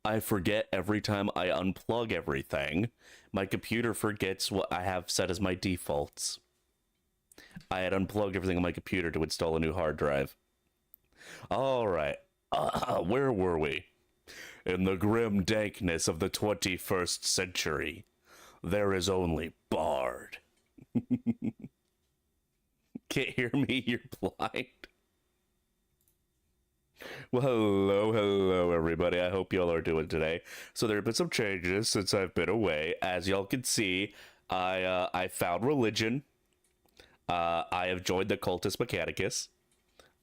I forget every time I unplug everything. My computer forgets what I have set as my defaults. I had unplugged everything on my computer to install a new hard drive. All right. Where were we? In the grim dankness of the 21st century, there is only Bard. Can't hear me? You're blind. Well, hello, everybody. I hope y'all are doing today. So there have been some changes since I've been away. As y'all can see, I found religion. I have joined the cultist mechanicus.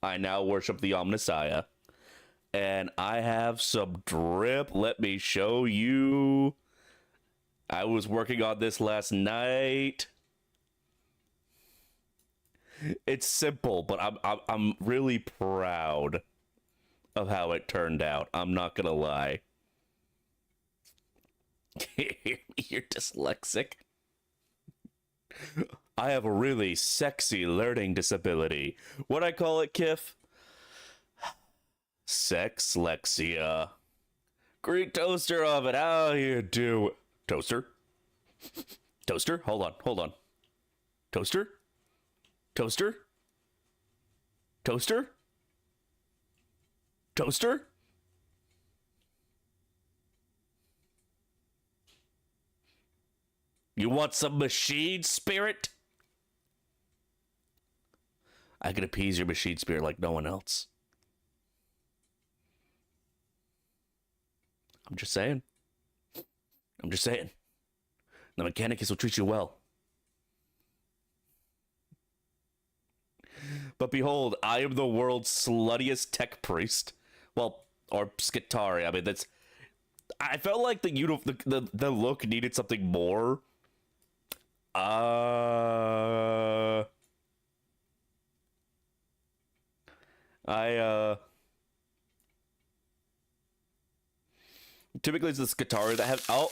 I now worship the Omnissiah. And I have some drip. Let me show you. I was working on this last night. It's simple, but I'm really proud of how it turned out. I'm not gonna lie. You're dyslexic. I have a really sexy learning disability. What I call it, Kif? Sexlexia. Greek toaster oven, how you do? Toaster? Toaster? Hold on. Toaster? Toaster? Toaster? Toaster? You want some machine spirit? I can appease your machine spirit like no one else. I'm just saying. The mechanicus will treat you well. But behold, I am the world's sluttiest tech priest. Well, or Skitari. I mean, that's... I felt like the look needed something more. Typically it's the Skitari that have... Oh!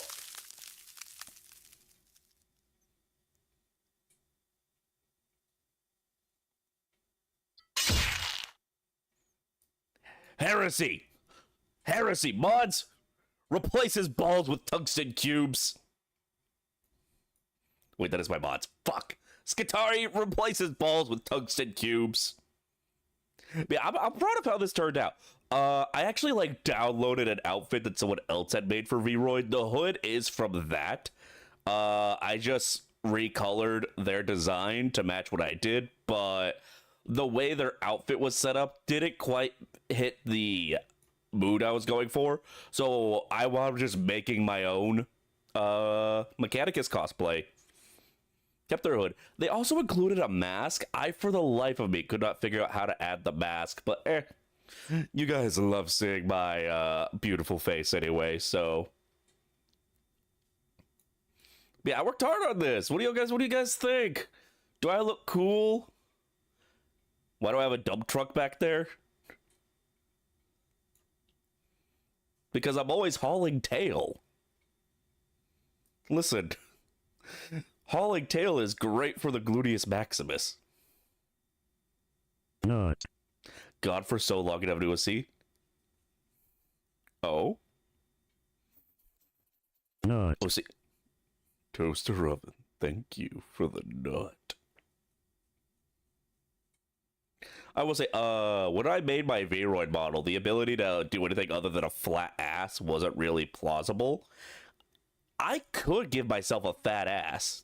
Heresy! Heresy! Mods! Replace his balls with tungsten cubes! Wait, that is my mods. Fuck! Skitari replaces balls with tungsten cubes. Yeah, I'm proud of how this turned out. I actually, like, downloaded an outfit that someone else had made for Vroid. The hood is from that. I just recolored their design to match what I did, but the way their outfit was set up didn't quite hit the mood I was going for. So I wound up just making my own Mechanicus cosplay. Kept their hood. They also included a mask. I, for the life of me, could not figure out how to add the mask, but you guys love seeing my beautiful face anyway, so... Yeah, I worked hard on this. What do you guys think? Do I look cool? Why do I have a dump truck back there? Because I'm always hauling tail. Listen, hauling tail is great for the gluteus maximus. Not. God, for so long you never do a C. Oh? Not. Oh, see. Toaster oven, thank you for the nut. I will say, when I made my Vroid model, the ability to do anything other than a flat ass wasn't really plausible. I could give myself a fat ass.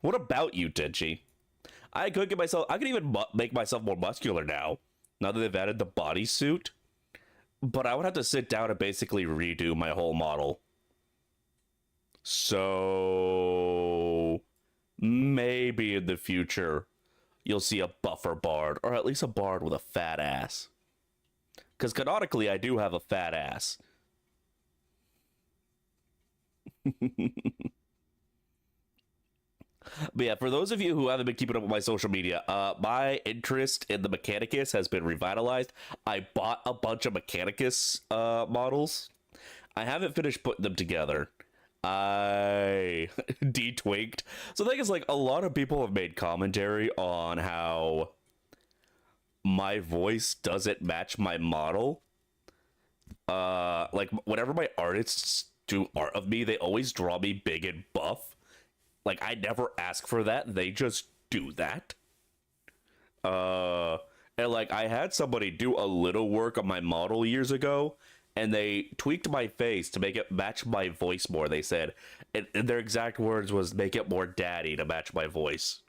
What about you, Denji? I could even make myself more muscular now that they've added the bodysuit. But I would have to sit down and basically redo my whole model. So maybe in the future you'll see a buffer bard, or at least a bard with a fat ass. Because canonically I do have a fat ass. But yeah, for those of you who haven't been keeping up with my social media, my interest in the Mechanicus has been revitalized. I bought a bunch of Mechanicus models. I haven't finished putting them together. I de-twinked. So the thing is, like, a lot of people have made commentary on how my voice doesn't match my model. Like whenever my artists do art of me, they always draw me big and buff. Like I never ask for that, they just do that. And like I had somebody do a little work on my model years ago, and they tweaked my face to make it match my voice more. They said, and their exact words was, make it more daddy to match my voice.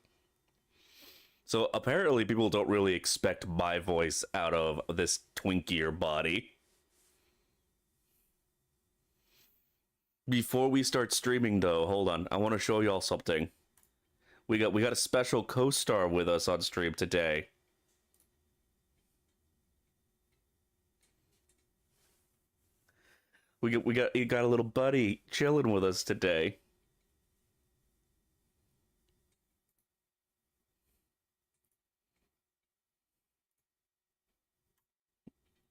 So apparently people don't really expect my voice out of this twinkier body. Before we start streaming though, hold on, I want to show y'all something. We got a special co-star with us on stream today. You got a little buddy chilling with us today.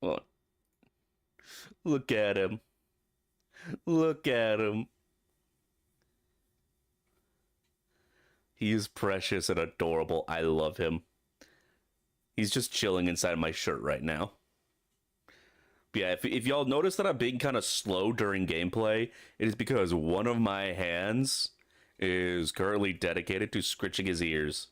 Oh, look at him. Look at him. He is precious and adorable. I love him. He's just chilling inside my shirt right now. But yeah, if y'all notice that I'm being kind of slow during gameplay, it is because one of my hands is currently dedicated to scritching his ears.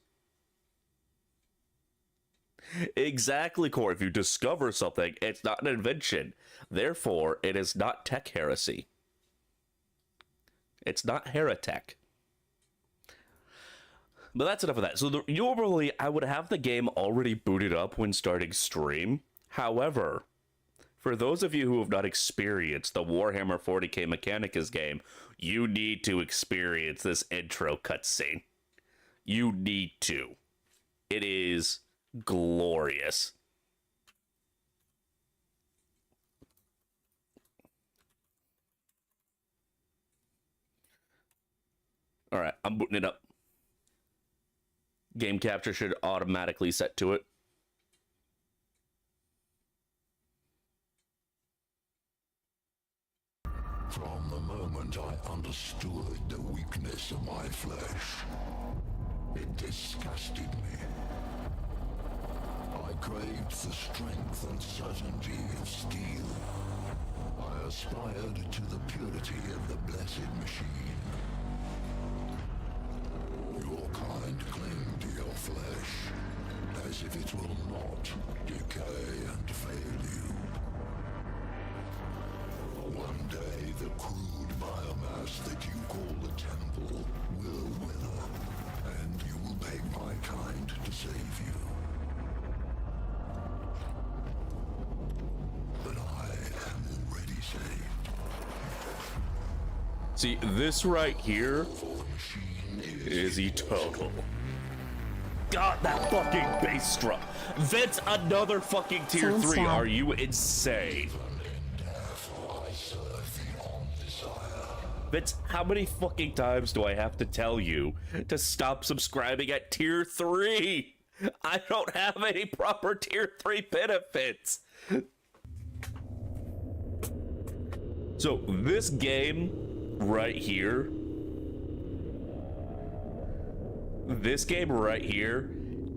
Exactly, Core. If you discover something, it's not an invention. Therefore, it is not tech heresy. It's not heretic. But that's enough of that. So normally, I would have the game already booted up when starting stream. However, for those of you who have not experienced the Warhammer 40k Mechanicus game, you need to experience this intro cutscene. You need to. It is glorious. All right, I'm booting it up. Game capture should automatically set to it. From the moment I understood the weakness of my flesh, it disgusted me. I craved the strength and certainty of steel. I aspired to the purity of the blessed machine. Your kind cling to your flesh, as if it will not decay and fail you. One day the crude biomass that you call the temple will wither, and you will beg my kind to save you. But I am already saved. See, this right here For the machine is eternal. God, that fucking bass drum. That's another fucking tier Sounds 3. sad. Are you insane? in death I serve beyond desire. Vince, how many fucking times do I have to tell you to stop subscribing at tier 3? I don't have any proper tier 3 benefits. So this game right here,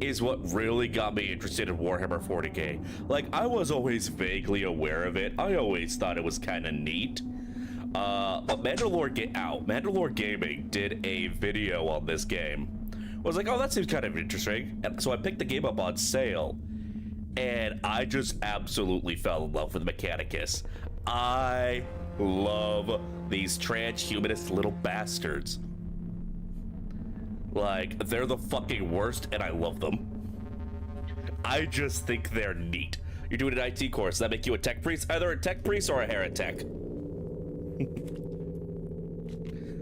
is what really got me interested in Warhammer 40k. Like, I was always vaguely aware of it. I always thought it was kind of neat. But Mandalore Gaming did a video on this game. I was like, oh, that seems kind of interesting. And so I picked the game up on sale, and I just absolutely fell in love with Mechanicus. I love these transhumanist little bastards. Like, they're the fucking worst, and I love them. I just think they're neat. You're doing an IT course. Does that make you a tech priest? Either a tech priest or a heretic.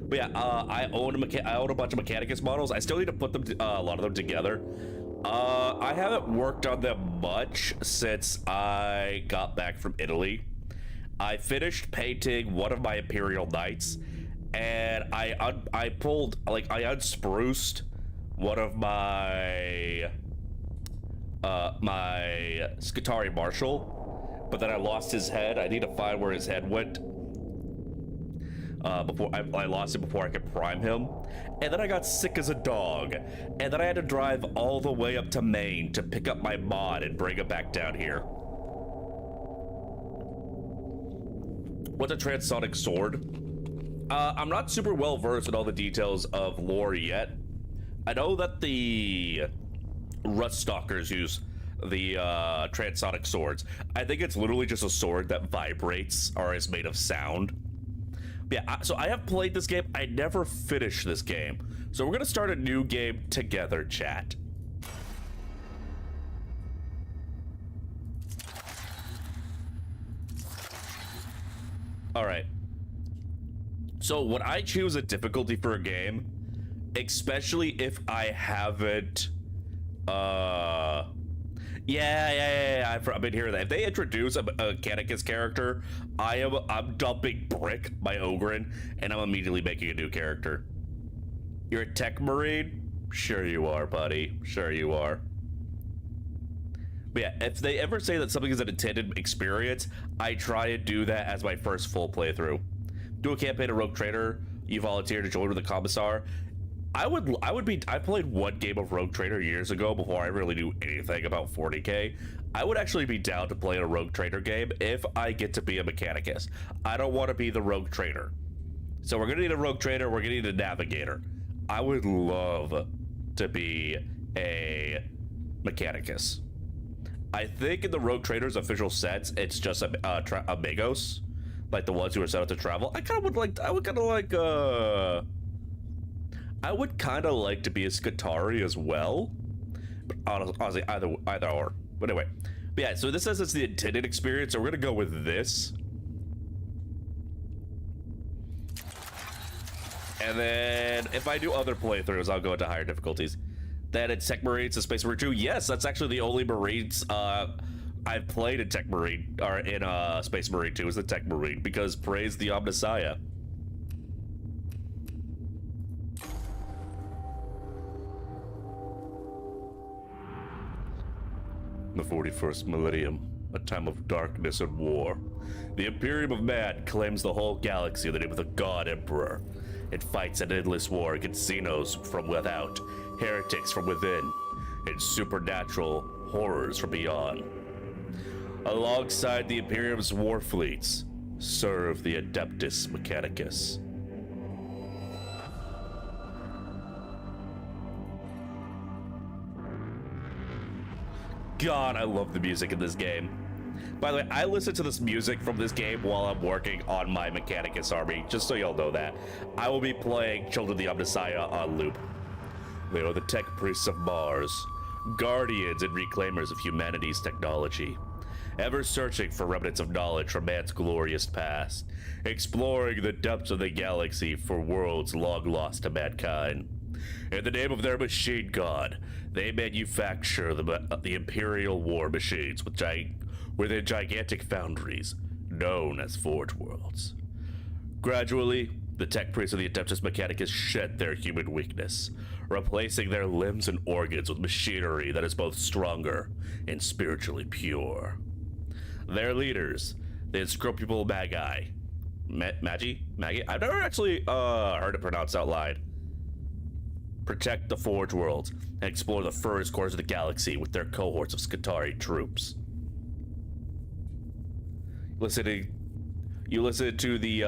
But yeah, I own a bunch of Mechanicus models. I still need to put them a lot of them together. I haven't worked on them much since I got back from Italy. I finished painting one of my Imperial Knights, and I unspruced one of my my Skitarii Marshal, but then I lost his head. I need to find where his head went. Before I lost it before I could prime him, and then I got sick as a dog, and then I had to drive all the way up to Maine to pick up my mod and bring it back down here. What's a transonic sword? I'm not super well versed in all the details of lore yet. I know that the Rust Stalkers use the transonic swords. I think it's literally just a sword that vibrates or is made of sound. Yeah, so I have played this game. I never finished this game. So we're gonna start a new game together, chat. All right. So when I choose a difficulty for a game, especially if I haven't, yeah, I've been hearing that. If they introduce a mechanicus character, I'm dumping Brick, my Ogren, and I'm immediately making a new character. You're a tech marine? Sure you are, buddy. Sure you are. But yeah, if they ever say that something is an intended experience, I try and do that as my first full playthrough. Do a campaign of Rogue Trader, you volunteer to join with the Commissar. I played one game of Rogue Trader years ago before I really knew anything about 40k. I would actually be down to play a Rogue Trader game if I get to be a Mechanicus. I don't want to be the Rogue Trader. So we're gonna need a Rogue Trader, we're gonna need a Navigator. I would love to be a Mechanicus. I think in the Rogue Trader's official sets, it's just a Magos, like the ones who are set up to travel. I would kind of like to be a Skitarii as well. But honestly, either or. But anyway, but yeah. So this says it's the intended experience, so we're gonna go with this. And then if I do other playthroughs, I'll go into higher difficulties. Then in Tech Marines and Space Marine 2, yes, that's actually the only Marines I've played in Tech Marine, or in Space Marine 2 is the Tech Marine, because praise the Omnissiah. The 41st millennium, a time of darkness and war. The Imperium of Man claims the whole galaxy in the name of the God Emperor. It fights an endless war against Xenos from without, heretics from within, and supernatural horrors from beyond. Alongside the Imperium's war fleets, serve the Adeptus Mechanicus. God, I love the music in this game. By the way, I listen to this music from this game while I'm working on my Mechanicus army, just so y'all know that. I will be playing Children of the Omnissiah on loop. They are the tech priests of Mars, guardians and reclaimers of humanity's technology, ever searching for remnants of knowledge from man's glorious past, exploring the depths of the galaxy for worlds long lost to mankind. In the name of their machine god, they manufacture the Imperial war machines within gigantic foundries known as Forge Worlds. Gradually, the tech priests of the Adeptus Mechanicus shed their human weakness, replacing their limbs and organs with machinery that is both stronger and spiritually pure. Their leaders, the inscrutable Magi, Magi? I've never actually heard it pronounced out loud. Protect the Forge Worlds and explore the furthest corners of the galaxy with their cohorts of Skitarii troops. You listen to the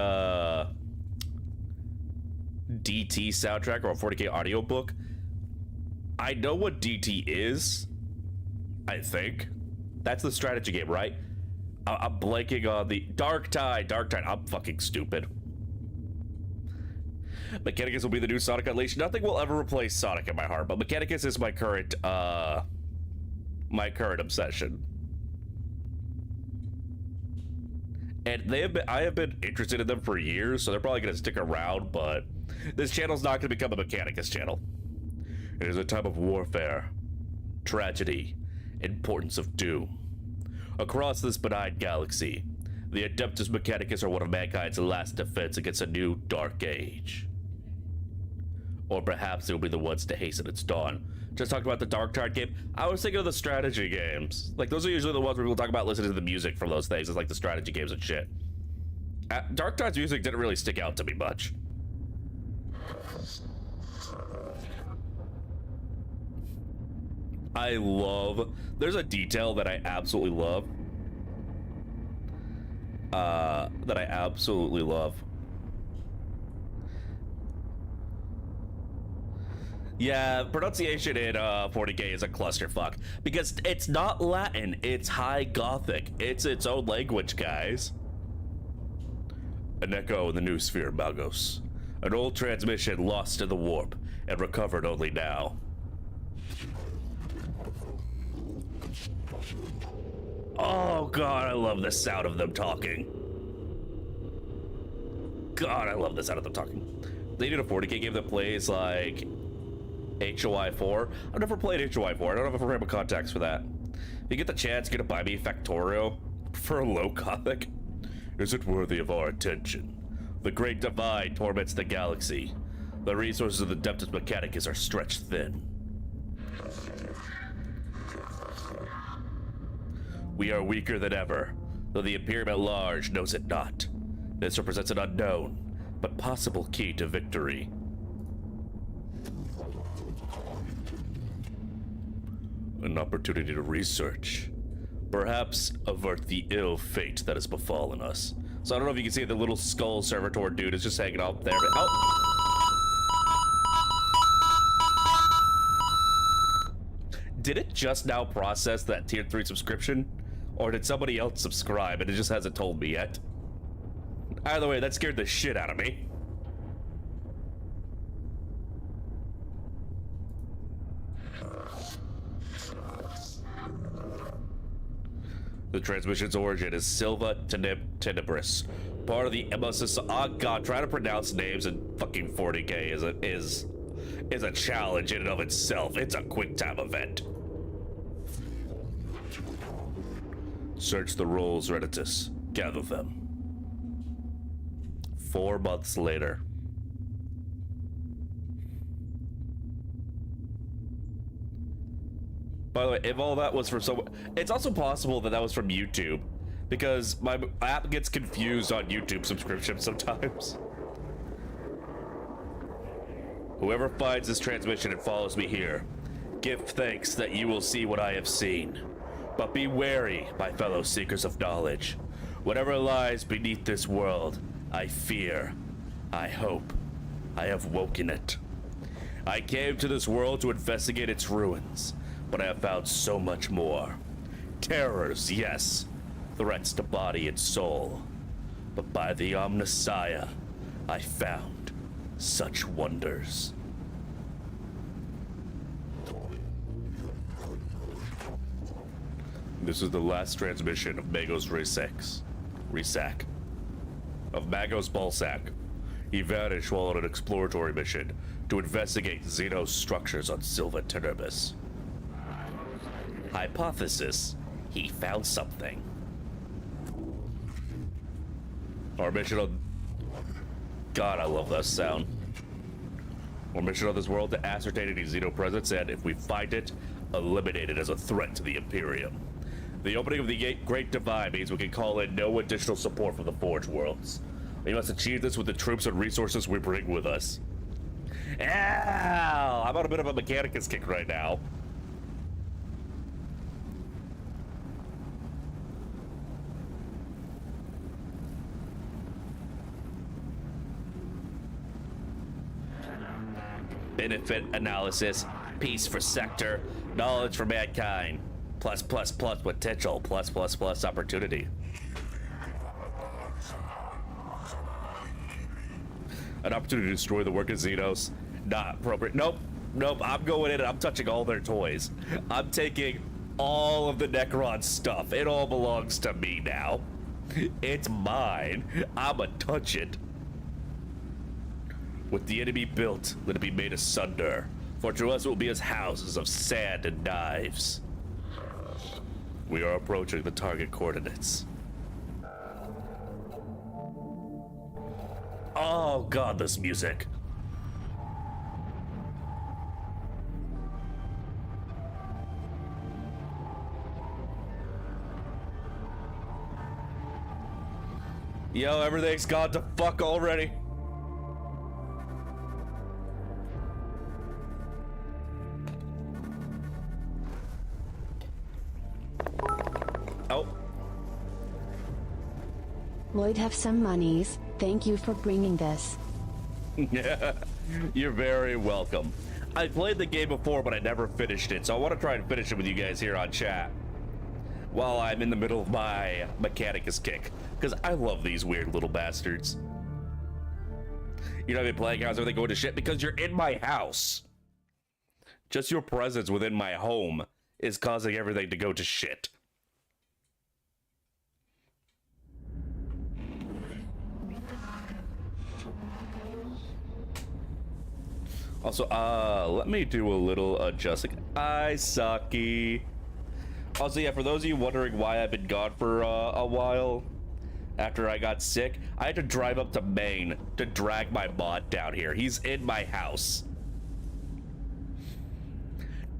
DT soundtrack or a 40k audiobook. I know what DT is. I think that's the strategy game, right? I'm blanking on the Dark Tide. I'm fucking stupid. Mechanicus will be the new Sonic Unleashed. Nothing will ever replace Sonic in my heart, but Mechanicus is my current obsession. And I have been interested in them for years, so they're probably going to stick around, but this channel's not going to become a Mechanicus channel. It is a time of warfare, tragedy, importance of doom. Across this benign galaxy, the Adeptus Mechanicus are one of mankind's last defense against a new dark age. Or perhaps they'll be the ones to hasten its dawn. Just talked about the Dark Tide game. I was thinking of the strategy games. Like, those are usually the ones where people talk about listening to the music from those things. It's like the strategy games and shit. Dark Tide's music didn't really stick out to me much. There's a detail that I absolutely love. that I absolutely love. Yeah, pronunciation in 40k is a clusterfuck because it's not Latin, it's High Gothic. It's its own language, guys. An echo in the new sphere, Magos. An old transmission lost in the warp and recovered only now. Oh god, I love the sound of them talking. God, I love the sound of them talking. They did a 40k game that plays like HOI 4. I've never played HOI 4. I don't have a frame of contacts for that. If you get the chance, get a buy me Factorio for a low Gothic. Is it worthy of our attention? The great divide torments the galaxy. The resources of the depths of mechanicus are stretched thin. We are weaker than ever, though the Imperium at large knows it not. This represents an unknown, but possible key to victory. An opportunity to research. Perhaps avert the ill fate that has befallen us. So I don't know if you can see the little skull servitor dude is just hanging out there. Oh! Did it just now process that tier 3 subscription? Or did somebody else subscribe and it just hasn't told me yet? Either way, that scared the shit out of me. The transmission's origin is Silva Tenebris, part of the Emma's. Oh god, trying to pronounce names in fucking 40k is a challenge in and of itself. It's a quick time event. Search the rolls, Redditus. Gather them. 4 months later. By the way, if all that was from someone, it's also possible that that was from YouTube, because my app gets confused on YouTube subscriptions sometimes. Whoever finds this transmission and follows me here, give thanks that you will see what I have seen. But be wary, my fellow seekers of knowledge. Whatever lies beneath this world, I fear, I hope, I have woken it. I came to this world to investigate its ruins, but I have found so much more. Terrors, yes. Threats to body and soul. But by the Omnissiah, I found such wonders. This is the last transmission of Magos Resac. Of Magos Balsac. He vanished while on an exploratory mission to investigate Xenos structures on Silva Tenebris. Hypothesis, he found something. Our mission on... God, I love that sound. Our mission on this world to ascertain any Xeno presence, and if we find it, eliminate it as a threat to the Imperium. The opening of the Great Divide means we can call in no additional support from the Forge Worlds. We must achieve this with the troops and resources we bring with us. Ow! I'm on a bit of a mechanicus kick right now. Benefit analysis, peace for sector, knowledge for mankind, plus potential, plus opportunity. An opportunity to destroy the work of Xenos. Not appropriate. Nope, I'm going in and I'm touching all their toys. I'm taking all of the Necron stuff. It all belongs to me now. It's mine. I'ma touch it. With the enemy built, let it be made asunder, for to us it will be as houses of sand and knives. We are approaching the target coordinates. Oh god, this music. Yo, everything's gone to fuck already. Oh. Lloyd, have some monies. Thank you for bringing this. You're very welcome. I played the game before, but I never finished it, so I want to try and finish it with you guys here on chat while I'm in the middle of my mechanicus kick, because I love these weird little bastards. You know, I've been playing how's everything going to shit because you're in my house. Just your presence within my home is causing everything to go to shit. Also, let me do a little adjusting. Hi, Saki. Also, yeah, for those of you wondering why I've been gone for a while after I got sick, I had to drive up to Maine to drag my mod down here. He's in my house.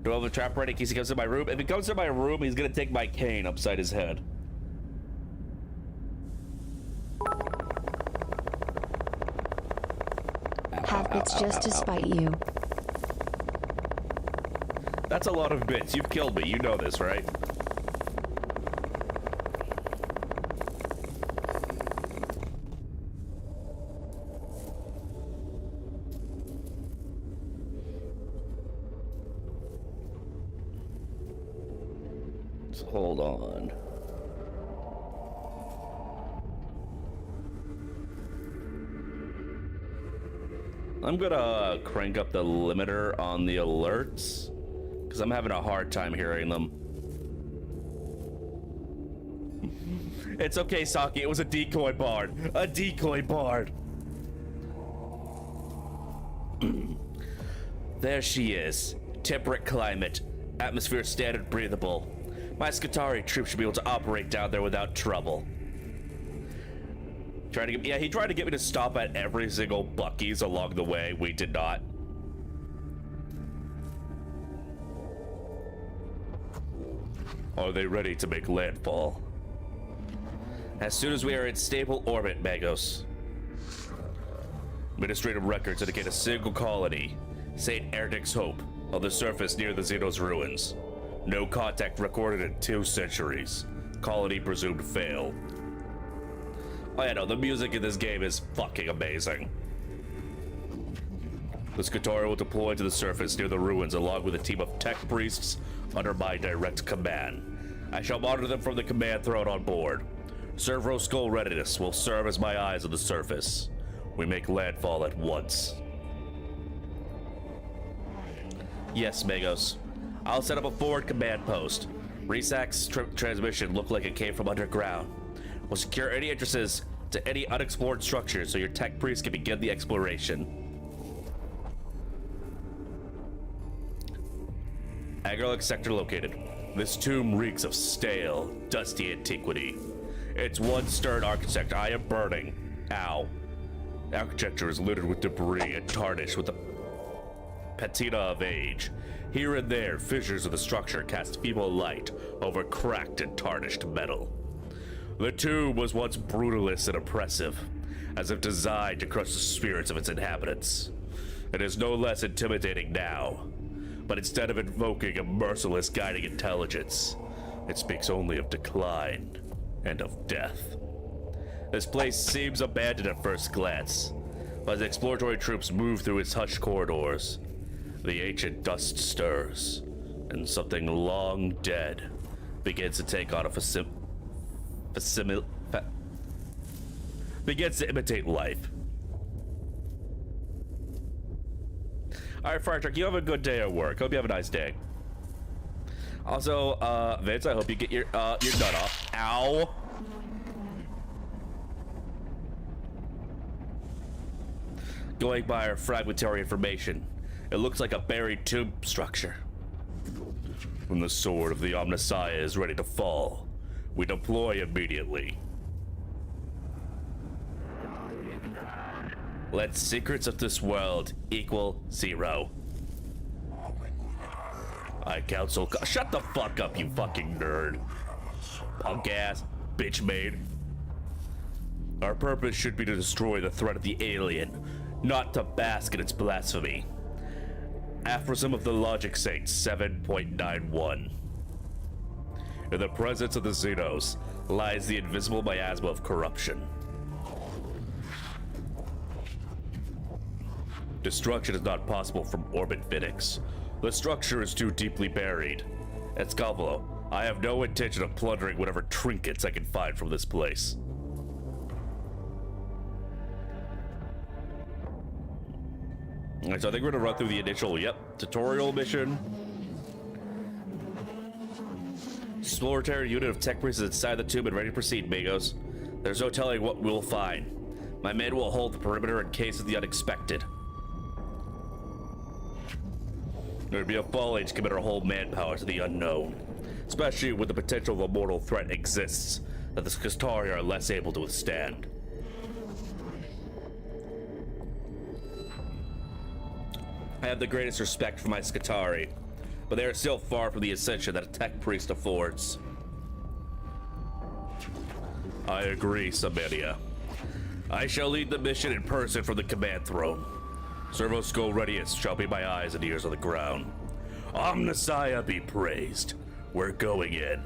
Do I have a trap ready in case he comes to my room? If he comes to my room, he's gonna take my cane upside his head. Have bits just to spite you. That's a lot of bits. You've killed me. You know this, right? Just hold on. I'm gonna crank up the limiter on the alerts because I'm having a hard time hearing them. It's okay, Saki. It was a decoy bard. A decoy bard. There she is. Temperate climate. Atmosphere standard breathable. My Skitarii troops should be able to operate down there without trouble. He tried to get me to stop at every single Buc-ee's along the way. We did not. Are they ready to make landfall? As soon as we are in stable orbit, Magos. Administrative records indicate a single colony, St. Erdic's Hope, on the surface near the Xenos ruins. No contact recorded in 2 centuries. Colony presumed failed. Oh yeah, no, the music in this game is fucking amazing. The Skitarii will deploy to the surface near the ruins along with a team of tech priests under my direct command. I shall monitor them from the command throne on board. Servo Skull readiness will serve as my eyes on the surface. We make landfall at once. Yes, Magos. I'll set up a forward command post. Resac's transmission looked like it came from underground. We'll secure any entrances to any unexplored structures so your tech priest can begin the exploration. Agrolic sector located. This tomb reeks of stale, dusty antiquity. Its one stern architect I am burning. Ow. Architecture is littered with debris and tarnished with the patina of age. Here and there, fissures of the structure cast feeble light over cracked and tarnished metal. The tomb was once brutalist and oppressive, as if designed to crush the spirits of its inhabitants. It is no less intimidating now, but instead of invoking a merciless guiding intelligence, it speaks only of decline and of death. This place seems abandoned at first glance, but as exploratory troops move through its hushed corridors, the ancient dust stirs, and something long dead begins to take on a begins to imitate life. Alright, Fire Truck, you have a good day at work. Hope you have a nice day. Also, Vince, I hope you get your nut off. Ow! Going by our fragmentary information, it looks like a buried tomb structure. When the sword of the Omnissiah is ready to fall, we deploy immediately. Let secrets of this world equal 0. I counsel. Shut the fuck up, you fucking nerd. Punk ass, bitch made. Our purpose should be to destroy the threat of the alien, not to bask in its blasphemy. Aphorism of the Logic Saints 7.91. In the presence of the Xenos lies the invisible miasma of corruption. Destruction is not possible from orbit physics. The structure is too deeply buried. At Scavolo, I have no intention of plundering whatever trinkets I can find from this place. Alright, so I think we're gonna run through the initial, tutorial mission. Exploratory unit of tech priests is inside the tomb and ready to proceed, amigos. There's no telling what we'll find. My men will hold the perimeter in case of the unexpected. There'd be a folly to commit our whole manpower to the unknown, especially when the potential of a mortal threat exists that the Skastari are less able to withstand. I have the greatest respect for my Skastari, but they are still far from the ascension that a tech priest affords. I agree, Samaria. I shall lead the mission in person from the command throne. Servos go readiest shall be my eyes and ears on the ground. Omnissiah be praised. We're going in.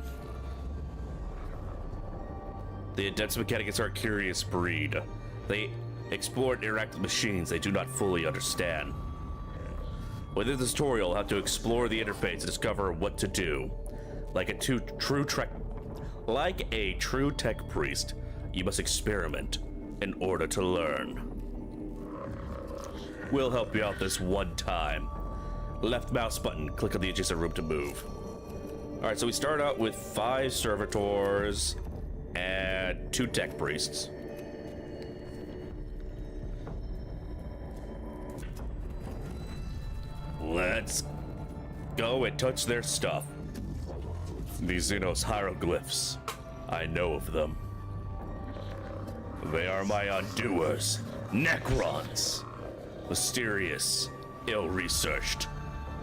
The Adepts Mechanicus are a curious breed. They explore and interact with machines they do not fully understand. Within this tutorial, you'll have to explore the interface to discover what to do. Like a true tech priest, you must experiment in order to learn. We'll help you out this one time. Left mouse button, click on the adjacent room to move. Alright, so we start out with 5 servitors and 2 tech priests. Let's go and touch their stuff. These Xenos hieroglyphs, I know of them. They are my undoers, Necrons. Mysterious, ill-researched,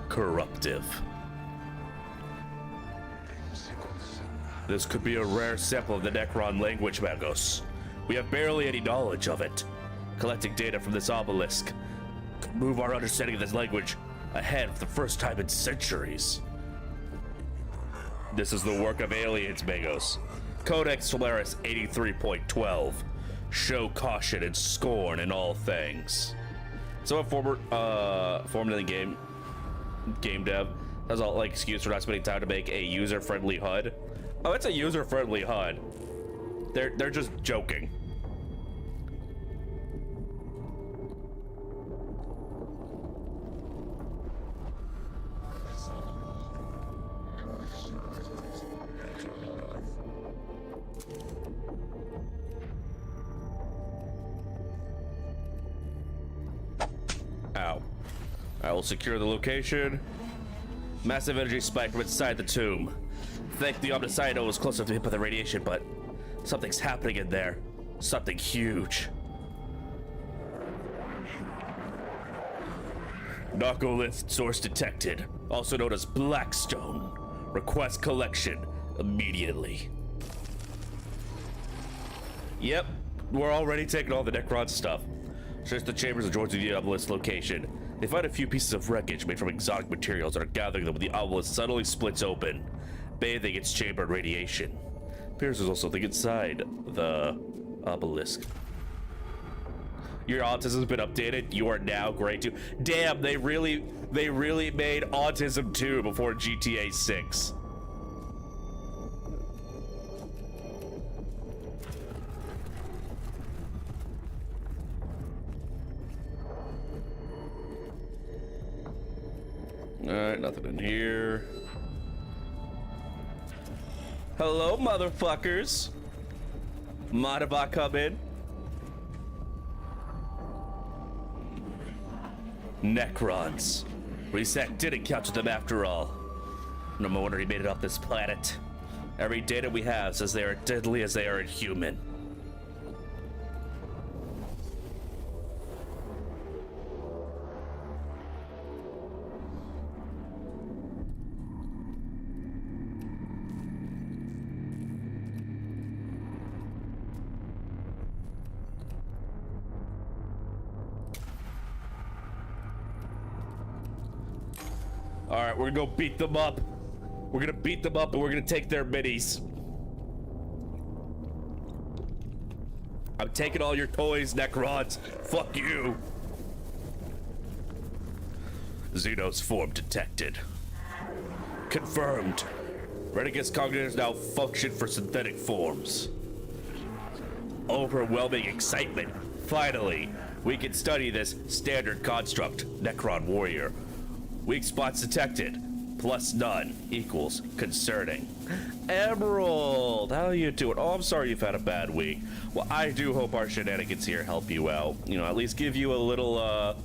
corruptive. This could be a rare sample of the Necron language, Magos. We have barely any knowledge of it. Collecting data from this obelisk could move our understanding of this language ahead for the first time in centuries. This is the work of aliens, Magos. Codex Solaris 83.12. Show caution and scorn in all things. So a former in the game dev has all like excuse for not spending time to make a user-friendly HUD. Oh, it's a user-friendly HUD. They're just joking. Ow. I will secure the location. Massive energy spike from inside the tomb. Think the Omnissiah was closer to hit by the radiation, but something's happening in there. Something huge. Narcolith source detected, also known as Blackstone. Request collection immediately. Yep, we're already taking all the Necron stuff. Search the chambers and joins the obelisk location. They find a few pieces of wreckage made from exotic materials and are gathering them when the obelisk suddenly splits open, bathing its chamber in radiation. Appears there's also something inside the obelisk. Your autism's been updated. You are now grade 2. Damn, they really made Autism 2 before GTA 6. Alright, nothing in here. Hello, motherfuckers. Mind if I come in? Necrons. Reset didn't capture them after all. No wonder he made it off this planet. Every data we have says they are deadly as they are inhuman. Alright, we're gonna go beat them up. We're gonna beat them up and we're gonna take their minis. I'm taking all your toys, Necrons. Fuck you. Xenos form detected. Confirmed. Mechanicus cognitors now function for synthetic forms. Overwhelming excitement. Finally, we can study this standard construct, Necron Warrior. Weak spots detected. Plus none equals concerning. Emerald, how are you doing? Oh, I'm sorry you've had a bad week. Well, I do hope our shenanigans here help you out. You know, at least give you a little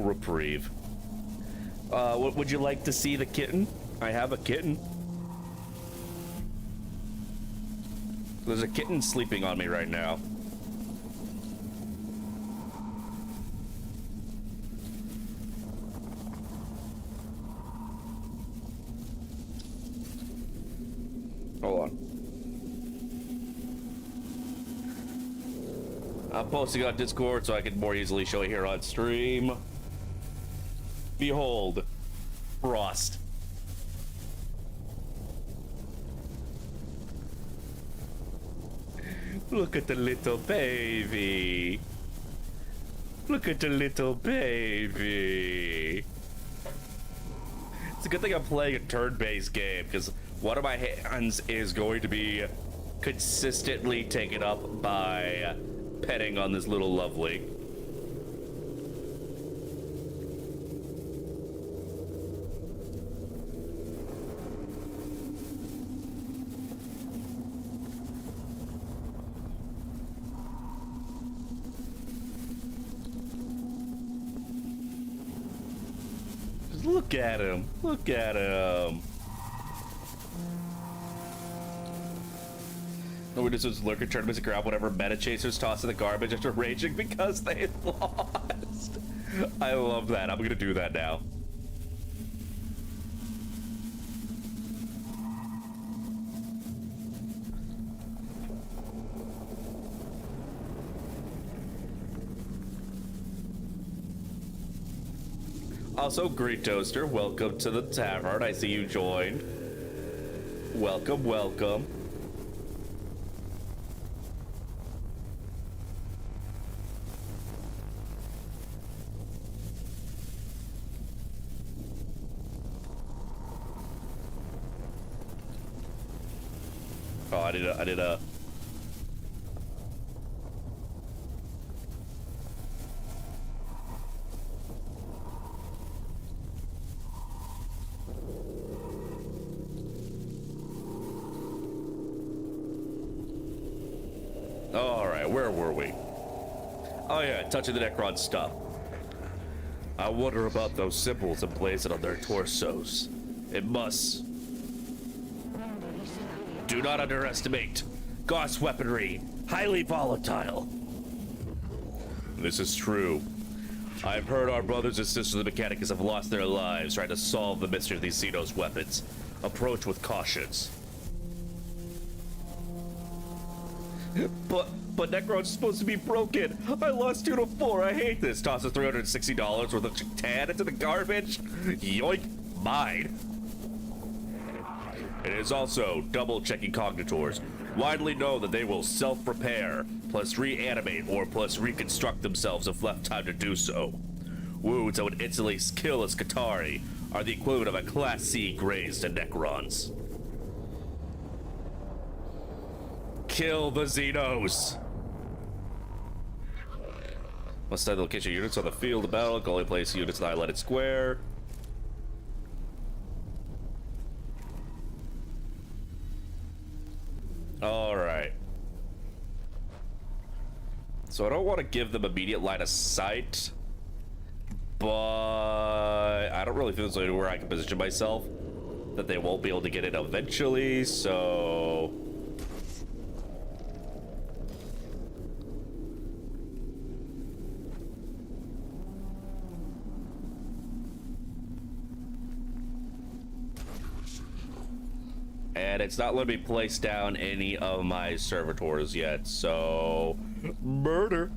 reprieve. Would you like to see the kitten? I have a kitten. There's a kitten sleeping on me right now. Hold on. I'm posting on Discord so I can more easily show it here on stream. Behold, Frost. Look at the little baby. Look at the little baby. It's a good thing I'm playing a turn-based game, because one of my hands is going to be consistently taken up by petting on this little lovely. Look at him. Look at him. No, we just was lurker tournaments and grab whatever meta chasers toss in the garbage after raging because they lost. I love that. I'm gonna do that now. Also, Great Toaster, welcome to the tavern. I see you joined. Welcome, welcome. Oh, I did a Alright, where were we? Oh yeah, touching the Necron stuff. I wonder about those symbols emblazoned on their torsos. It must. Do not underestimate. Gauss weaponry, highly volatile. This is true. I've heard our brothers and sisters of the Mechanicus have lost their lives trying to solve the mystery of these Xenos weapons. Approach with cautions. But Necron's supposed to be broken. I lost 2 to 4. I hate this. Tosses $360 worth of tan into the garbage. Yoink. Mine. It is also double-checking cognitors. Widely known that they will self-repair, plus reanimate, or plus reconstruct themselves if left time to do so. Wounds that would instantly kill a Skitarii are the equivalent of a Class C graze to Necrons. Kill the Xenos! Must study the location of units on the field of battle. Can only place units in the highlighted square. Alright. So I don't want to give them immediate line of sight, but I don't really feel there's anywhere I can position myself that they won't be able to get in eventually, so... And it's not letting me place down any of my servitors yet, so... Murder!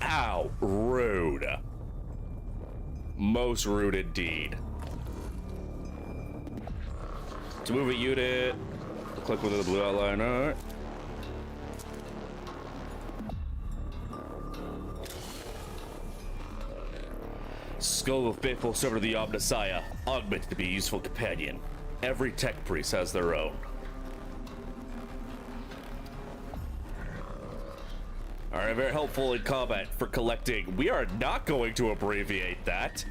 Ow! Rude. Most rude indeed. To move a unit, Click with the blue outline. All right. Skull of faithful servant of the Omnissiah, augmented to be a useful companion. Every tech priest has their own. Alright, very helpful in combat for collecting. We are not going to abbreviate that.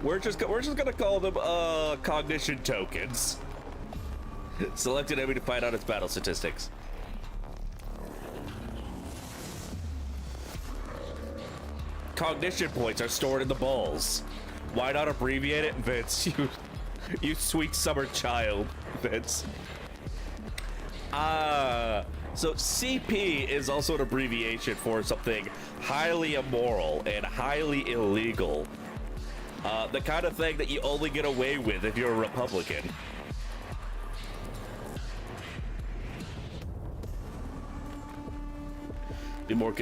We're just gonna call them cognition tokens. Select an enemy to find out its battle statistics. Cognition points are stored in the balls. Why not abbreviate it, Vince? You sweet summer child, Vince. So CP is also an abbreviation for something highly immoral and highly illegal. The kind of thing that you only get away with if you're a Republican. Be more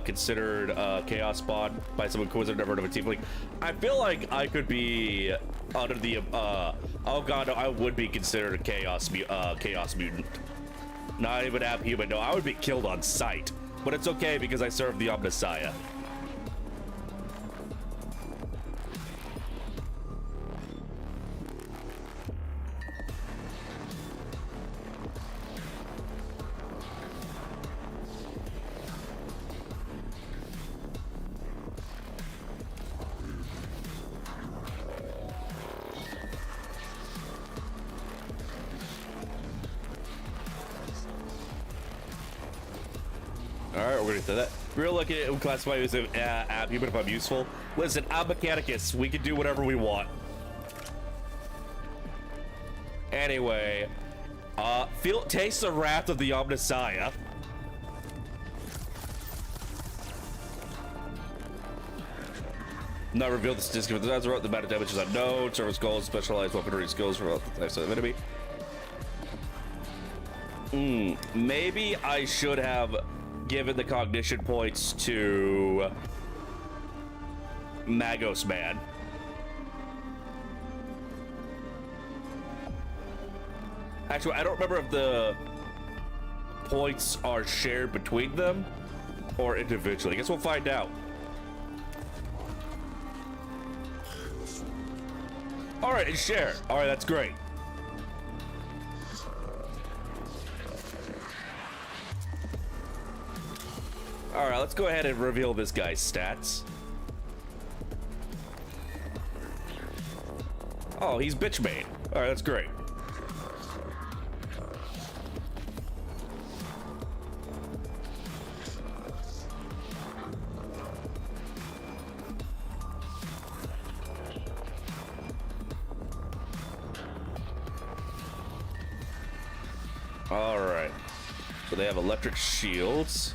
considered chaos spawn by someone who has never heard of a tiefling. I feel like I could be under the oh god, no, I would be considered a chaos mutant. Not even app human. No, I would be killed on sight. But it's okay because I serve the Omnissiah. Alright, we're gonna do that. We're looking at classify as an app, even if I'm useful. Listen, I'm mechanicus. We can do whatever we want. Anyway, taste the wrath of the Omnissiah. Not reveal the statistic of the amount of damage is unknown. Service goals, specialized weaponry skills for all the types of enemy. Maybe I should have given the cognition points to Magos Man. Actually, I don't remember if the points are shared between them or individually. I guess we'll find out. All right, and share. All right, that's great. All right, let's go ahead and reveal this guy's stats. Oh, he's bitch made. All right, that's great. All right, so they have electric shields.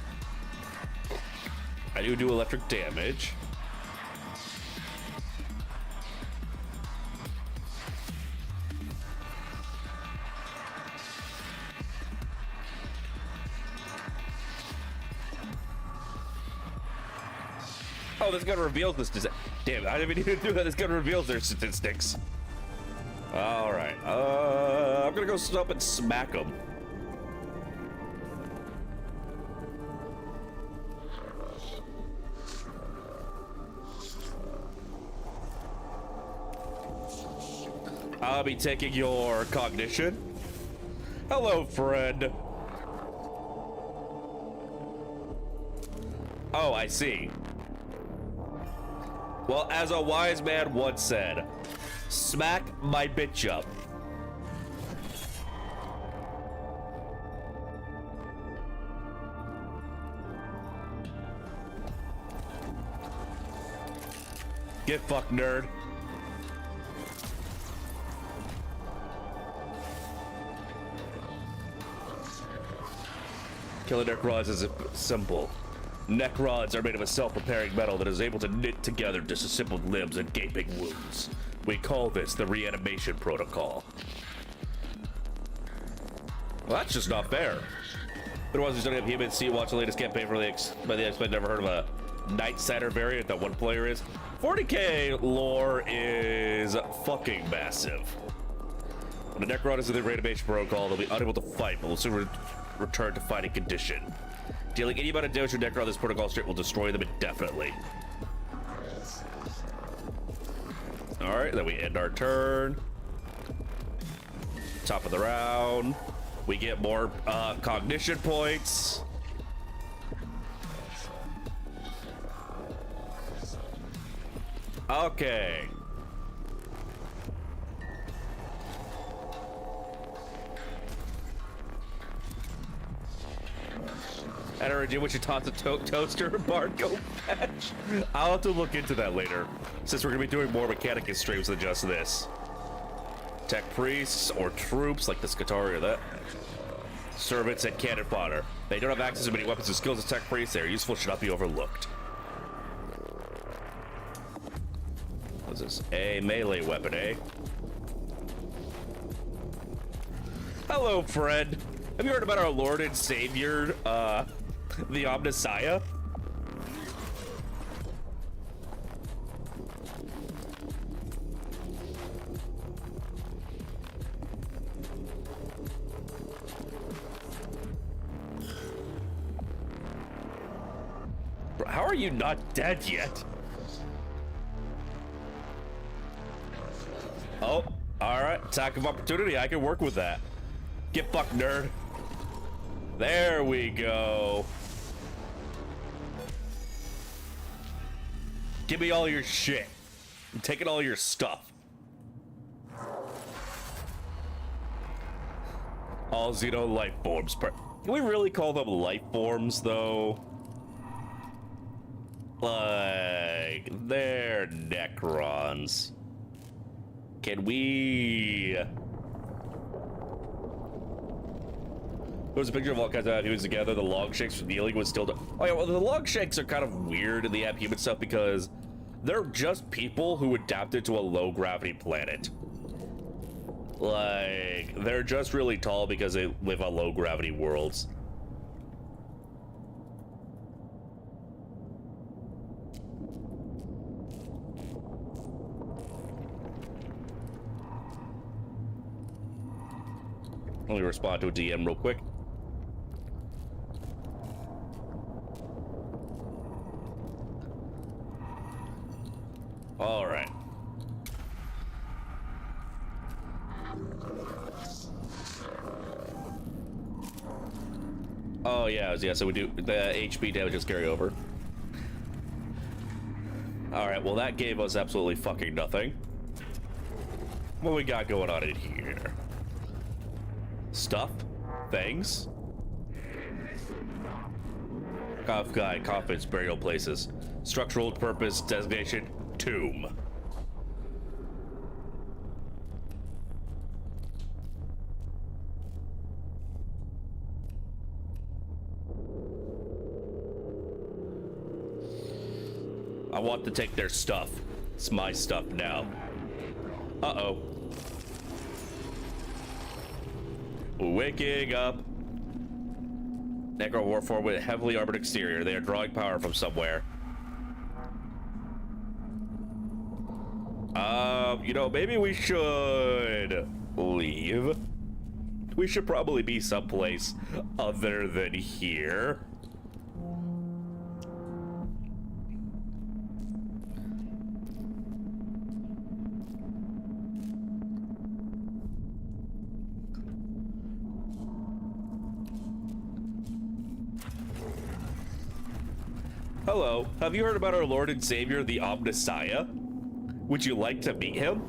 I do electric damage. Oh, this gun reveals this. Damn, I didn't even do that. This gun reveals their statistics. All right. I'm gonna go up and smack them. I'll be taking your cognition. Hello, friend. Oh, I see. Well, as a wise man once said, smack my bitch up. Get fucked, nerd. Killing Necrons is simple. Necrons are made of a self-repairing metal that is able to knit together disassembled limbs and gaping wounds. We call this the reanimation protocol. Well, that's just not fair. But once we study up humans, see, watch the latest campaign by the X-Men. Never heard of a Night Sider variant that one player is. 40k lore is fucking massive. When the Necron is in the reanimation protocol, they'll be unable to fight, but will soon return to fighting condition. Dealing any amount of damage to Necron, this protocol straight will destroy them indefinitely. Alright, then we end our turn. Top of the round. We get more cognition points. Okay. I don't know, do what you taught the toaster Bard go fetch. I'll have to look into that later, since we're gonna be doing more mechanicus streams than just this. Tech priests or troops like the Scutari or that. Servants and cannon fodder. They don't have access to many weapons and skills as tech priests. They are useful, should not be overlooked. What's this? A melee weapon, eh? Hello, friend. Have you heard about our Lord and Savior, the Omnissiah? Bro, how are you not dead yet? Oh, alright. Attack of opportunity. I can work with that. Get fucked, nerd. There we go. Give me all your shit. I'm taking all your stuff. All Xeno life forms. Can we really call them life forms, though? Like, they're Necrons. Can we... There was a picture of all kinds of humans together. The log shakes from dealing was still... Oh yeah, well, the log shakes are kind of weird in the app human stuff because they're just people who adapted to a low-gravity planet. Like, they're just really tall because they live on low-gravity worlds. Let me respond to a DM real quick. All right. Oh yeah, so we do the HP damages carry over. All right, well that gave us absolutely fucking nothing. What we got going on in here? Stuff? Things? Guide, coffins, burial places. Structural purpose, designation, tomb. I want to take their stuff. It's my stuff now. Uh-oh. Waking up. Necro warform with a heavily armored exterior. They are drawing power from somewhere. You know, maybe we should leave. We should probably be someplace other than here. Hello, have you heard about our Lord and Savior, the Omnissiah? Would you like to meet him?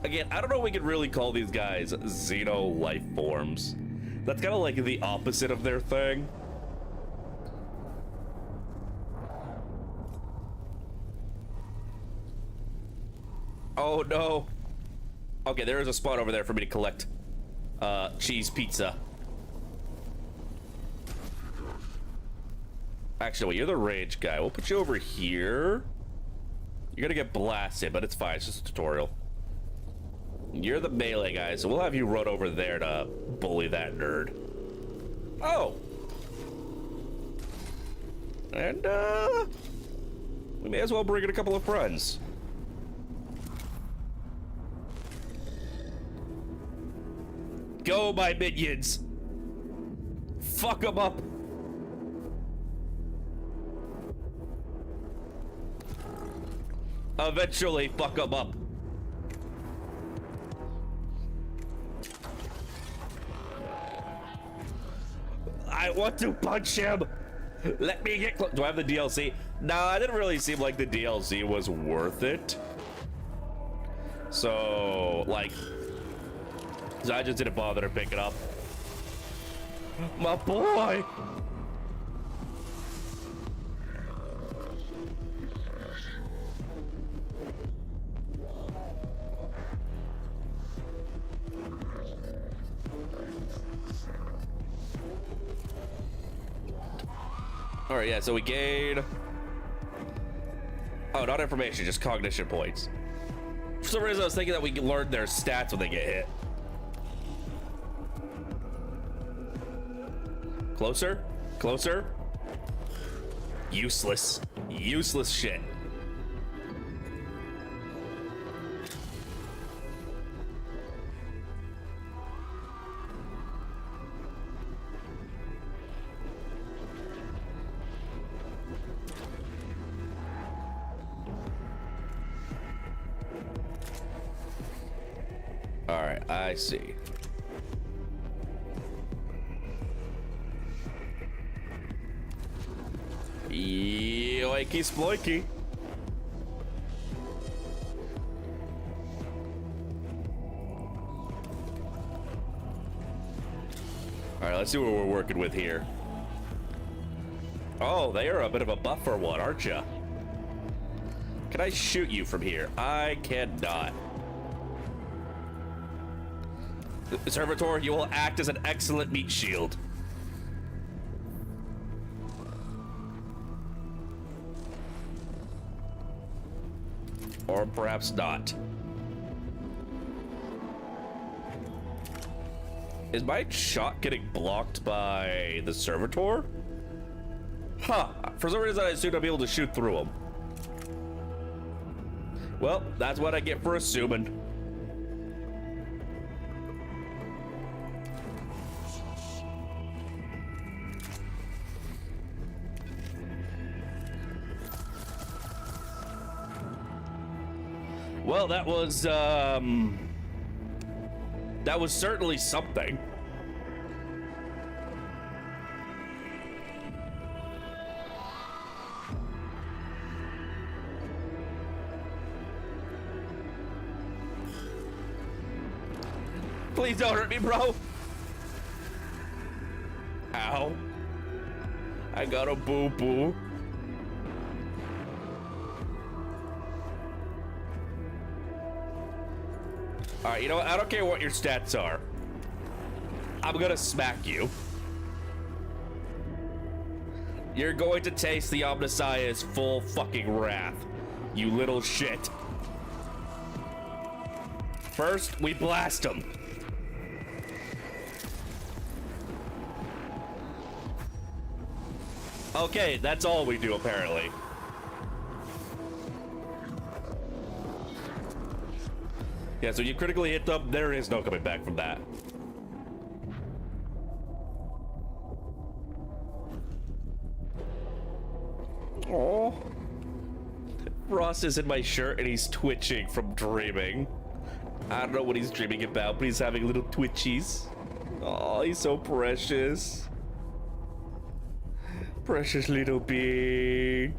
Again, I don't know if we can really call these guys Xeno life forms. That's kind of like the opposite of their thing. Oh no. Okay, there is a spot over there for me to collect cheese pizza. Actually, wait, you're the rage guy. We'll put you over here. You're gonna get blasted, but it's fine. It's just a tutorial. You're the melee guy, so we'll have you run over there to bully that nerd. Oh! And, We may as well bring in a couple of friends. Go, my minions! Fuck them up! Eventually, fuck them up. I want to punch him! Let me get close. Do I have the DLC? Nah, it didn't really seem like the DLC was worth it. So, like, so I just didn't bother to pick it up. My boy! All right, yeah, so we gain... Oh, not information, just cognition points. For some reason, I was thinking that we learn their stats when they get hit. Closer? Closer? Useless. Useless shit. All right, I see. Yoiky sploiky. All right, let's see what we're working with here. Oh, they are a bit of a buffer one, aren't you? Can I shoot you from here? I cannot. Servitor, you will act as an excellent meat shield. Or perhaps not. Is my shot getting blocked by the servitor? Huh. For some reason, I assumed I'd be able to shoot through him. Well, that's what I get for assuming. Well, that was certainly something. Please don't hurt me, bro. Ow. I got a boo-boo. All right, you know what? I don't care what your stats are. I'm gonna smack you. You're going to taste the Omnissiah's full fucking wrath, you little shit. First, we blast him. Okay, that's all we do, apparently. Yeah, so you critically hit them, there is no coming back from that. Oh, Ross is in my shirt and he's twitching from dreaming. I don't know what he's dreaming about, but he's having little twitchies. Oh, he's so precious. Precious little being.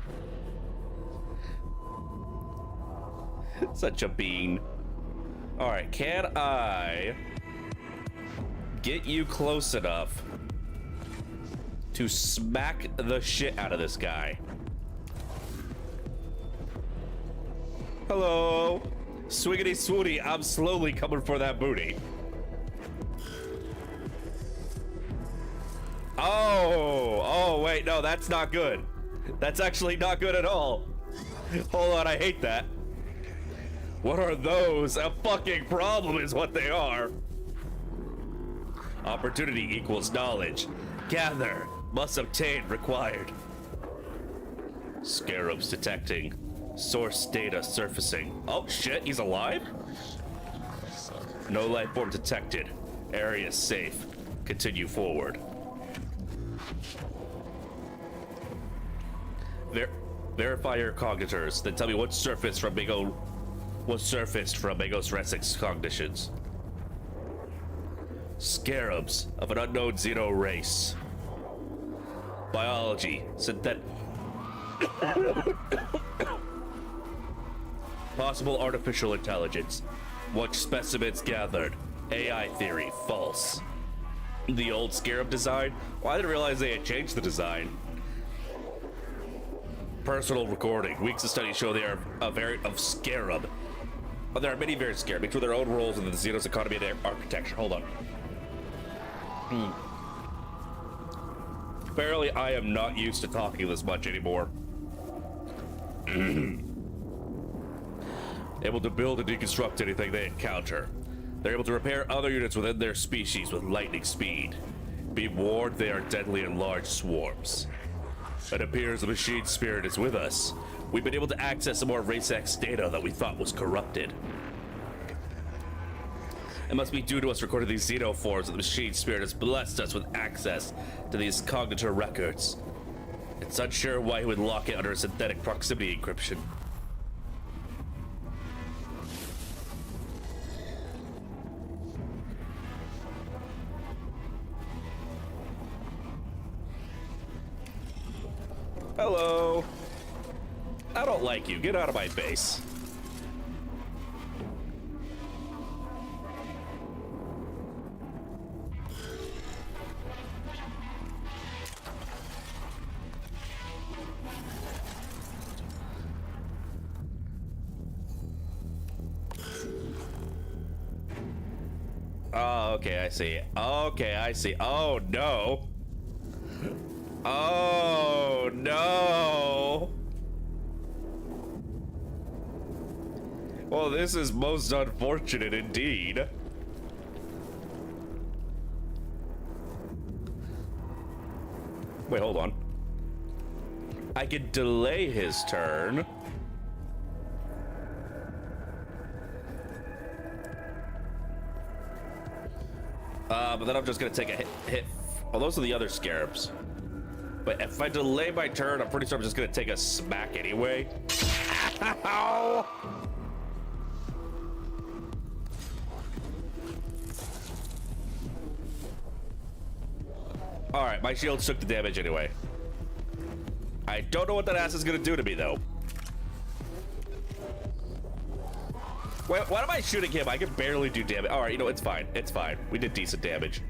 Such a bean. All right, can I get you close enough to smack the shit out of this guy? Hello. Swiggity swooty, I'm slowly coming for that booty. Oh, wait, no, that's not good. That's actually not good at all. Hold on, I hate that. What are those? A fucking problem is what they are. Opportunity equals knowledge. Gather. Must obtain required. Scarabs detecting. Source data surfacing. Oh shit, he's alive? No life form detected. Area safe. Continue forward. Verify your cognitors, then tell me what surfaced from Magos Resic's cognitions. Scarabs of an unknown Xeno race. Biology, synthetic. Possible artificial intelligence. What specimens gathered? AI theory, false. The old Scarab design? Well, I didn't realize they had changed the design. Personal recording. Weeks of studies show they are a variant of Scarab. But there are many variants of Scarab, each with their own roles in the Xenos economy and architecture. Hold on. Apparently, I am not used to talking this much anymore. Able to build and deconstruct anything they encounter. They're able to repair other units within their species with lightning speed. Be warned, they are deadly in large swarms. It appears the machine spirit is with us. We've been able to access some more Race X data that we thought was corrupted. It must be due to us recording these xenoforms that the machine spirit has blessed us with access to these cognitor records. It's unsure why he would lock it under a synthetic proximity encryption. Hello. I don't like you. Get out of my base. Oh, okay, I see. Okay, I see. Oh, no. Oh, no. Well, this is most unfortunate indeed. Wait, hold on. I could delay his turn. But then I'm just gonna take a hit. Oh, those are the other scarabs. But if I delay my turn, I'm pretty sure I'm just gonna take a smack anyway. Ow! All right, my shield took the damage anyway. I don't know what that ass is gonna do to me though. Wait, why am I shooting him? I can barely do damage. All right, you know, it's fine. It's fine. We did decent damage.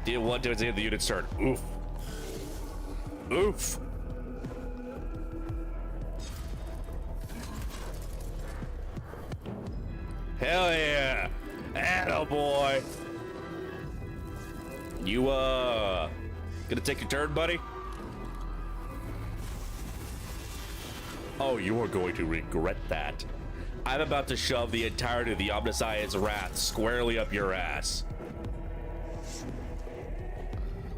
Deal 1 damage at the end of the unit's turn. Oof. Oof. Hell yeah. Attaboy. You, gonna take your turn, buddy? Oh, you are going to regret that. I'm about to shove the entirety of the Omniscience Wrath squarely up your ass.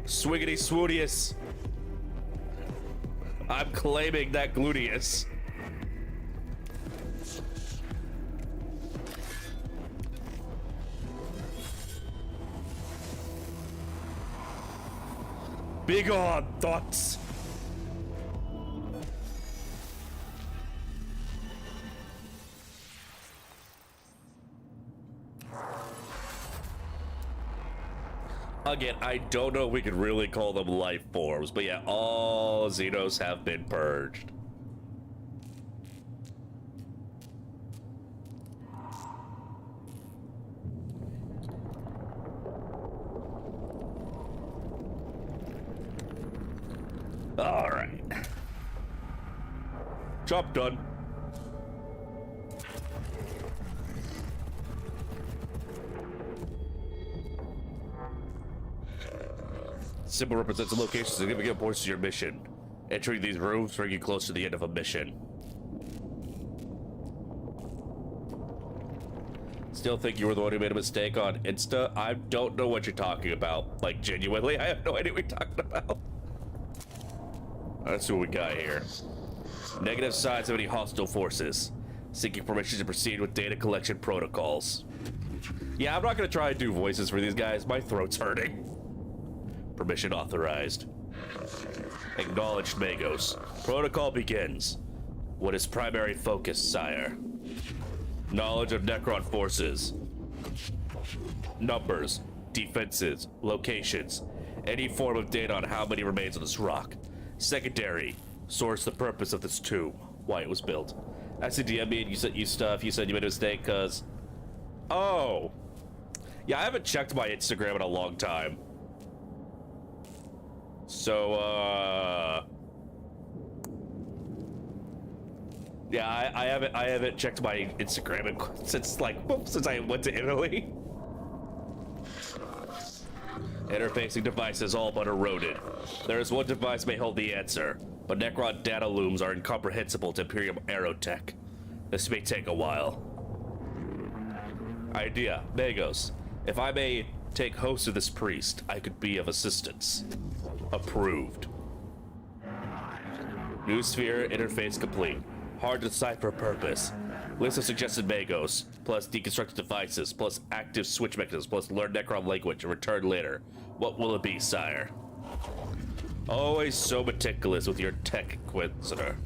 Swiggity swoodius. I'm claiming that gluteus. Big on thoughts. Again, I don't know if we could really call them life forms, but yeah, all Xenos have been purged. All right. Job done. Symbol represents a location of significant importance to your mission. Entering these rooms bring you close to the end of a mission. Still think you were the one who made a mistake on Insta? I don't know what you're talking about. Like, genuinely, I have no idea what you're talking about. Let's see what we got here. Negative signs of any hostile forces. Seeking permission to proceed with data collection protocols. Yeah, I'm not gonna try and do voices for these guys. My throat's hurting. Permission authorized. Acknowledged, Magos. Protocol begins. What is primary focus, sire? Knowledge of Necron forces. Numbers, defenses, locations. Any form of data on how many remains on this rock. Secondary, source the purpose of this tomb. Why it was built. SCDM me and you said you said you made a mistake because... Oh. Yeah, I haven't checked my Instagram in a long time. So, yeah, I haven't checked my Instagram since I went to Italy. Interfacing devices all but eroded. There is one device may hold the answer, but Necron data looms are incomprehensible to Imperium Aerotech. This may take a while. Idea, Magos. If I may take host of this priest, I could be of assistance. Approved. New sphere interface complete. Hard to decipher purpose. List of suggested Magos, plus deconstructed devices, plus active switch mechanisms, plus learn Necron language and return later. What will it be, sire? Always so meticulous with your tech, Inquisitor.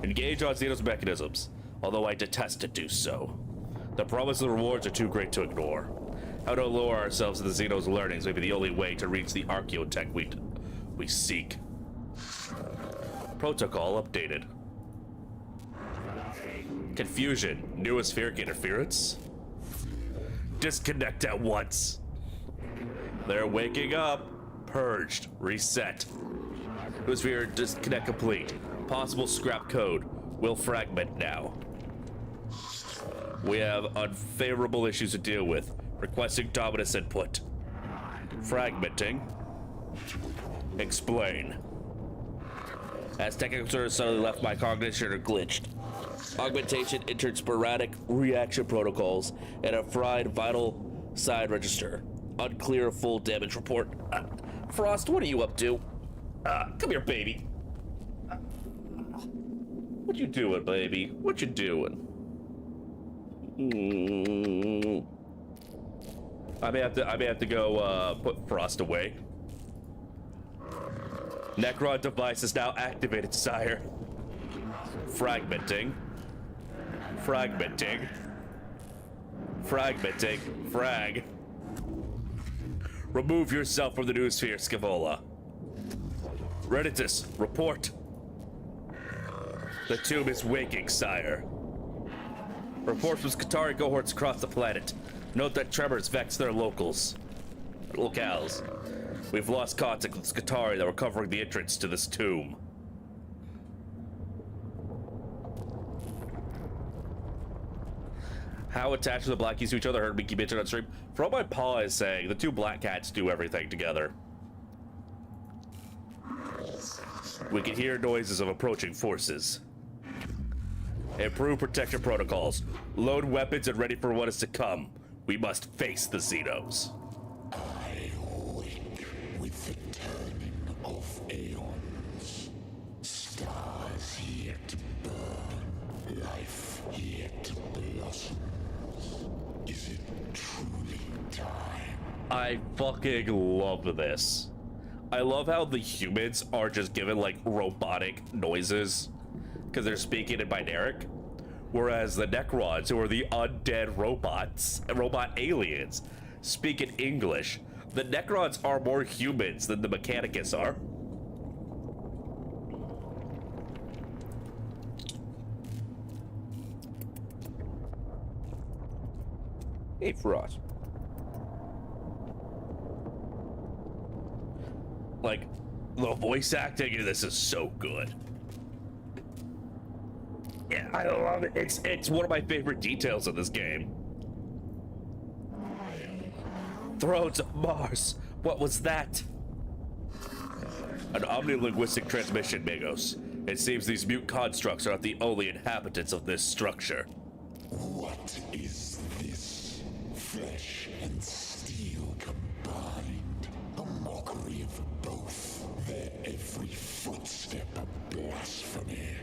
Engage on Xenos mechanisms, although I detest to do so. The promise of the rewards are too great to ignore. How to lower ourselves to the Xenos learnings may be the only way to reach the archaeotech we seek. Protocol updated. Confusion. New atmospheric interference. Disconnect at once. They're waking up. Purged. Reset. Atmosphere disconnect complete. Possible scrap code. Will fragment now. We have unfavorable issues to deal with. Requesting dominus input. Fragmenting. Explain. As technical concerns suddenly left my cognition or glitched. Augmentation entered sporadic reaction protocols and a fried vital sign register. Unclear full damage report. Frost, what are you up to? Come here, baby. What you doing, baby? What you doing? I may have to go put Frost away. Necron device is now activated, sire. Fragmenting. Fragmenting. Fragmenting. Frag. Remove yourself from the noosphere, Scavola. Reditus, report. The tomb is waking, sire. Reports from Skitarii cohorts across the planet. Note that tremors vex their locales. We've lost contact with Skitarii that were covering the entrance to this tomb. How attached the black keys to each other heard me keep mentioned on stream. From what my paw is saying, the two black cats do everything together. We can hear noises of approaching forces. Improve protection protocols. Load weapons and ready for what is to come. We must face the Xenos. I wake with the turning of aeons. Stars yet burn, life yet blossoms. Is it truly time? I fucking love this. I love how the humans are just given like robotic noises because they're speaking in binaric, whereas the Necrons, who are the undead robot aliens, speak in English. The Necrons are more humans than the mechanicus are. Hey, Frost. Like, the voice acting in this is so good. Yeah, I love it. It's one of my favorite details of this game. Thrones of Mars. What was that? An omnilinguistic transmission, Magos. It seems these mute constructs are not the only inhabitants of this structure. What is this? Flesh and steel combined. A mockery of both, their every footstep a blasphemy.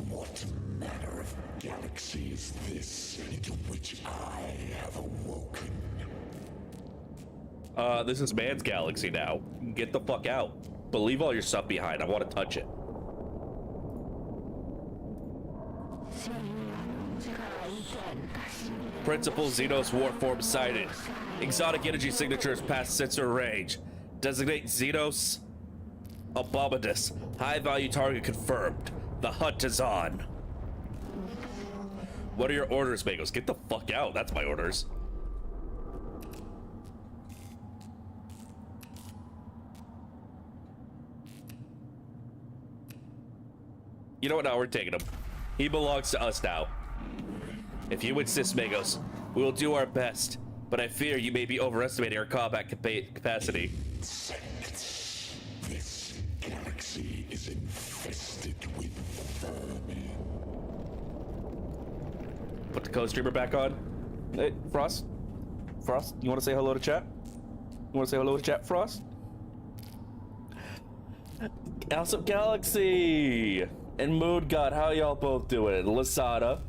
What manner of galaxy is this into which I have awoken? This is man's galaxy now. Get the fuck out. But leave all your stuff behind. I want to touch it. Principal Xenos Warform sighted. Exotic energy signatures past sensor range. Designate Xenos Abominus. High value target confirmed. The hunt is on. What are your orders, Magos? Get the fuck out. That's my orders. You know what? Now we're taking him. He belongs to us now. If you insist, Magos, we will do our best, but I fear you may be overestimating our combat capacity. This galaxy is infested with vermin. Put the co-streamer back on. Hey, Frost? Frost, you want to say hello to chat? You want to say hello to chat, Frost? Awesome Galaxy! And Mood God, how y'all both doing? Lasada,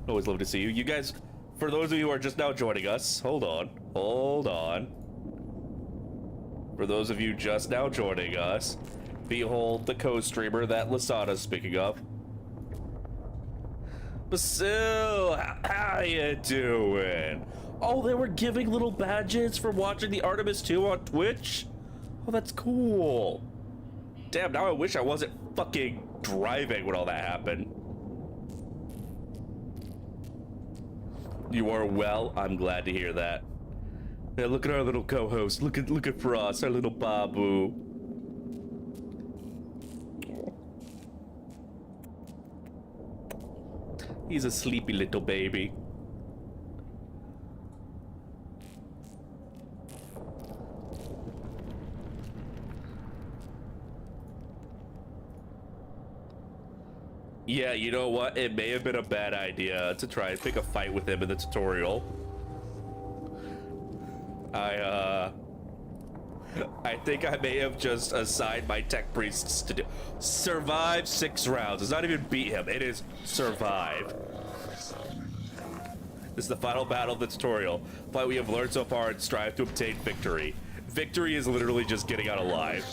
always love to see you. You guys, for those of you who are just now joining us, hold on. For those of you just now joining us, behold the co-streamer that Lasada's speaking of. Basil, how you doing? Oh, they were giving little badges for watching the Artemis 2 on Twitch? Oh, that's cool. Damn, now I wish I wasn't fucking driving when all that happened. You are well. I'm glad to hear that. Yeah, look at our little co-host. Look at Frost, our little babu. He's a sleepy little baby. Yeah, you know what? It may have been a bad idea to try and pick a fight with him in the tutorial. I think I may have just assigned my tech priests to survive 6 rounds. It's not even beat him, it is survive. This is the final battle of the tutorial. Fight we have learned so far and strive to obtain victory. Victory is literally just getting out alive.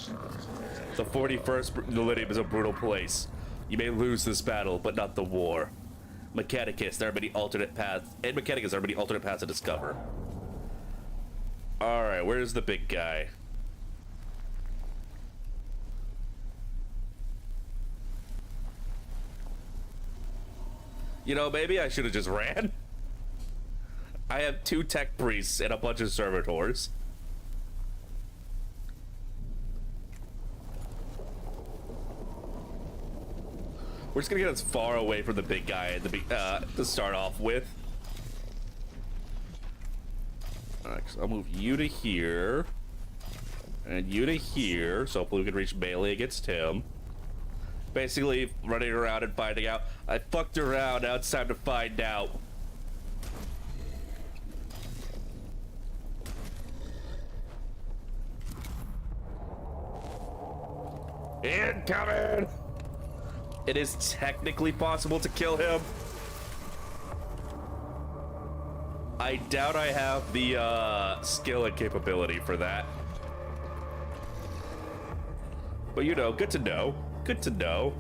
The 41st millennium is a brutal place. You may lose this battle, but not the war. Mechanicus, there are many alternate paths, and Mechanicus, there are many alternate paths to discover. Alright, where's the big guy? You know, maybe I should have just ran. I have 2 tech priests and a bunch of servitors. We're just gonna get as far away from the big guy to start off with. Alright, so I'll move you to here. And you to here, so hopefully we can reach melee against him. Basically, running around and finding out. I fucked around, now it's time to find out. Incoming! It is technically possible to kill him. I doubt I have the skill and capability for that. But you know, good to know. Good to know.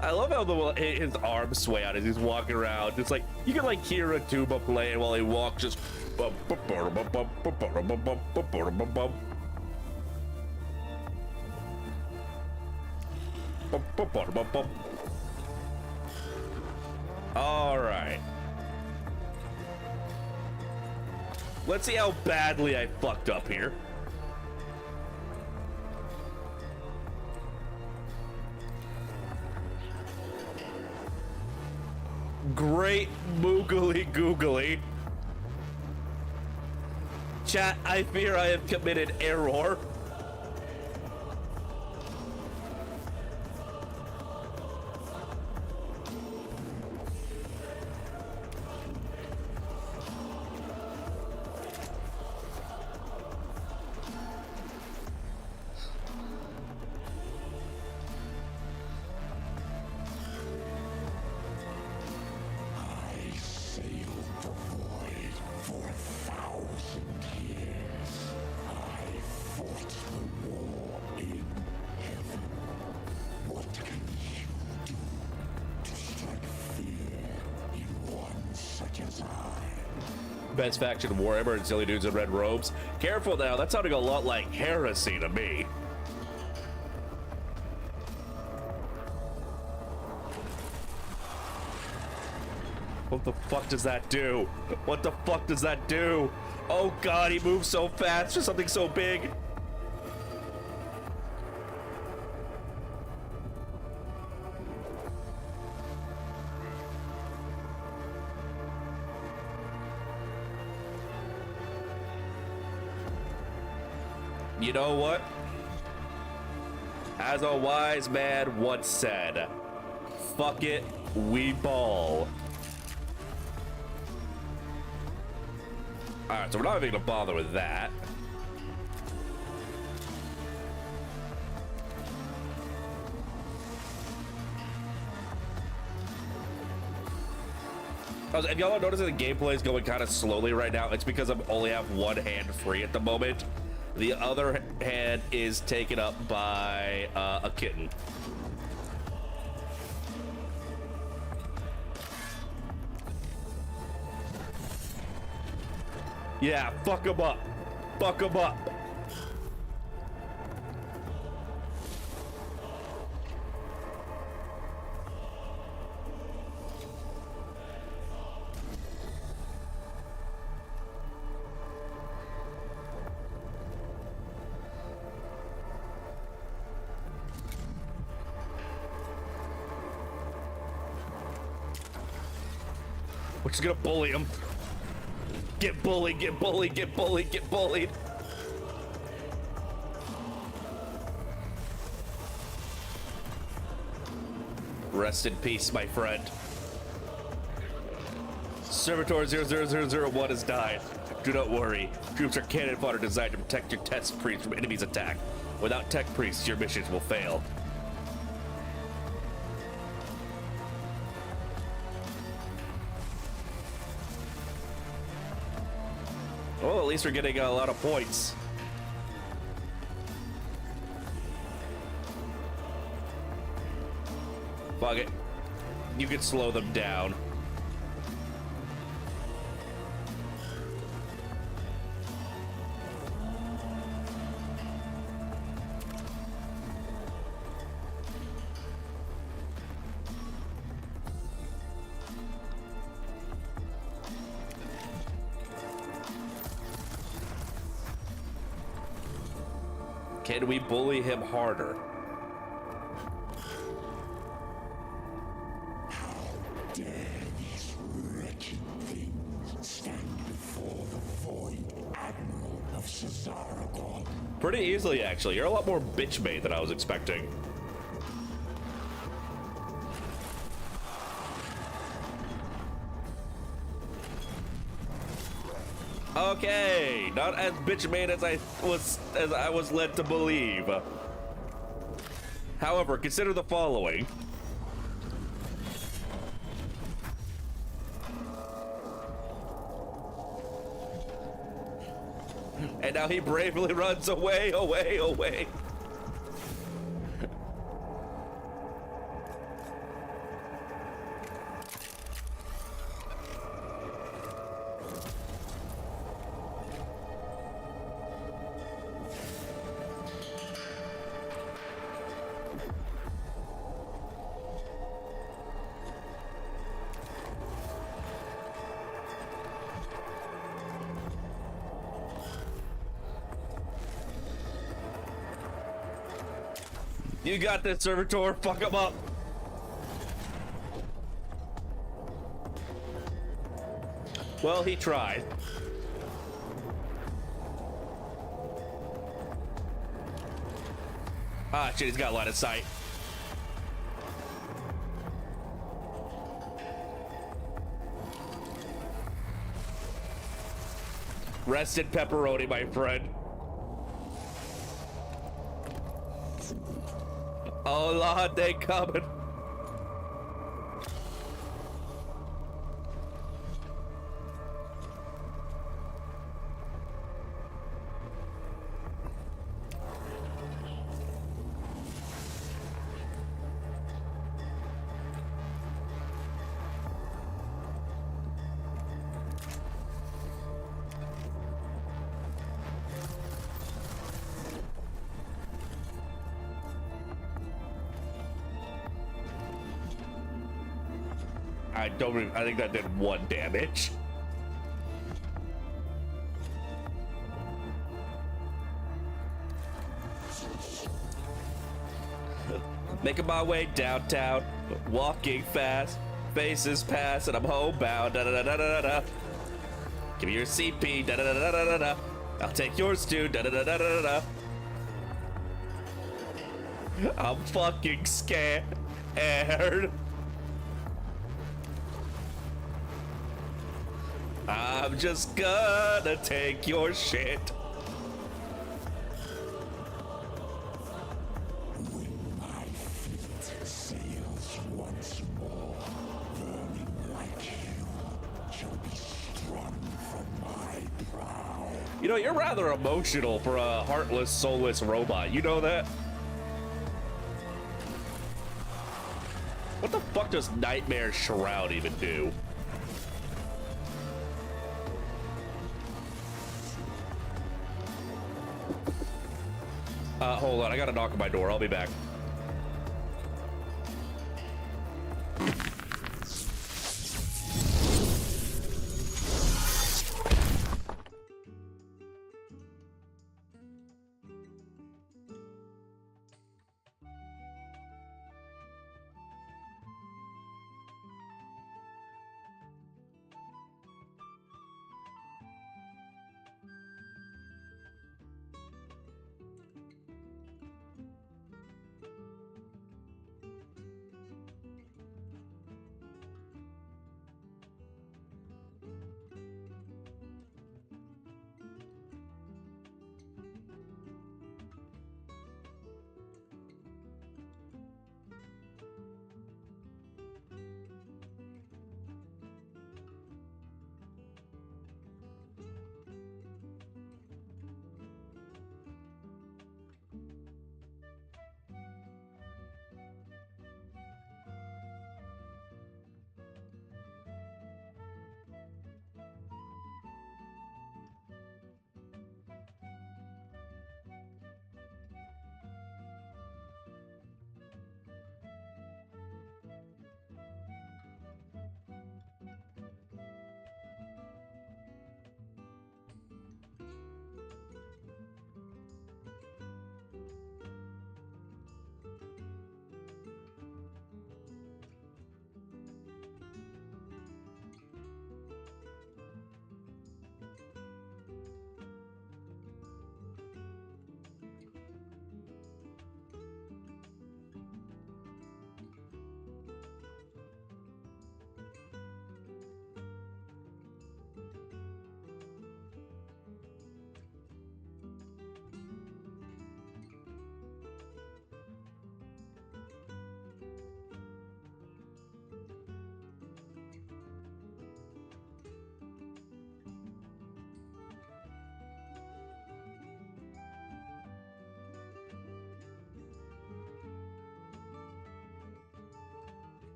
I love how his arms sway out as he's walking around. It's like you can like hear a tuba playing while he walks. Just all right. Let's see how badly I fucked up here. Great moogly googly. Chat, I fear I have committed error. Best faction warhammer and silly dudes in red robes. Careful now, that's sounding a lot like heresy to me. What the fuck does that do? What the fuck does that do? Oh god, he moves so fast for something so big. You know what? As a wise man once said, fuck it, we ball. Alright, so we're not even gonna bother with that. If y'all don't notice that the gameplay is going kind of slowly right now, it's because I only have one hand free at the moment. The other hand is taken up by a kitten. Yeah, fuck him up. Fuck him up. We're just gonna bully him. Get bullied, get bullied, get bullied, get bullied. Rest in peace, my friend. Servitor 00001 has died. Do not worry. Troops are cannon fodder designed to protect your test priests from enemies' attack. Without tech priests, your missions will fail. Well, at least we're getting a lot of points. Fuck it. You can slow them down. Can we bully him harder? How dare these wretched things stand before the void admiral of Cesaragon? Pretty easily, actually. You're a lot more bitch-made than I was expecting. Okay, not as bitch-made as I was led to believe. However, consider the following. And now he bravely runs away, away, away. You got this, Servitor. Fuck him up. Well, he tried. Ah, shit, he's got a line of sight. Rest in pepperoni, my friend. Oh Lord, they coming. I don't even, I think that did 1 damage. Making my way downtown, walking fast, faces pass, and I'm homebound. Da da da da da da. Give me your CP. Da da da da da da. I'll take yours too. Da da da da da da. I'm fucking scared. I'm just gonna take your shit. When my fleet sails once more, burning like you shall be strung from my prow. You know, you're rather emotional for a heartless, soulless robot. You know that? What the fuck does Nightmare Shroud even do? Hold on, I gotta knock on my door. I'll be back.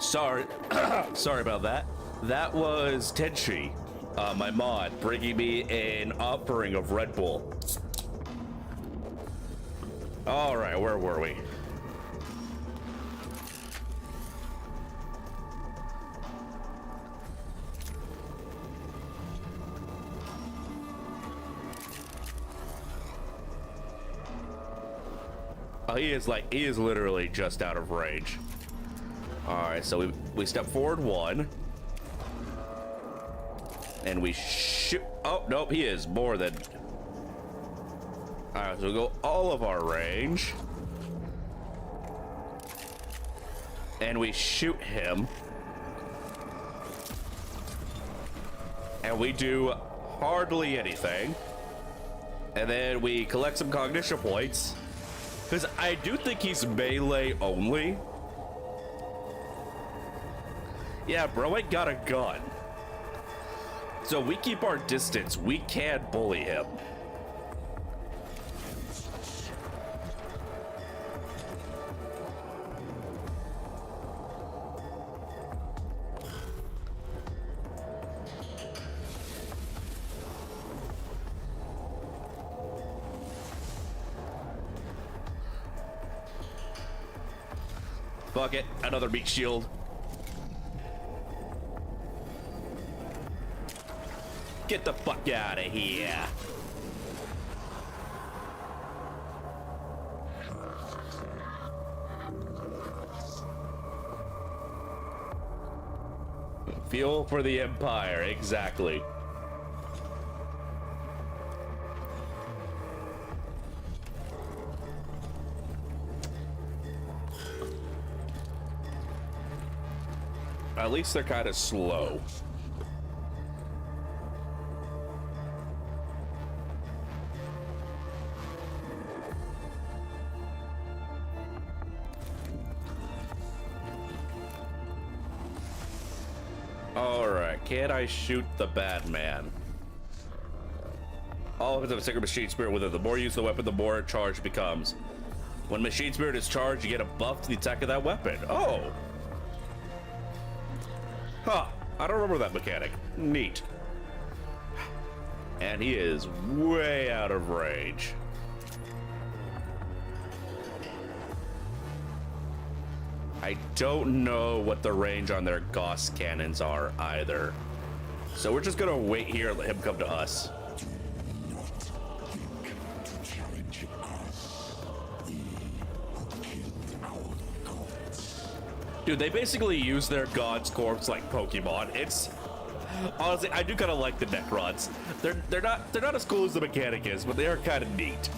Sorry, sorry about that. That was Tenchi, my mod, bringing me an offering of Red Bull. All right, where were we? Oh, he is literally just out of range. All right, so we step forward 1, and we shoot. Oh nope, he is more than. All right, so we go all of our range, and we shoot him, and we do hardly anything. And then we collect some cognition points. Because I do think he's melee only. Yeah, bro ain't got a gun. So we keep our distance. We can bully him. Fuck it, another meat shield. Get the fuck out of here. Fuel for the Empire, exactly. At least they're kind of slow. Alright, can I shoot the bad man? All of a sacred machine spirit with it. The more you use the weapon, the more charged it becomes. When machine spirit is charged, you get a buff to the attack of that weapon. Oh! Huh, I don't remember that mechanic. Neat. And he is way out of range. I don't know what the range on their Gauss cannons are either. So we're just gonna wait here and let him come to us. Do not think to challenge us. We who killed our gods. Dude, they basically use their god's corpse like Pokemon. It's honestly, I do kind of like the Necrons. They're not as cool as the mechanicus, but they are kind of neat.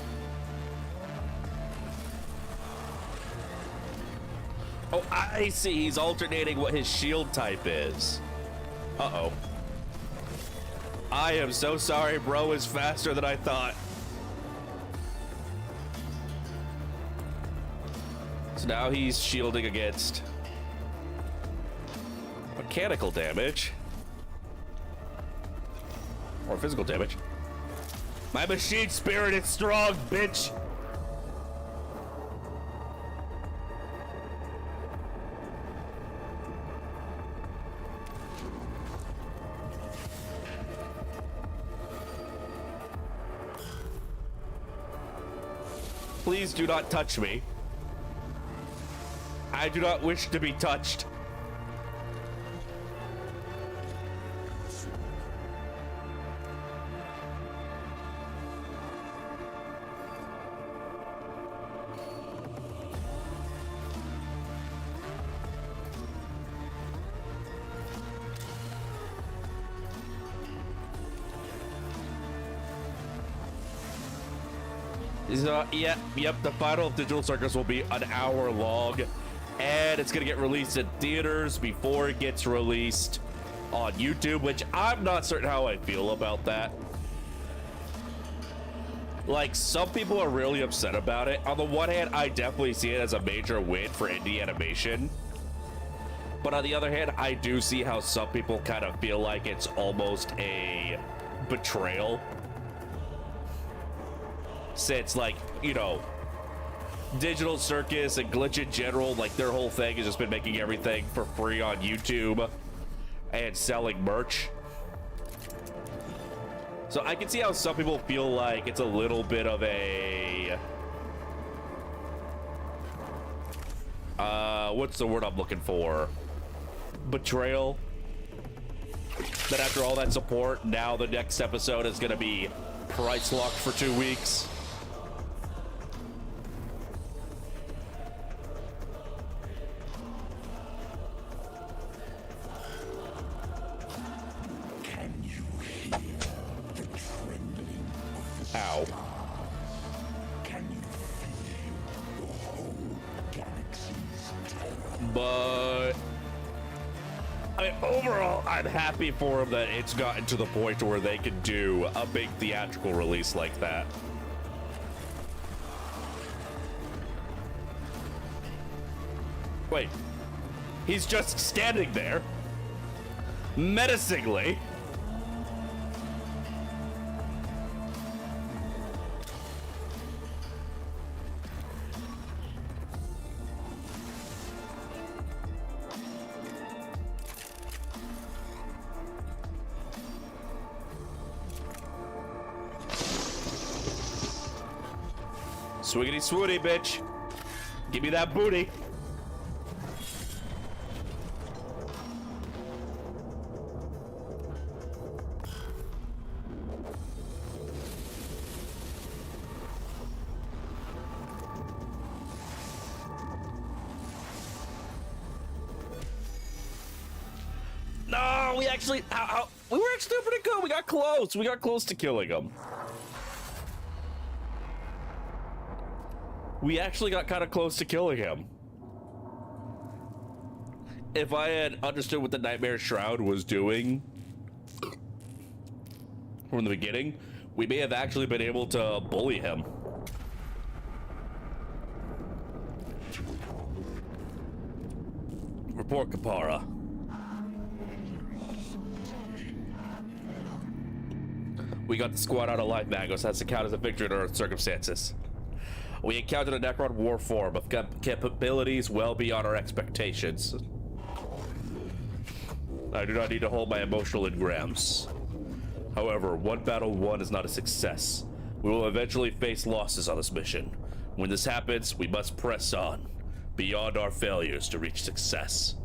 Oh, I see. He's alternating what his shield type is. Uh-oh. I am so sorry, bro is faster than I thought. So now he's shielding against mechanical damage. Or physical damage. My machine spirit is strong, bitch! Please do not touch me. I do not wish to be touched. Yep, the final digital circus will be an hour long, and it's gonna get released in theaters before it gets released on YouTube, which I'm not certain how I feel about that. Like, some people are really upset about it. On the one hand, I definitely see it as a major win for indie animation. But on the other hand, I do see how some people kind of feel like it's almost a betrayal. Since, like, you know, Digital Circus and Glitch in general, like, their whole thing has just been making everything for free on YouTube and selling merch. So I can see how some people feel like it's a little bit of a... what's the word I'm looking for? Betrayal. That after all that support, now the next episode is going to be price locked for 2 weeks. Ow. Can you feel the whole galaxy's terror? But I mean, overall, I'm happy for them that it's gotten to the point where they can do a big theatrical release like that. Wait, he's just standing there, menacingly. Swiggity swoody, bitch. Give me that booty. No, we actually, we were actually doing pretty good. We got close. We got close to killing him. We actually got kind of close to killing him. If I had understood what the Nightmare Shroud was doing from the beginning, we may have actually been able to bully him. Report, Kapara. We got the squad out alive, Magos. That's to count as a victory under our circumstances. We encountered a Necron war form of capabilities well beyond our expectations. I do not need to hold my emotional engrams. However, one battle won is not a success. We will eventually face losses on this mission. When this happens, we must press on, beyond our failures to reach success.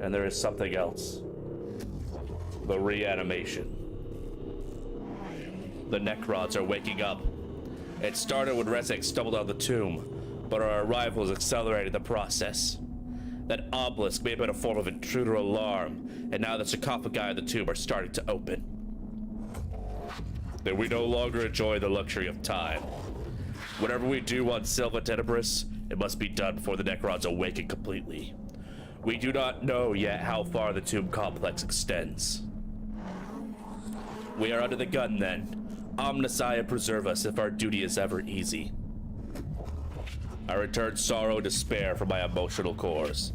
And there is something else. The reanimation. The Necrons are waking up. It started when Rezek stumbled out of the tomb, but our arrival has accelerated the process. That obelisk may have been a form of intruder alarm, and now the sarcophagi of the tomb are starting to open. Then we no longer enjoy the luxury of time. Whatever we do on Silva Tenebris, it must be done before the Necrons awaken completely. We do not know yet how far the tomb complex extends. We are under the gun then. Omnissiah preserve us if our duty is ever easy. I return sorrow and despair from my emotional cores,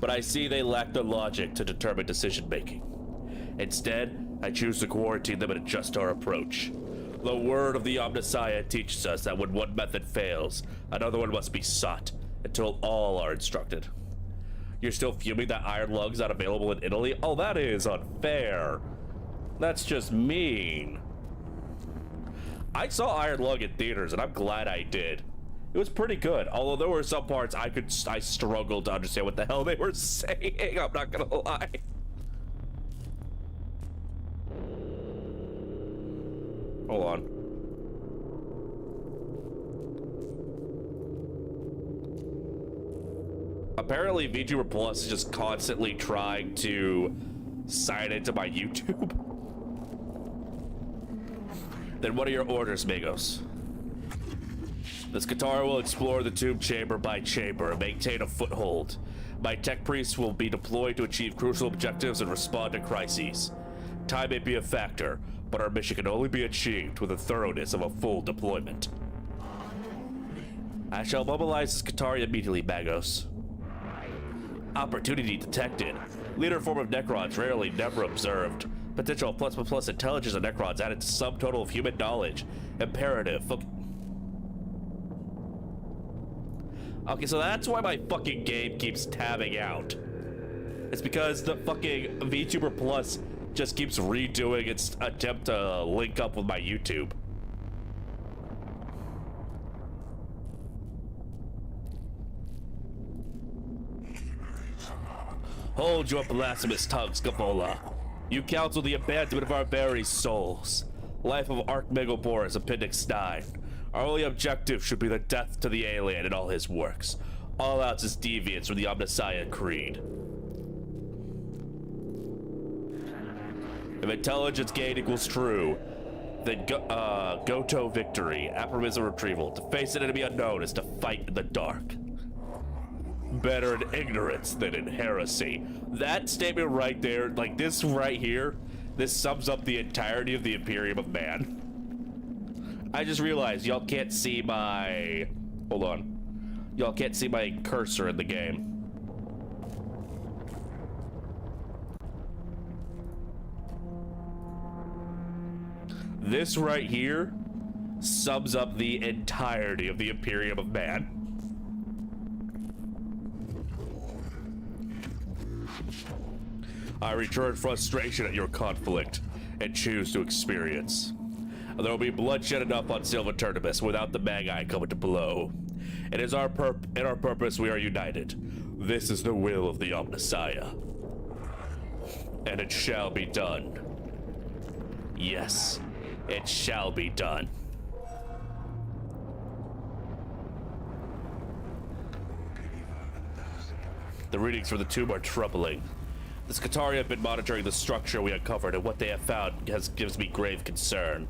but I see they lack the logic to determine decision making. Instead, I choose to quarantine them and adjust our approach. The word of the Omnissiah teaches us that when one method fails, another one must be sought until all are instructed. You're still fuming that Iron Lung's not available in Italy? Oh, that is unfair. That's just mean. I saw Iron Lung in theaters, and I'm glad I did. It was pretty good, although there were some parts I struggled to understand what the hell they were saying. I'm not gonna lie. Hold on. Apparently, VTuber Plus is just constantly trying to sign into my YouTube. Then what are your orders, Migos? The Skatara will explore the tomb chamber by chamber and maintain a foothold. My tech priests will be deployed to achieve crucial objectives and respond to crises. Time may be a factor, but our mission can only be achieved with the thoroughness of a full deployment. I shall mobilize the Skatari immediately, Magos. Opportunity detected. Leader form of Necrons rarely never observed. Potential plus intelligence of Necrons added to sum total of human knowledge. Imperative. Okay, so that's why my fucking game keeps tabbing out. It's because the fucking VTuber Plus just keeps redoing its attempt to link up with my YouTube. Hold your blasphemous tongue, Scapola. You counsel the abandonment of our very souls. Life of Archmegoborus, Appendix 9. Our only objective should be the death to the alien and all his works. All else is deviance from the Omnissiah Creed. If intelligence gain equals true, then Goto victory, aphorism retrieval. To face an enemy unknown is to fight in the dark. better in ignorance than in heresy. That statement right there, like this right here, this sums up the entirety of the Imperium of Man. I just realized y'all can't see my... Hold on. Y'all can't see my cursor in the game. This right here sums up the entirety of the Imperium of Man. I return frustration at your conflict and choose to experience. There will be bloodshed enough on Silver Turnibus without the Magi coming to blow. It is in our purpose we are united. This is the will of the Omnissiah. And it shall be done. Yes, it shall be done. The readings from the tomb are troubling. The Skitarii have been monitoring the structure we uncovered, and what they have found gives me grave concern.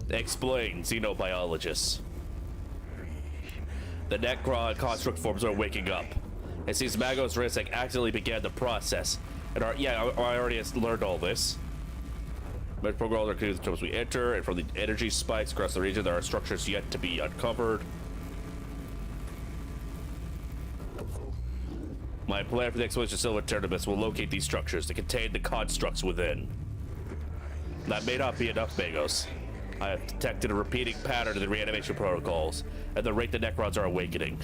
Explain, xenobiologists. The Necron construct forms are waking up. It seems Magos Rizek actively began the process. And I already learned all this. But program are the terms we enter, and from the energy spikes across the region, there are structures yet to be uncovered. My plan for the exploration of Silver Turnibus will locate these structures to contain the constructs within. That may not be enough, Magos. I have detected a repeating pattern in the reanimation protocols, at the rate the Necrons are awakening.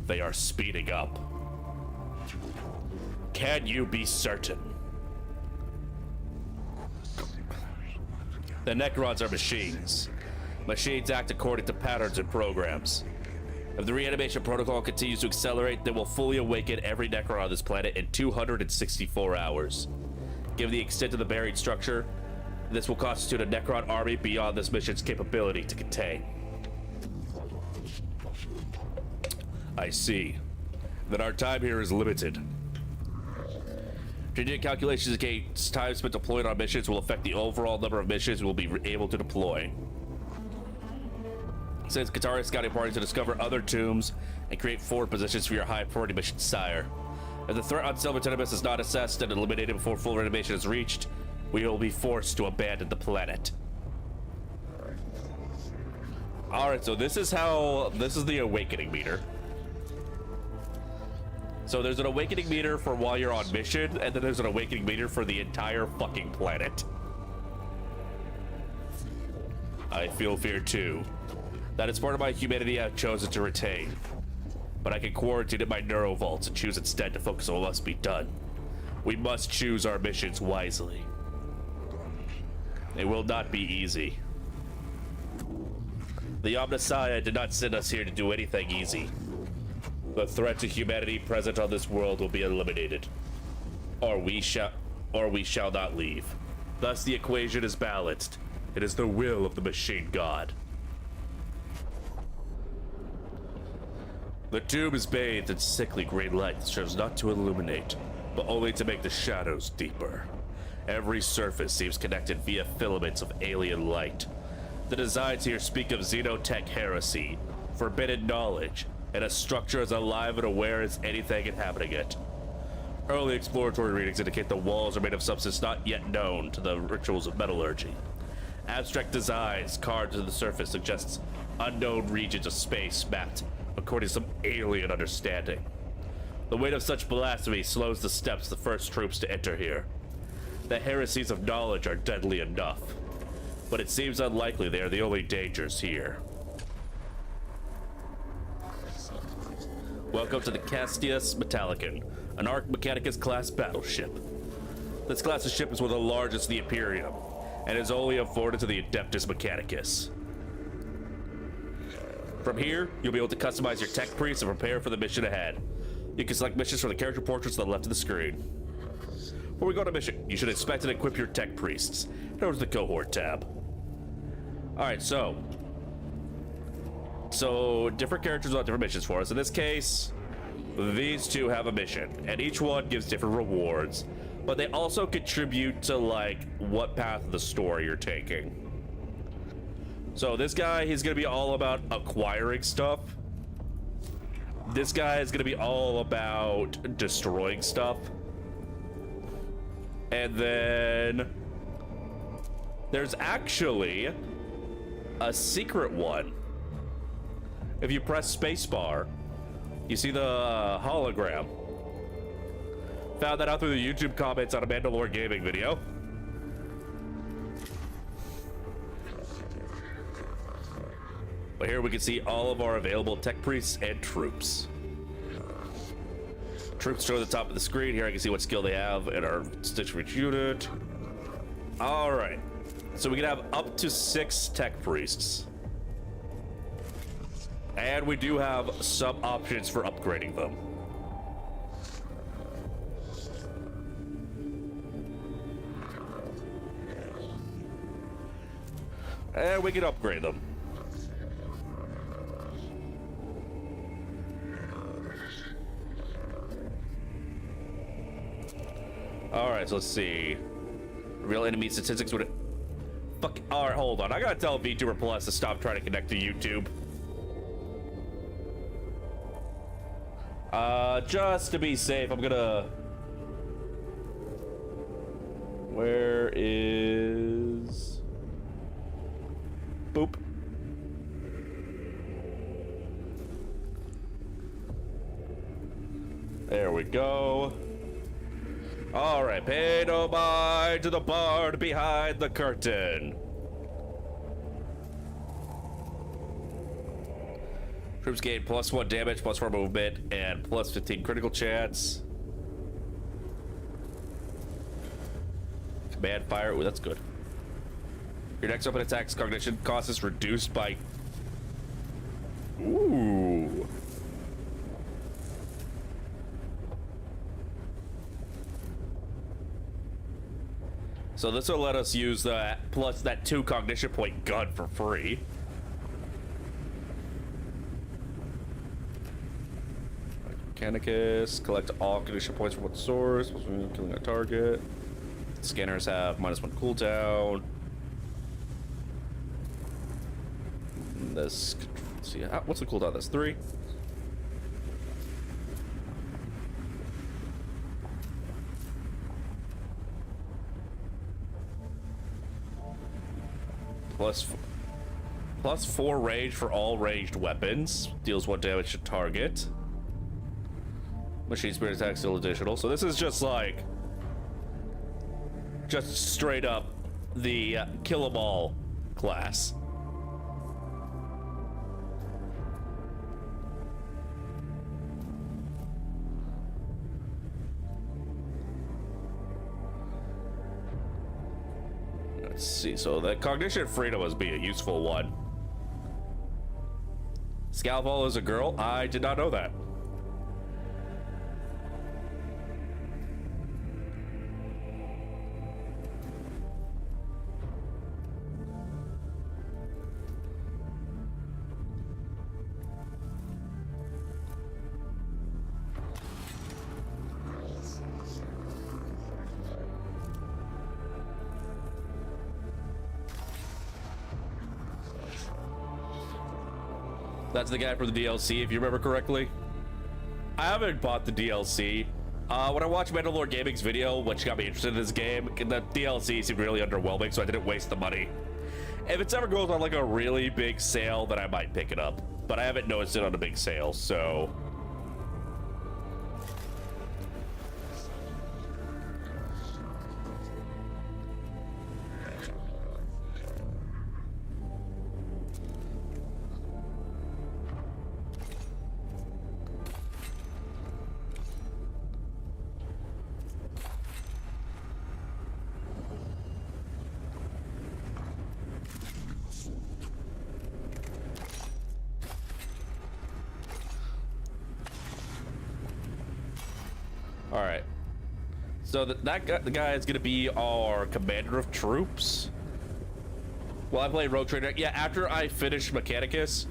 They are speeding up. Can you be certain? The Necrons are machines. Machines act according to patterns and programs. If the reanimation protocol continues to accelerate, they will fully awaken every Necron on this planet in 264 hours. Given the extent of the buried structure, this will constitute a Necron army beyond this mission's capability to contain. I see. Then our time here is limited. Strategic calculations indicate time spent deployed on missions will affect the overall number of missions we will be able to deploy. Sends Skitarii scouting parties to discover other tombs and create forward positions for your high priority mission, sire. If the threat on Silver Turnibus is not assessed and eliminated before full reanimation is reached, we will be forced to abandon the planet. Alright, so this is the awakening meter. So there's an awakening meter for while you're on mission, and then there's an awakening meter for the entire fucking planet. I feel fear too. That is part of my humanity I've chosen to retain. But I can quarantine in my neurovaults and choose instead to focus on what must be done. We must choose our missions wisely. It will not be easy. The Omnissiah did not send us here to do anything easy. The threat to humanity present on this world will be eliminated. Or we shall not leave. Thus the equation is balanced. It is the will of the machine god. The tomb is bathed in sickly green light that serves not to illuminate, but only to make the shadows deeper. Every surface seems connected via filaments of alien light. The designs here speak of xenotech heresy, forbidden knowledge, and a structure as alive and aware as anything inhabiting it. Early exploratory readings indicate the walls are made of substance not yet known to the rituals of metallurgy. Abstract designs carved into the surface suggests unknown regions of space mapped according to some alien understanding. The weight of such blasphemy slows the steps of the first troops to enter here. The heresies of knowledge are deadly enough, but it seems unlikely they are the only dangers here. Welcome to the Castius Metallicon, an Arch Mechanicus class battleship. This class of ship is one of the largest in the Imperium, and is only afforded to the Adeptus Mechanicus. From here, you'll be able to customize your tech priests and prepare for the mission ahead. You can select missions from the character portraits on the left of the screen. Before we go to mission, you should inspect and equip your tech priests. Head over to the cohort tab. Alright, so different characters will have different missions for us. In this case, these two have a mission, and each one gives different rewards, but they also contribute to like what path of the story you're taking. So this guy, he's gonna be all about acquiring stuff. This guy is gonna be all about destroying stuff. And then there's actually a secret one. If you press spacebar, you see the hologram. Found that out through the YouTube comments on a Mandalore Gaming video. But here we can see all of our available tech priests and troops. Troops show at the top of the screen. Here I can see what skill they have in our Stitch for each unit. All right. So we can have up to 6 tech priests. And we do have some options for upgrading them. And we can upgrade them. Alright, so let's see. Real enemy statistics would... Fuck. Alright, hold on. I gotta tell VTuber Plus to stop trying to connect to YouTube. Just to be safe, I'm gonna... Where is... Boop. There we go. All right, pay no mind to the bard behind the curtain. Troops gain +1 damage, +4 movement, and +15 critical chance. Command fire. Ooh, that's good. Your next weapon attack's cognition cost is reduced by... Ooh. So this will let us use that plus that 2 cognition point gun for free. Mechanicus, collect all cognition points from one source, killing a target. Scanners have -1 cooldown. This, let's see, what's the cooldown? That's 3. Plus 4 rage for all ranged weapons. Deals 1 damage to target. Machine spirit attack still additional. So this is just like... just straight up the kill 'em all class. Let's see, so the cognition freedom must be a useful one. Scalpel is a girl? I did not know that. That's the guy from the DLC, if you remember correctly. I haven't bought the DLC. When I watched Mandalore Gaming's video, which got me interested in this game, the DLC seemed really underwhelming, so I didn't waste the money. If it's ever goes on like a really big sale, then I might pick it up. But I haven't noticed it on a big sale, so... Alright. So the guy is going to be our commander of troops. Well, I play Rogue Trader. Yeah, after I finish Mechanicus,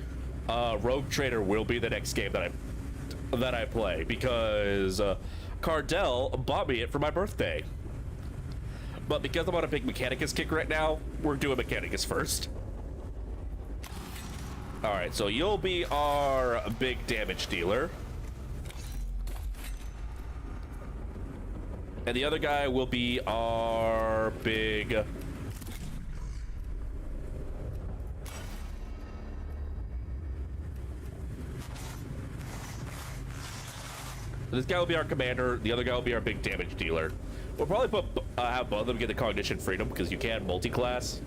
Rogue Trader will be the next game that I play, because Cardell bought me it for my birthday. But because I'm on a big Mechanicus kick right now, we're doing Mechanicus first. Alright, so you'll be our big damage dealer. And the other guy will be our big... This guy will be our commander. The other guy will be our big damage dealer. We'll probably have both of them get the cognition freedom because you can multi-class.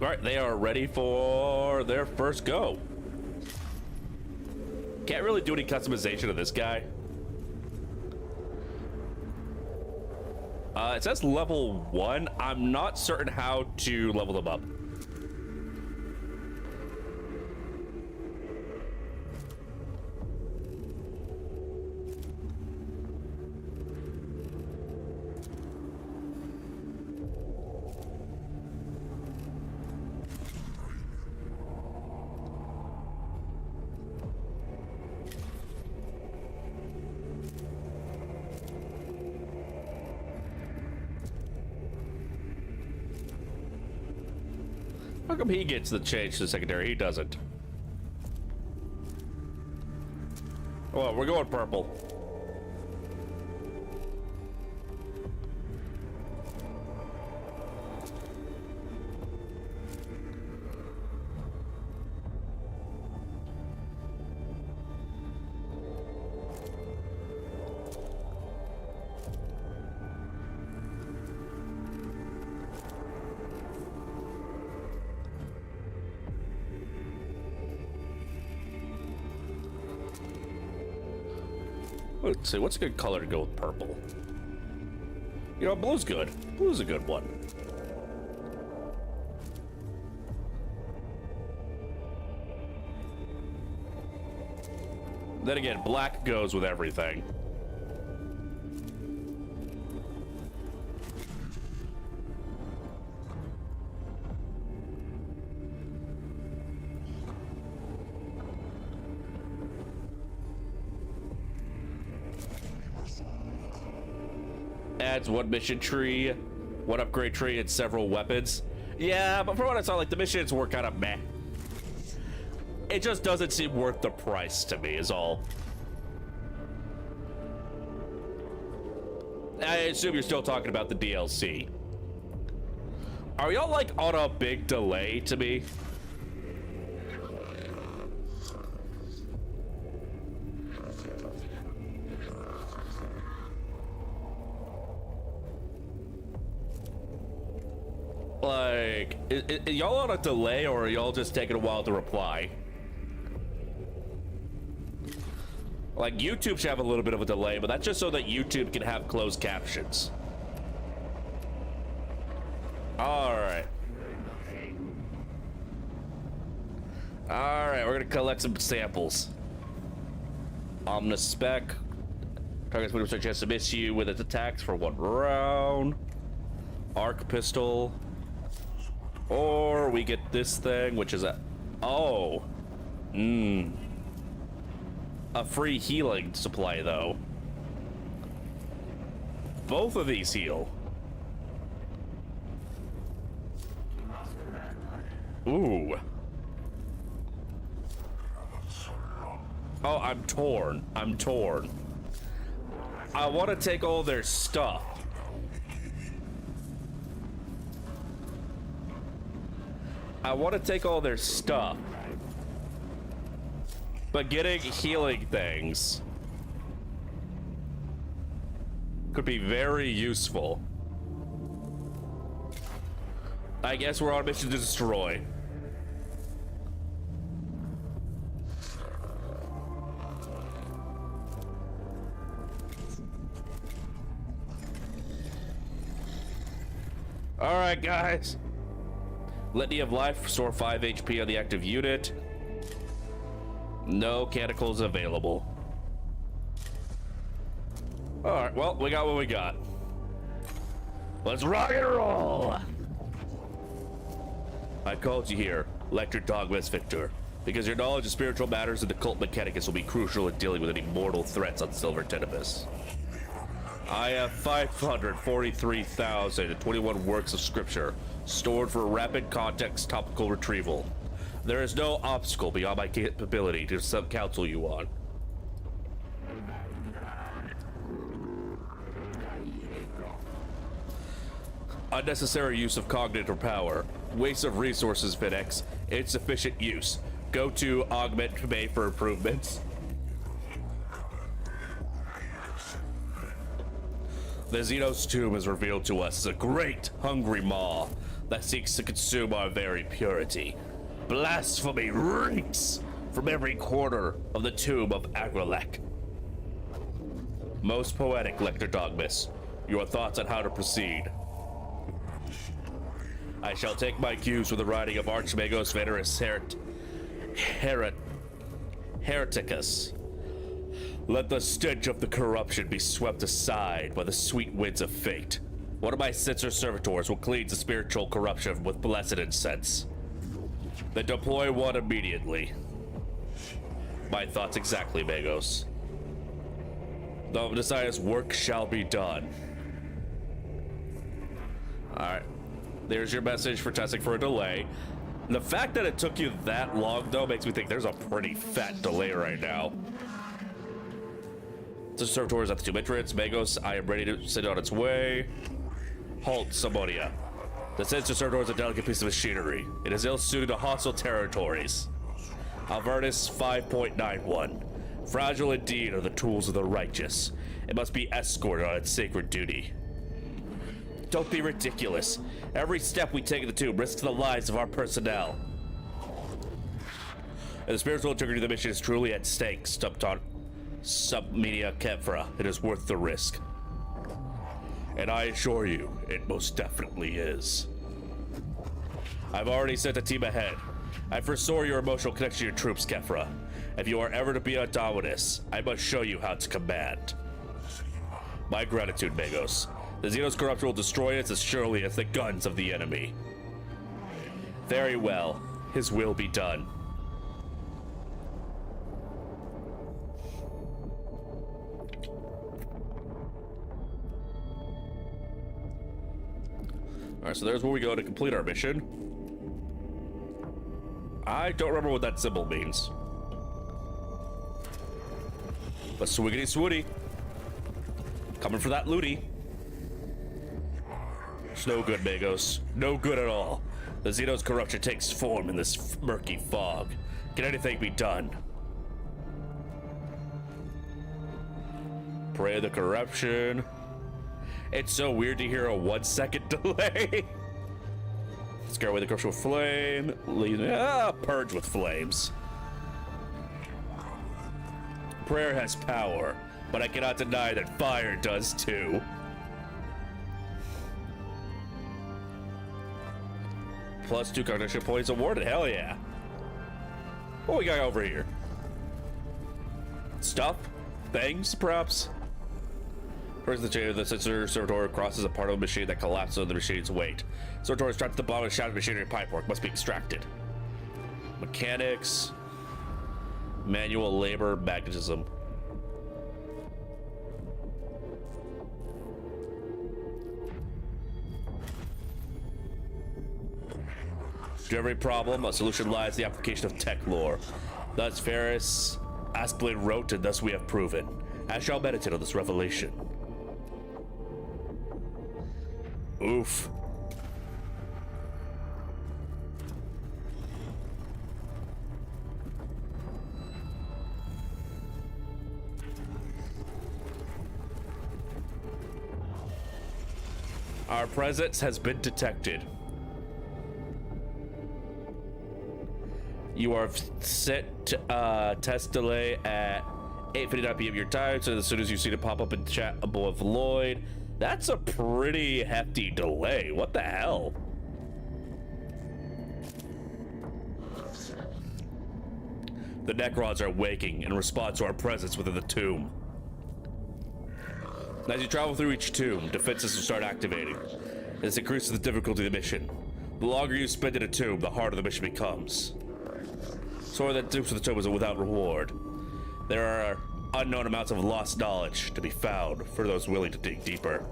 All right, they are ready for their first go. Can't really do any customization of this guy. It says level 1. I'm not certain how to level them up. How come he gets the change to the secondary? He doesn't. Well, we're going purple. Let's see, what's a good color to go with purple? You know, blue's good. Blue's a good one. Then again, black goes with everything. Adds one mission tree, one upgrade tree, and several weapons. Yeah, but from what I saw, like, the missions were kind of meh. It just doesn't seem worth the price to me, is all. I assume you're still talking about the DLC. Are y'all, like, on a big delay to me? Like, y'all on a delay, or are y'all just taking a while to reply? Like, YouTube should have a little bit of a delay, but that's just so that YouTube can have closed captions. Alright. Alright, we're gonna collect some samples. Omnispec. Targets with a chance to miss you with its attacks for 1 round. Arc pistol. Or we get this thing, which is a... Oh. A free healing supply, though. Both of these heal. Ooh. Oh, I'm torn. I'm torn. I want to take all their stuff. I want to take all their stuff. But getting healing things could be very useful. I guess we're on a mission to destroy. Alright, guys. Litany of Life, restore 5 HP on the active unit. No canticles available. Alright, well, we got what we got. Let's rock and roll! I called you here, Electric Dogmas Victor, because your knowledge of spiritual matters and the cult mechanicus will be crucial in dealing with any mortal threats on Silver Tenebus. I have 543,021 works of scripture stored for rapid context topical retrieval. There is no obstacle beyond my capability to counsel you on. Unnecessary use of cognitive power. Waste of resources, Vinex. Insufficient use. Go to augment May for improvements. The Xenos tomb is revealed to us as a great, hungry maw that seeks to consume our very purity. Blasphemy reeks from every corner of the tomb of Agrilek. Most poetic, Lector Dogmas. Your thoughts on how to proceed? I shall take my cues from the writing of Archmagos Venerus Hereticus. Let the stench of the corruption be swept aside by the sweet winds of fate. One of my censor servitors will cleanse the spiritual corruption with blessed incense. Then deploy one immediately. My thoughts exactly, Magos. The Messiah's work shall be done. Alright. There's your message for testing for a delay. The fact that it took you that long, though, makes me think there's a pretty fat delay right now. The servitor is at the tomb entrance. Magos, I am ready to send on its way. Halt, Samonia. The sensor servitor is a delicate piece of machinery. It is ill-suited to hostile territories. Alvernus 5.91. Fragile indeed are the tools of the righteous. It must be escorted on its sacred duty. Don't be ridiculous. Every step we take in the tomb risks the lives of our personnel. And the spiritual integrity of the mission is truly at stake, Submedia Kefra. It is worth the risk. And I assure you, it most definitely is. I've already sent a team ahead. I foresaw your emotional connection to your troops, Kefra. If you are ever to be a Dominus, I must show you how to command. My gratitude, Magos. The Xenos corruption will destroy us as surely as the guns of the enemy. Very well. His will be done. Alright, so there's where we go to complete our mission. I don't remember what that symbol means. But swiggity swooty. Coming for that looty. It's no good, Magos. No good at all. The Xenos corruption takes form in this murky fog. Can anything be done? Pray the corruption. It's so weird to hear a 1 second delay. Scare away the corruption with flame. Purge with flames. Prayer has power, but I cannot deny that fire does too. +2 cognition points awarded. Hell yeah. What we got over here? Stuff? Things, perhaps? First, the chain of the sensor servitor crosses a part of the machine that collapses under the machine's weight. Servitor is trapped at the bottom of the shattered machinery pipework. Must be extracted. Mechanics. Manual labor. Magnetism. To every problem, a solution lies in the application of tech lore. Thus Ferris Asplin wrote, and thus we have proven. I shall meditate on this revelation. Oof. Our presence has been detected. You are set test delay at 8:59 p.m. your time, so as soon as you see it pop up in chat above Lloyd. That's a pretty hefty delay. What the hell? The Necrons are waking in response to our presence within the tomb. As you travel through each tomb, defenses will start activating. This increases the difficulty of the mission. The longer you spend in a tomb, the harder the mission becomes. Sorry that dupes of the tomb is without reward. There are unknown amounts of lost knowledge to be found for those willing to dig deeper.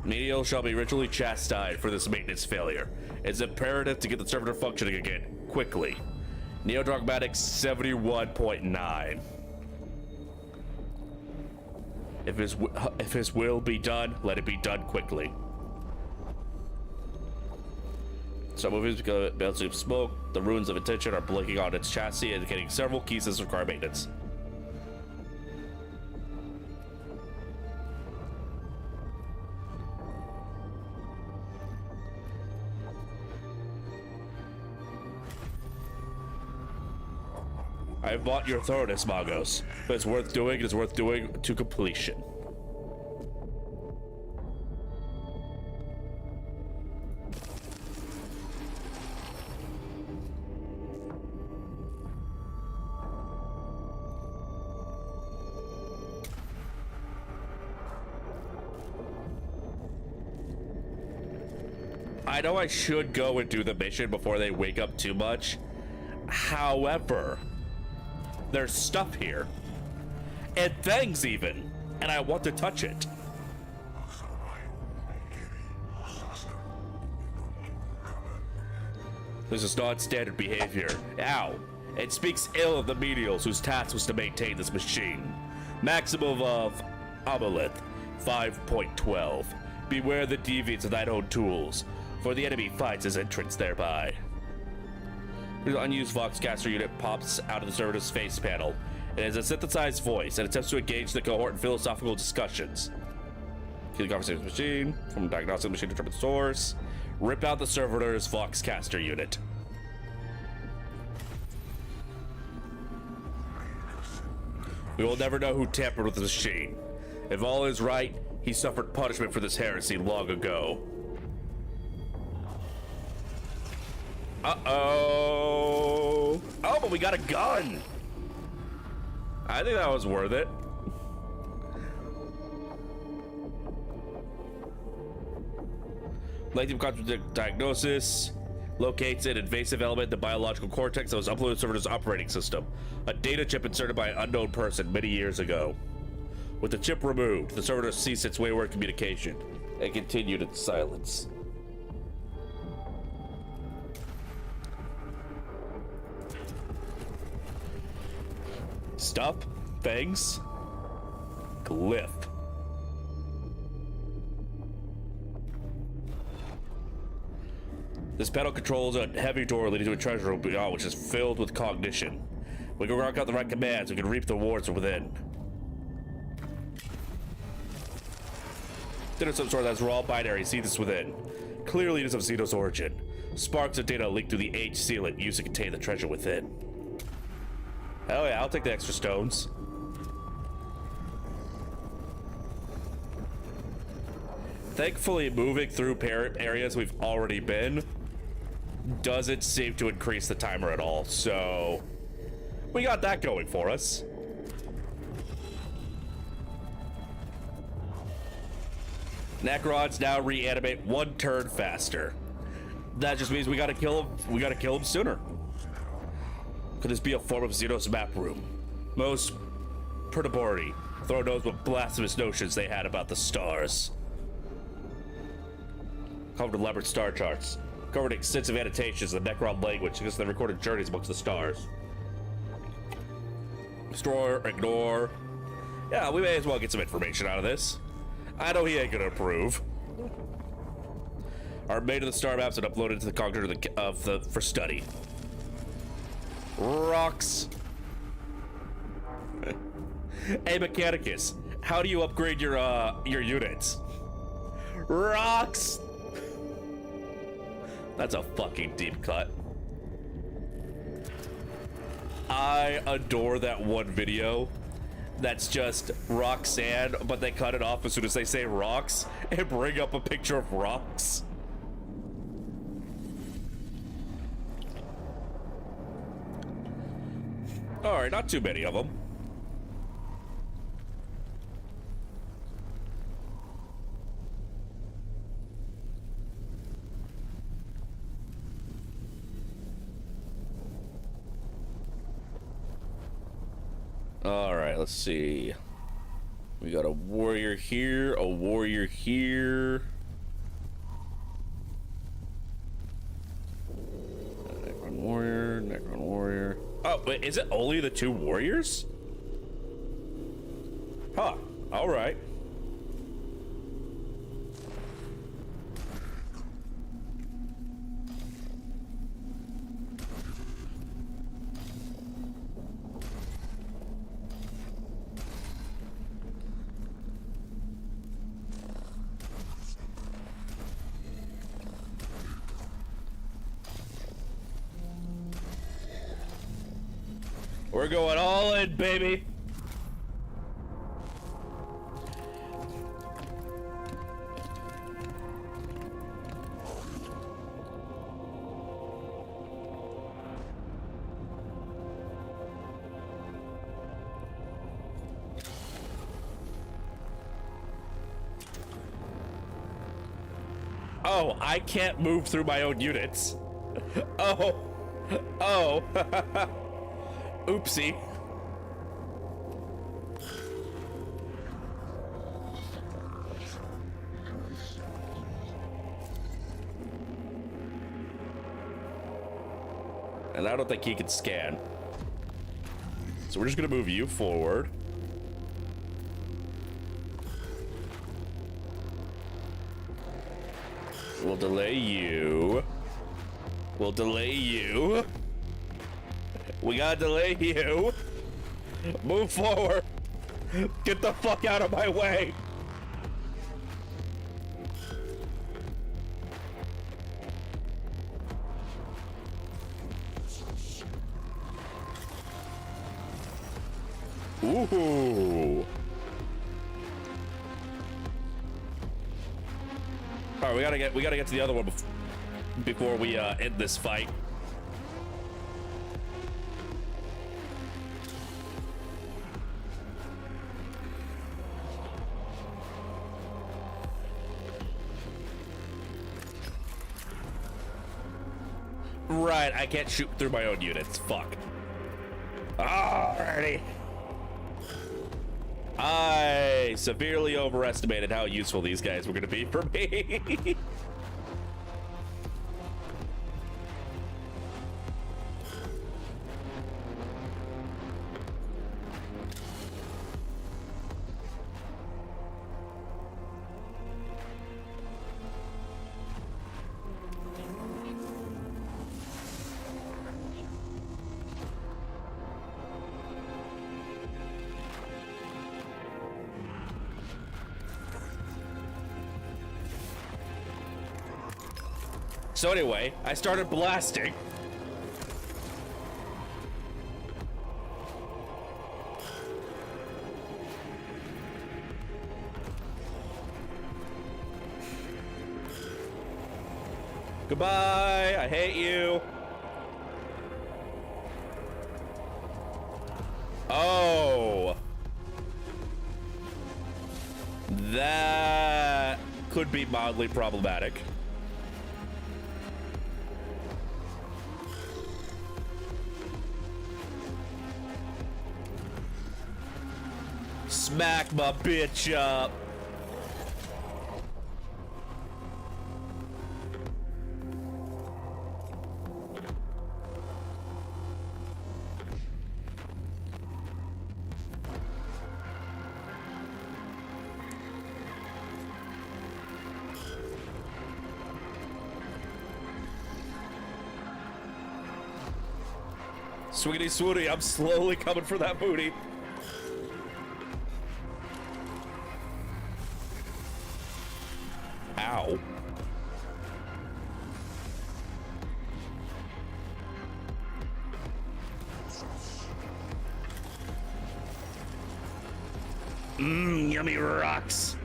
Medial shall be ritually chastised for this maintenance failure. It's imperative to get the servitor functioning again, quickly. Neodogmatics 71.9. If his will be done, let it be done quickly. Some movies because of smoke, the ruins of attention are blinking on its chassis, indicating several key systems require maintenance. I bought your thoroughness, Magos. If it's worth doing, it's worth doing to completion. I know I should go and do the mission before they wake up too much. However, there's stuff here. And things even. And I want to touch it. This is not standard behavior. Ow. It speaks ill of the menials whose task was to maintain this machine. Maximum of Aboleth 5.12. Beware the deviants of thine own tools, for the enemy finds his entrance thereby. The unused Voxcaster unit pops out of the servitor's face panel. It has a synthesized voice and attempts to engage the cohort in philosophical discussions. Kill the conversation machine, from a diagnostic machine to determine the source. Rip out the servitor's Voxcaster unit. We will never know who tampered with the machine. If all is right, he suffered punishment for this heresy long ago. Uh-oh. Oh, but we got a gun. I think that was worth it. Lengthy contradict diagnosis locates an invasive element in the biological cortex that was uploaded to the server's operating system. A data chip inserted by an unknown person many years ago. With the chip removed, the server ceased its wayward communication and continued in silence. Stuff, things, glyph. This panel controls a heavy door leading to a treasure room beyond, which is filled with cognition. We can rock out the right commands, we can reap the rewards from within. Data some sort that's raw binary, see this within. Clearly it is of Xeno's origin. Sparks of data leak through the H sealant used to contain the treasure within. Hell yeah, I'll take the extra stones. Thankfully, moving through areas we've already been doesn't seem to increase the timer at all, so we got that going for us. Necrons now reanimate 1 turn faster. That just means we gotta kill him. We gotta kill him sooner. Could this be a form of Xenos map room? Most perturbatory. Throw knows what blasphemous notions they had about the stars. Covered elaborate star charts. Covered extensive annotations of the Necron language because they recorded journeys amongst the stars. Destroy, ignore. Yeah, we may as well get some information out of this. I know he ain't gonna approve. Are made of the star maps and uploaded to the cognitor for study. Rocks. Hey, Mechanicus, how do you upgrade your units? Rocks. That's a fucking deep cut. I adore that one video that's just Roxanne, but they cut it off as soon as they say rocks and bring up a picture of rocks. Alright, not too many of them. Alright, let's see. We got a warrior here, a warrior here. Necron warrior. Oh, wait, is it only the 2 warriors? Huh. All right. We're going all in, baby. Oh, I can't move through my own units. Oh. Oh. Oopsie. And I don't think he can scan. So we're just gonna move you forward. We'll delay you. We'll delay you. We gotta delay you. Move forward. Get the fuck out of my way. Ooh. All right, we gotta get to the other one before we end this fight. Right, I can't shoot through my own units. Fuck. Alrighty. I severely overestimated how useful these guys were going to be for me. So anyway, I started blasting. Goodbye, I hate you. Oh. That could be mildly problematic. Smack my bitch up. Swiggity swooty, I'm slowly coming for that booty. Ow. Yummy rocks.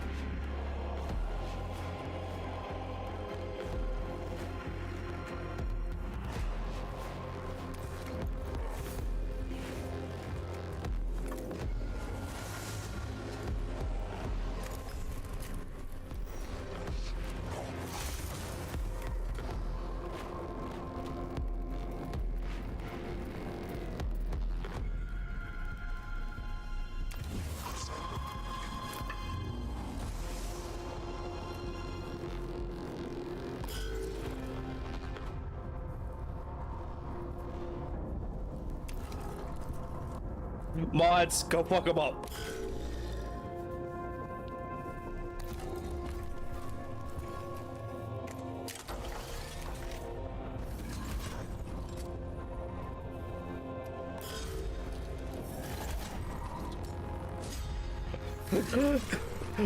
Mods, go fuck them up.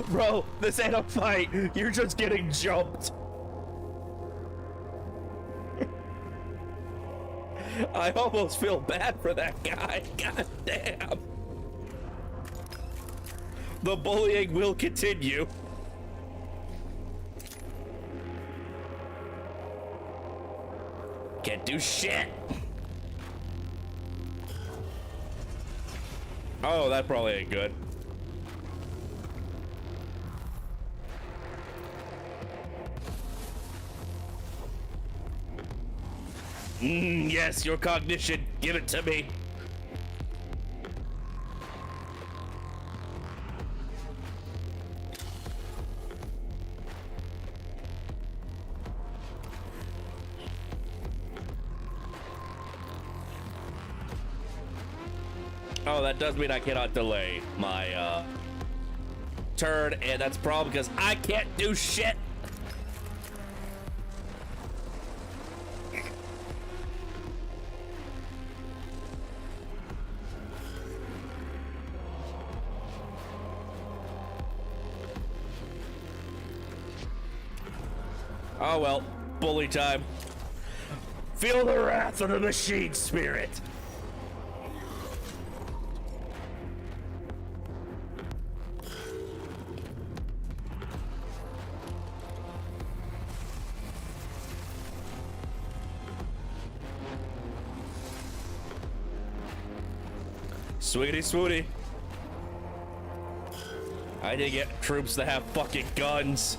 Bro, this ain't a fight. You're just getting jumped. I almost feel bad for that guy. God damn. The bullying will continue. Can't do shit. Oh, that probably ain't good. Yes, your cognition. Give it to me. Oh, that does mean I cannot delay my turn, and that's a problem because I can't do shit. Oh well, bully time. Feel the wrath of the machine spirit. Sweetie, sweetie. I need to get troops that have fucking guns.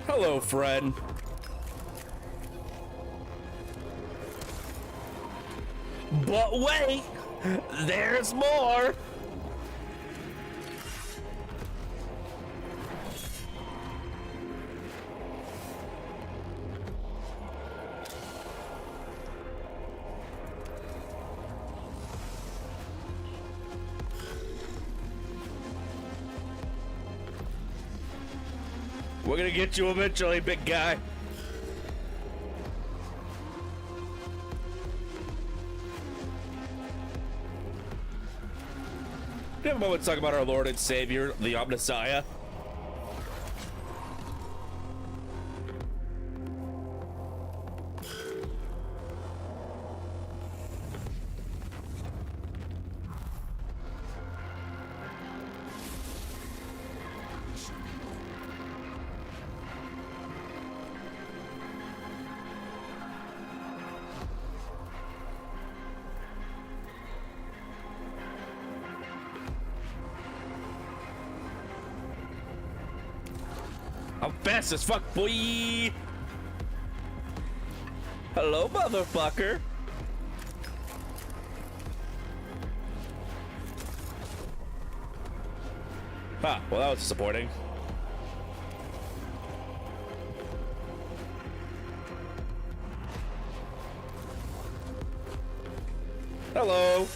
Hello, friend. But wait, there's more. We're gonna get you eventually, big guy. We have a moment to talk about our Lord and Savior, the Omnissiah. I'm fast as fuck, boy. Hello, motherfucker. Ah, well, that was disappointing. Hello.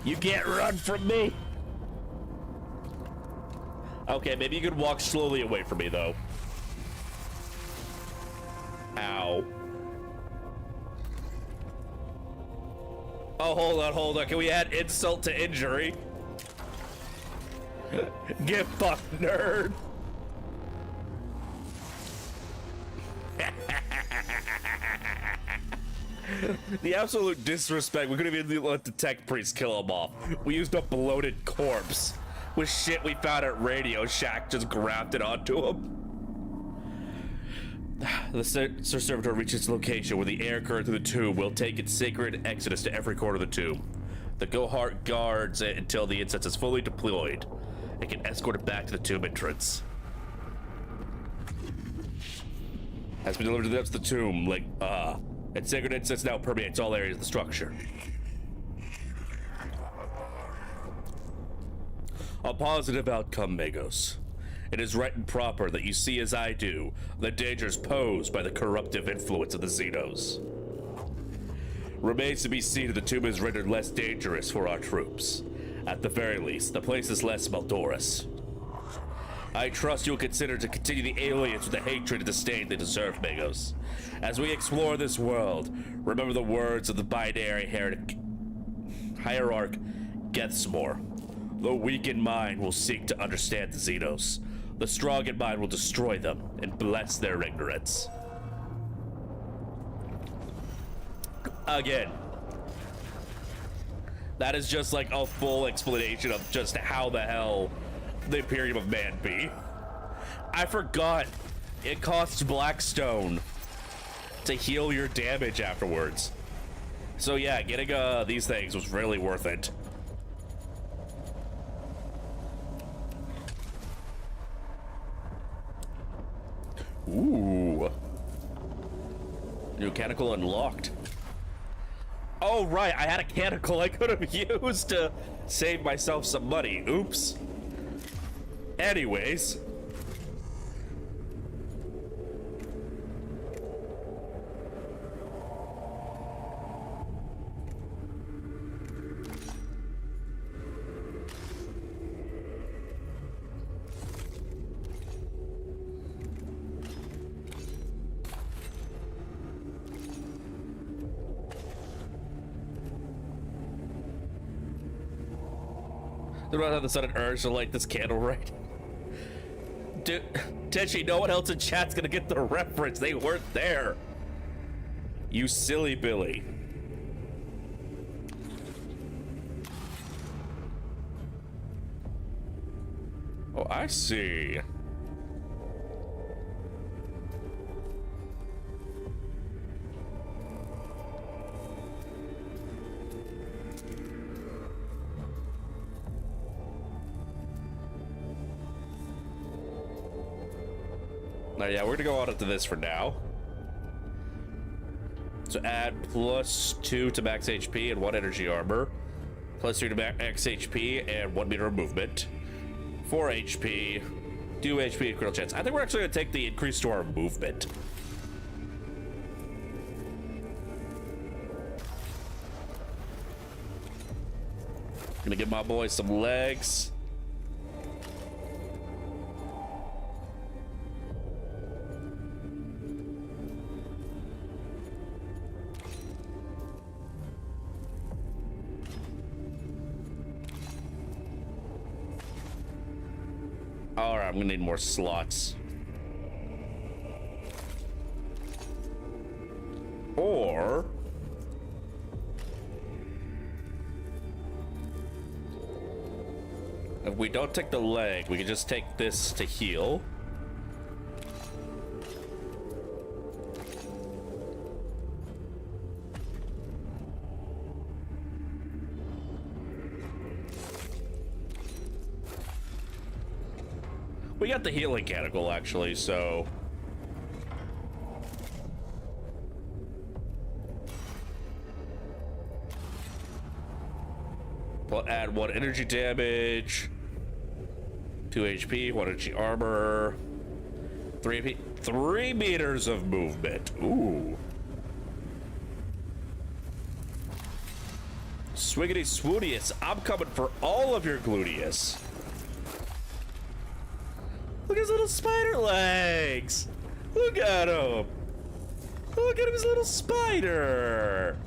You can't run from me. Okay, maybe you could walk slowly away from me, though. Ow. Oh, hold on. Can we add insult to injury? Get fucked, nerd. The absolute disrespect. We couldn't even let the tech priest kill him off. We used a bloated corpse with shit we found at Radio Shack just grafted onto him. The Sir Servitor reaches its location where the air current through the tomb will take its sacred exodus to every corner of the tomb. The Gohart guards it until the incense is fully deployed. It can escort it back to the tomb entrance. has been delivered to the depths of the tomb. Its sacred incense now permeates all areas of the structure. A positive outcome, Magos. It is right and proper that you see as I do the dangers posed by the corruptive influence of the Xenos. Remains to be seen if the tomb is rendered less dangerous for our troops. At the very least, the place is less Maldorus. I trust you'll consider to continue the aliens with the hatred and disdain they deserve, Magos. As we explore this world, remember the words of the binary hierarch Gethsmore. The weak in mind will seek to understand the Xenos. The strong in mind will destroy them and bless their ignorance. Again, that is just like a full explanation of just how the hell the Imperium of Man be. I forgot it costs Blackstone to heal your damage afterwards. So yeah, getting these things was really worth it. Ooh. New canonical unlocked. Oh, right, I had a canonical I could have used to save myself some money. Oops. Anyways. Do not have the sudden urge to light this candle, right? Dude, Tenchi, no one else in chat's gonna get the reference. They weren't there. You silly Billy. Oh, I see. Yeah, we're gonna go on to this for now. So add +2 to max HP and 1 energy armor, +3 to max HP and 1 meter of movement, 4 HP, 2 HP and critical chance. I think we're actually gonna take the increase to our movement. Gonna give my boy some legs. Alright, I'm gonna need more slots. Or if we don't take the leg, we can just take this to heal. We got the healing canonical actually, so we'll add 1 energy damage, 2 HP, 1 energy armor, 3 HP, 3 meters of movement. Ooh. Swiggity swoonius, I'm coming for all of your gluteus. Look at his little spider legs. Look at him. Look at him, his little spider.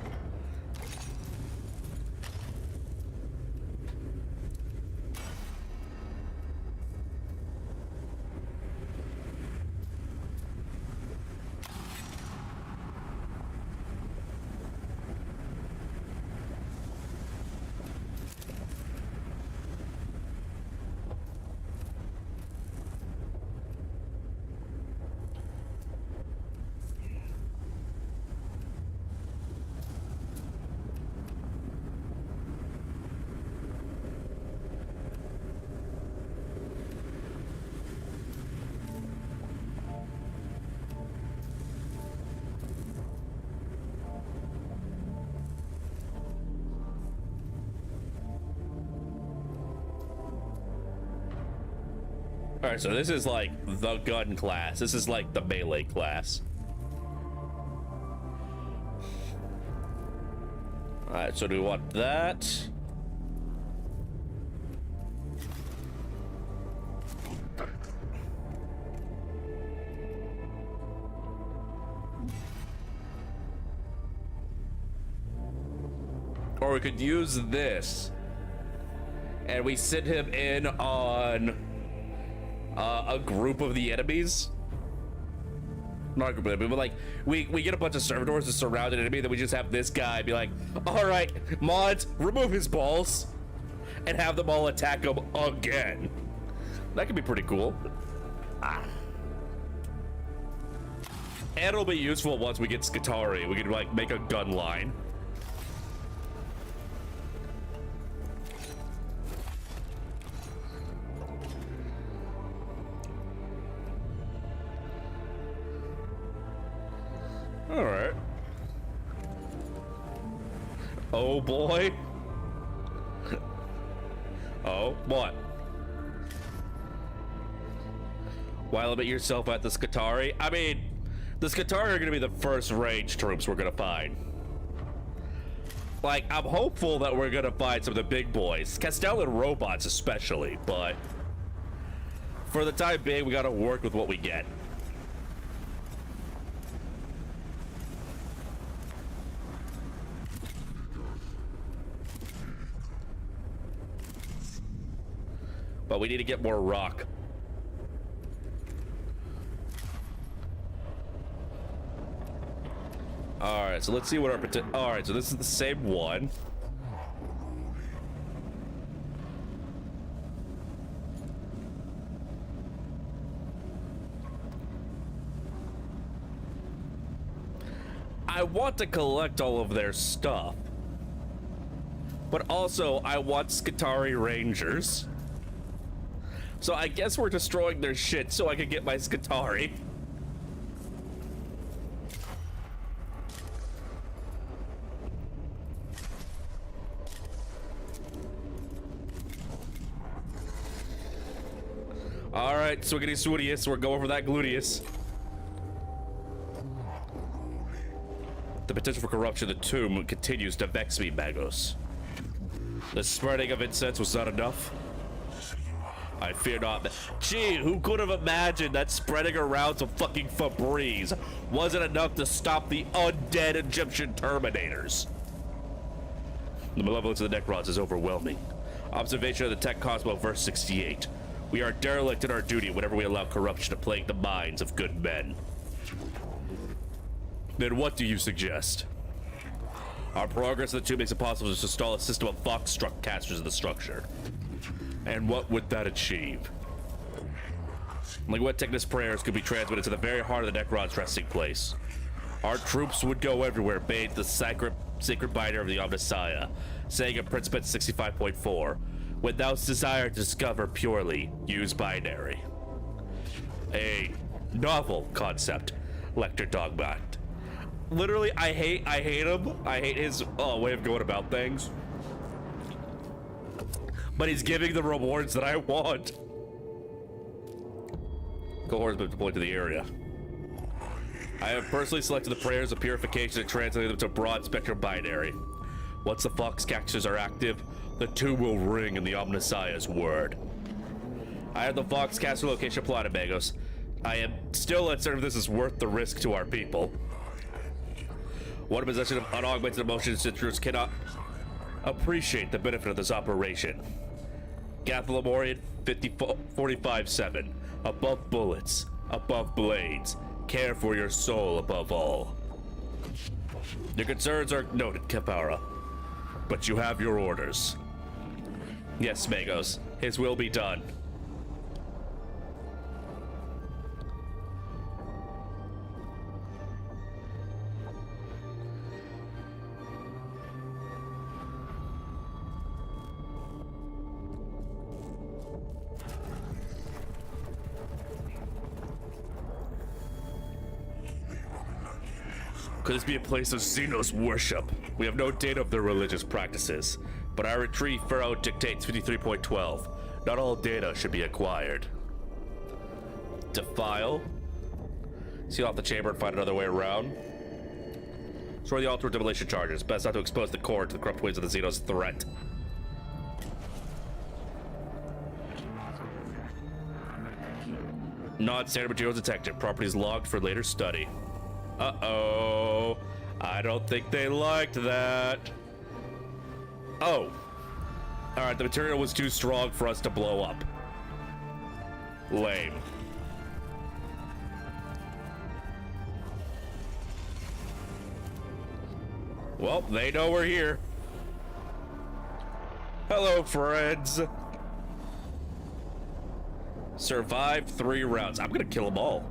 All right, so this is like the gun class. This is like the melee class. All right, so do we want that? Or we could use this, and we send him in on a group of the enemies. Not a group of enemies, but like we get a bunch of servitors to surround an enemy. Then we just have this guy be like, "All right, mods, remove his balls," and have them all attack him again. That could be pretty cool. And it'll be useful once we get Skitarii. We can like make a gun line. All right. Oh boy. Oh, what? Why limit yourself at the Skitarii? I mean, the Skitarii are gonna be the first range troops we're gonna find. Like, I'm hopeful that we're gonna find some of the big boys, Castellan robots especially, but for the time being, we gotta work with what we get. But we need to get more rock. All right, so let's see what our all right, so this is the same one. I want to collect all of their stuff, but also I want Skitarii Rangers. So I guess we're destroying their shit so I can get my Skitarii. All right, Swiggity Swootius, we're going for that gluteus. The potential for corruption in the tomb continues to vex me, Magos. The spreading of incense was not enough. I fear not that. Gee, who could have imagined that spreading around some fucking Febreze wasn't enough to stop the undead Egyptian Terminators? The malevolence of the Necrons is overwhelming. Observation of the Tech Cosmo, verse 68. We are derelict in our duty whenever we allow corruption to plague the minds of good men. Then what do you suggest? Our progress in the tomb makes it possible to install a system of Vox-struck casters in the structure. And what would that achieve? Like what Technus prayers could be transmitted to the very heart of the Necron's resting place. Our troops would go everywhere, bathed the sacred binary of the Omnissiah, saying in Principate 65.4, without desire to discover purely, use binary. A novel concept, Lecter Dogmat. Literally, I hate him. I hate his way of going about things. But he's giving the rewards that I want. Cohorts been deployed to the area. I have personally selected the prayers of purification and translated them to broad spectrum binary. Once the Fox cactuses are active, the tomb will ring in the Omnissiah's word. I have the Fox caster location plotted, Magos. I am still uncertain if this is worth the risk to our people. One possession of unaugmented emotions citrus cannot appreciate the benefit of this operation. Gathalamorian 45-7. Above bullets, above blades. Care for your soul above all. Your concerns are noted, Kapara. But you have your orders. Yes, Magos. His will be done. Could this be a place of Xenos worship? We have no data of their religious practices, but our retrieve Pharaoh dictates 53.12. Not all data should be acquired. Defile. Seal off the chamber and find another way around. Destroy the altar with demolition charges. Best not to expose the core to the corrupt ways of the Xenos' threat. Non-standard materials detected. Properties logged for later study. Uh-oh. I don't think they liked that. Oh. Alright, the material was too strong for us to blow up. Lame. Well, they know we're here. Hello, friends. Survived 3 rounds. I'm gonna kill them all.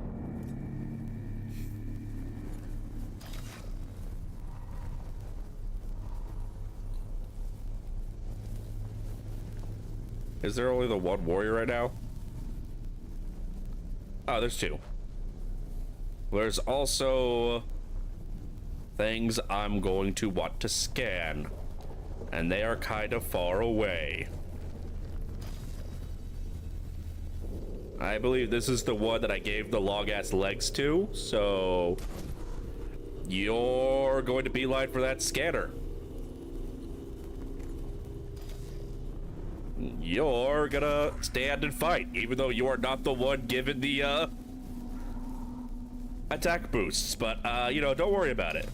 Is there only the one warrior right now? Oh, there's 2. There's also things I'm going to want to scan, and they are kind of far away. I believe this is the one that I gave the long-ass legs to, so you're going to beeline for that scanner. You're gonna stand and fight, even though you are not the one given the attack boosts. But you know, don't worry about it.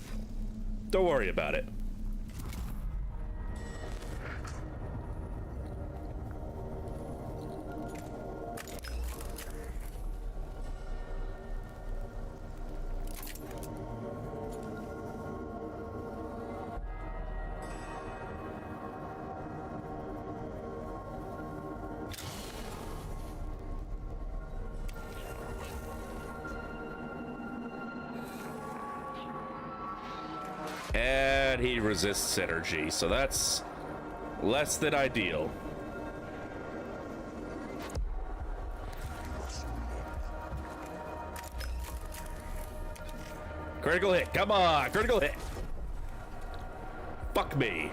Don't worry about it. And he resists energy, so that's less than ideal. Critical hit, come on, critical hit. Fuck me.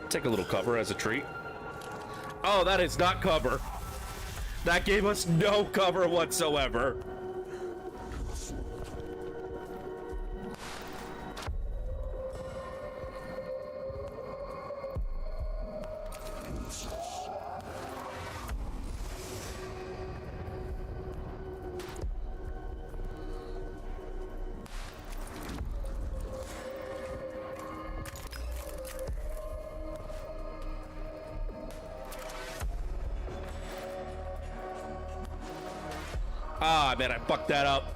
Take a little cover as a treat. Oh, that is not cover. That gave us no cover whatsoever. Ah, man, I fucked that up.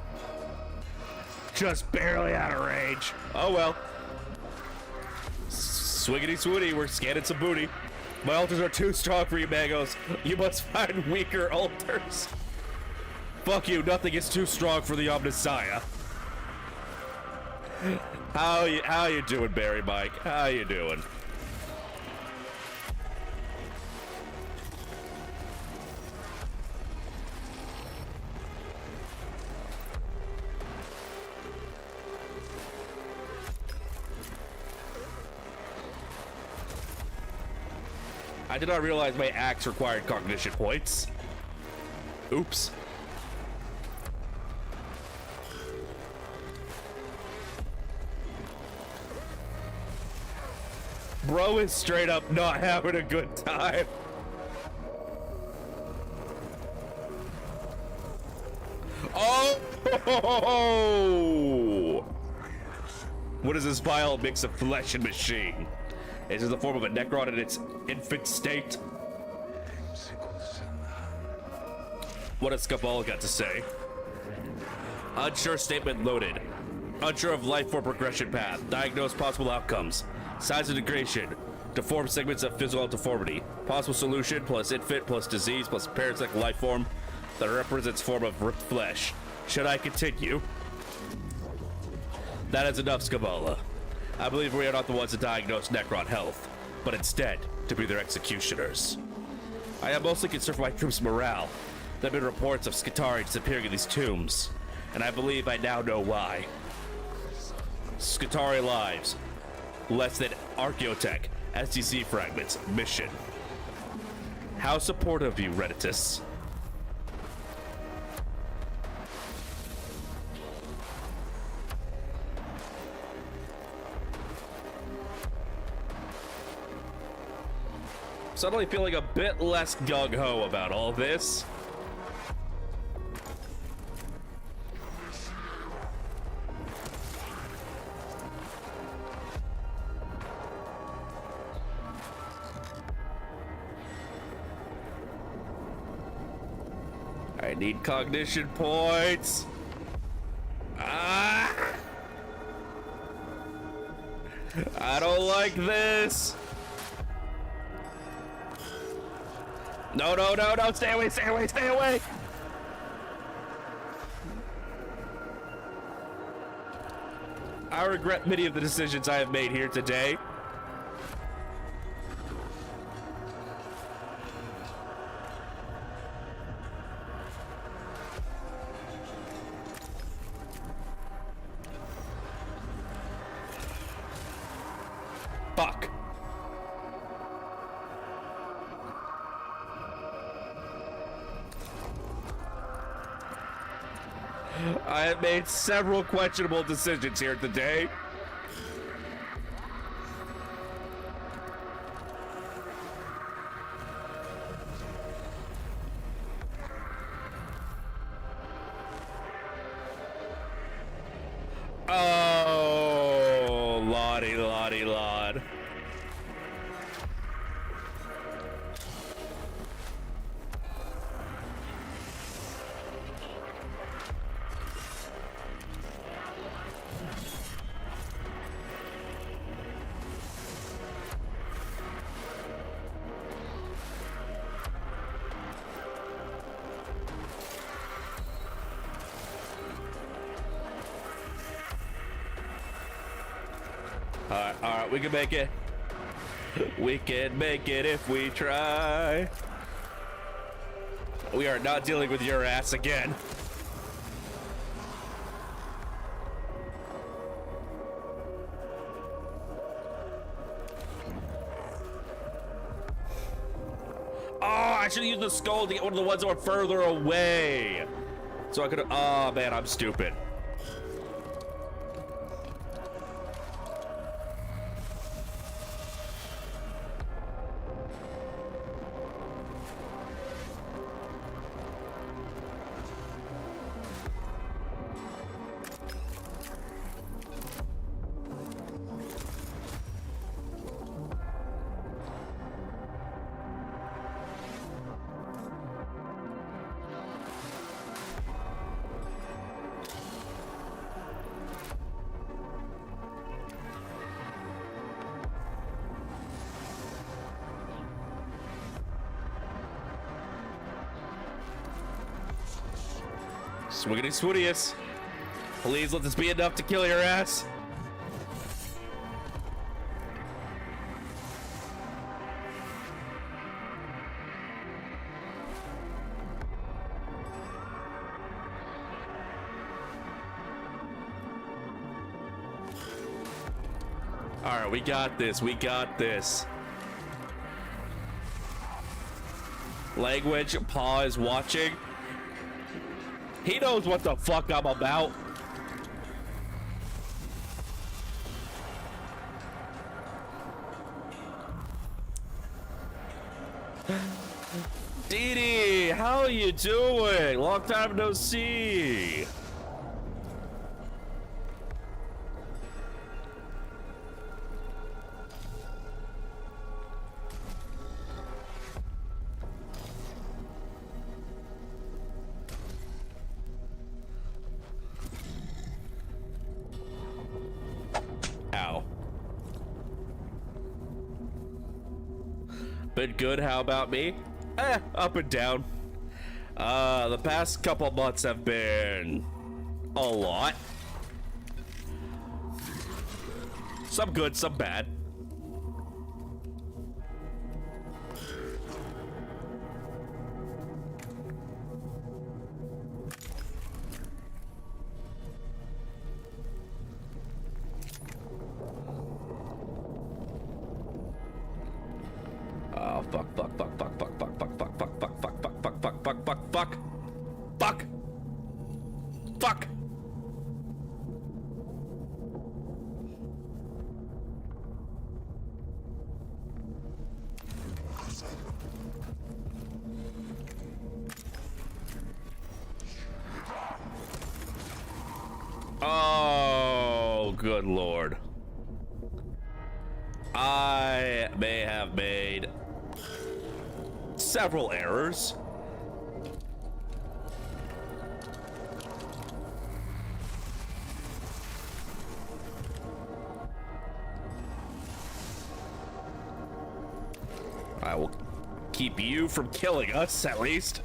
Just barely out of range. Oh well. Swiggity swooty, we're scanning some booty. My altars are too strong for you, Magos. You must find weaker altars. Fuck you, nothing is too strong for the Omnissiah. How you doing, Barry Mike? How you doing? I did not realize my axe required cognition points. Oops. Bro is straight up not having a good time. Oh! What is this vile mix of flesh and machine? It is the form of a Necron in its infant state. What has Cabal got to say? Unsure statement loaded. Unsure of life form progression path. Diagnose possible outcomes. Size of degradation. Deformed segments of physical deformity. Possible solution plus infant plus disease plus parasitic life form that represents form of ripped flesh. Should I continue? That is enough, Skabala. I believe we are not the ones to diagnose Necron health, but instead to be their executioners. I am mostly concerned for my troops' morale. There have been reports of Skitari disappearing in these tombs, and I believe I now know why. Skitari lives, less than archaeotech, STC fragments. Mission. How supportive of you, Redditus. Suddenly feeling a bit less gung-ho about all this. I need cognition points. Ah! I don't like this. No, no, no, no, stay away, stay away, stay away! I regret many of the decisions I have made here today. Fuck. I have made several questionable decisions here today. Oh, lottie, lottie, lod. All right, we can make it. We can make it if we try. We are not dealing with your ass again. Oh, I should have used the skull to get one of the ones that were further away. So I could have, oh man, I'm stupid. Swiggity Swoodius. Please let this be enough to kill your ass. All right, we got this. We got this. Language, Paw is watching. He knows what the fuck I'm about. Dee Dee, how you doing? Long time no see. Ow. Been good, how about me? Up and down. The past couple months have been a lot. Some good, some bad. fuck, fuck, fuck. Fuck. Fuck. Oh, good lord. I may have made several errors. I will keep you from killing us, at least.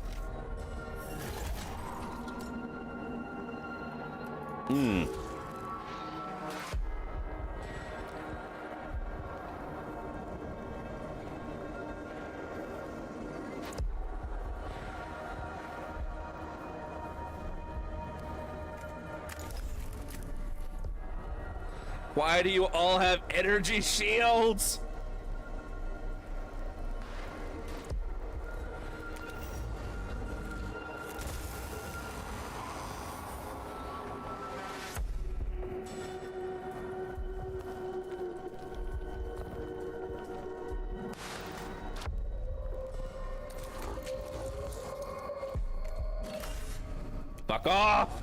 Why do you all have energy shields? Fuck off!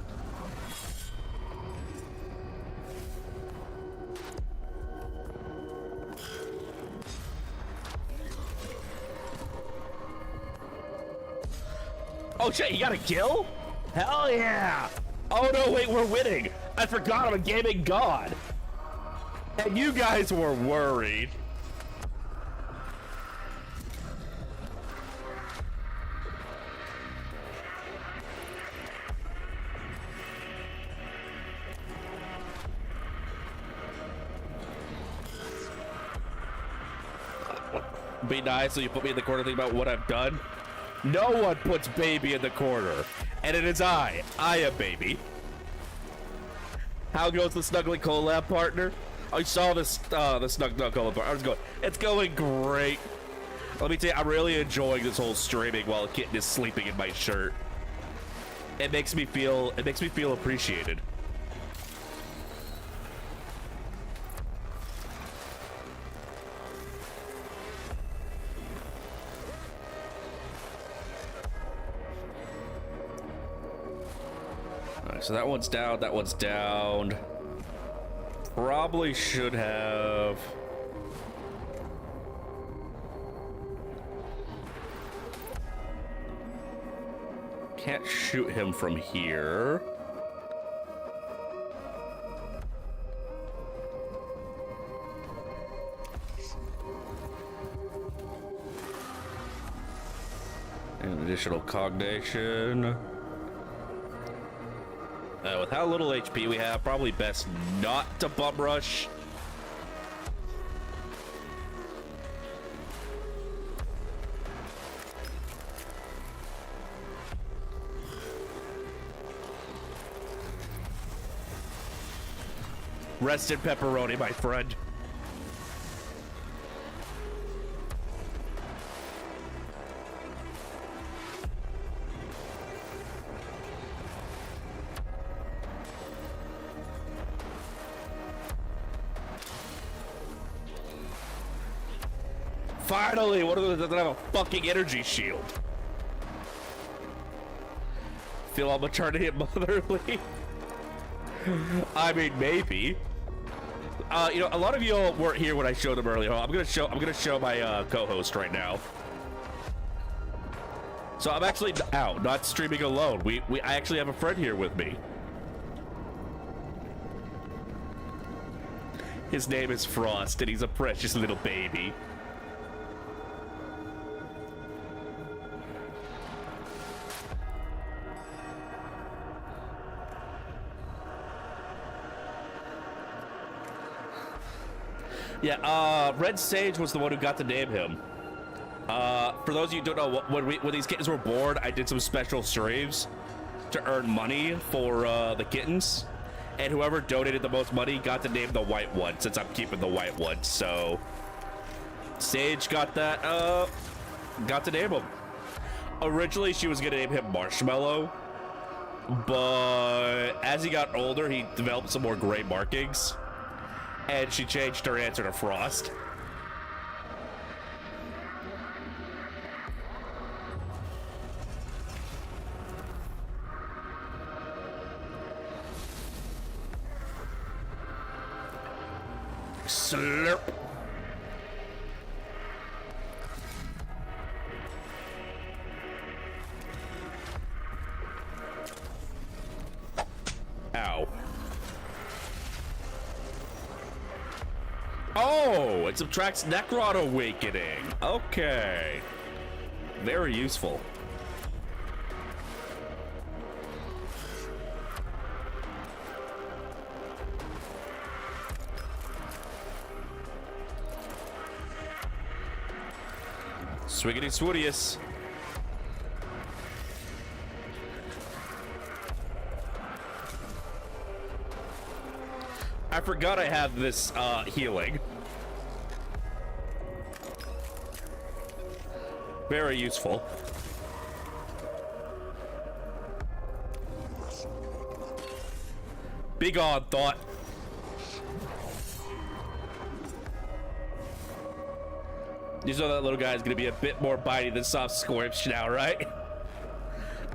Oh shit, you got a kill? Hell yeah! Oh no, wait, we're winning! I forgot I'm a gaming god! And you guys were worried. Be nice so you put me in the corner thinking about what I've done. No one puts baby in the corner. And it is I am baby. How goes the snuggling collab partner? I saw this the snuggling collab partner. I was going, it's going great. Let me tell you, I'm really enjoying this whole streaming while Kitten is sleeping in my shirt. It makes me feel appreciated. So that one's down, that one's down. Probably should have... Can't shoot him from here. And additional cognation. With how little HP we have, probably best not to bum rush. Rest in pepperoni, my friend. Finally, one of those doesn't have a fucking energy shield. Feel all maternity and motherly. I mean, maybe. You know, a lot of you all weren't here when I showed them earlier. I'm gonna show my co-host right now. So I'm actually out, not streaming alone. I actually have a friend here with me. His name is Frost, and he's a precious little baby. Yeah, Red Sage was the one who got to name him. For those of you who don't know, when these kittens were born, I did some special streams to earn money for the kittens. And whoever donated the most money got to name the white one, since I'm keeping the white one. So, Sage got that, got to name him. Originally, she was gonna name him Marshmallow, but as he got older, he developed some more gray markings, and she changed her answer to Frost. Slurp. Ow. Oh, it subtracts Necron Awakening. Okay. Very useful. Swiggity swoodius. I forgot I have this healing. Very useful. Be gone, thought. You know that little guy is gonna be a bit more bitey than soft squirch now, right?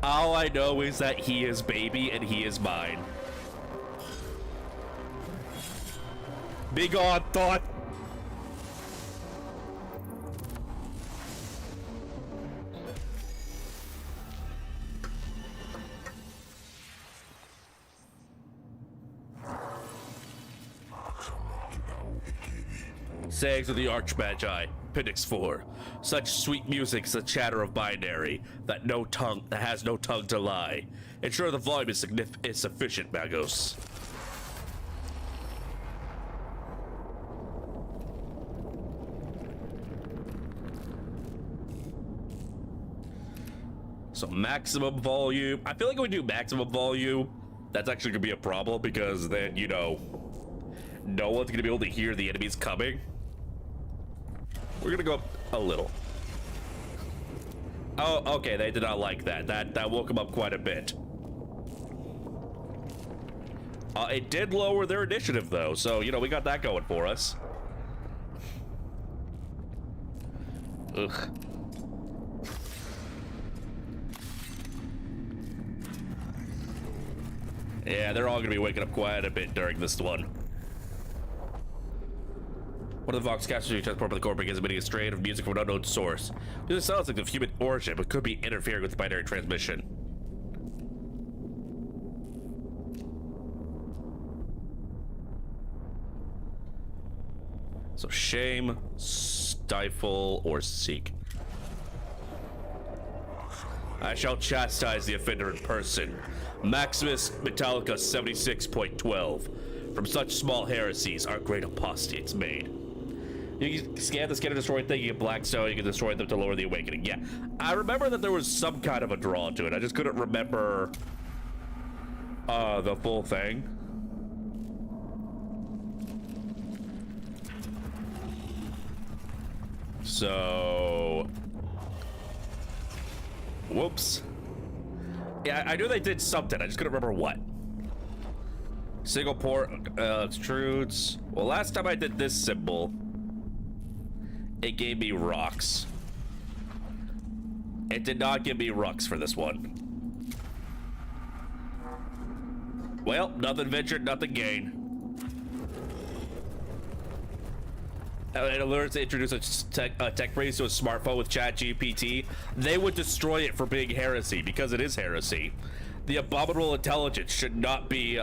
All I know is that he is baby and he is mine. Be gone, thought. Sayings of the Archmagi, Appendix 4. Such sweet music's the chatter of binary that has no tongue to lie. Ensure the volume is sufficient, Magos. So maximum volume. I feel like if we do maximum volume, that's actually gonna be a problem because then, you know, no one's gonna be able to hear the enemies coming. We're gonna go up a little. Oh, okay, they did not like that. That woke them up quite a bit. It did lower their initiative though, so, you know, we got that going for us. Ugh. Yeah, they're all gonna be waking up quite a bit during this one. One of the Voxcasters you transport by the core begins emitting a strain of music from an unknown source. This sounds like of human origin, but could be interfering with binary transmission. So shame, stifle, or seek. I shall chastise the offender in person. Maximus Metallica 76.12. From such small heresies are great apostates made. You can scan the scan and destroy thing, you get Blackstone, you can destroy them to lower the awakening. Yeah, I remember that there was some kind of a draw to it. I just couldn't remember the full thing. So... whoops. Yeah, I knew they did something. I just couldn't remember what. Single port extrudes. Well, last time I did this symbol, it gave me rocks. It did not give me rocks for this one. Well, nothing ventured, nothing gained. It alerts to introduce a tech phrase to a smartphone with ChatGPT. They would destroy it for being heresy, because it is heresy. The abominable intelligence should not be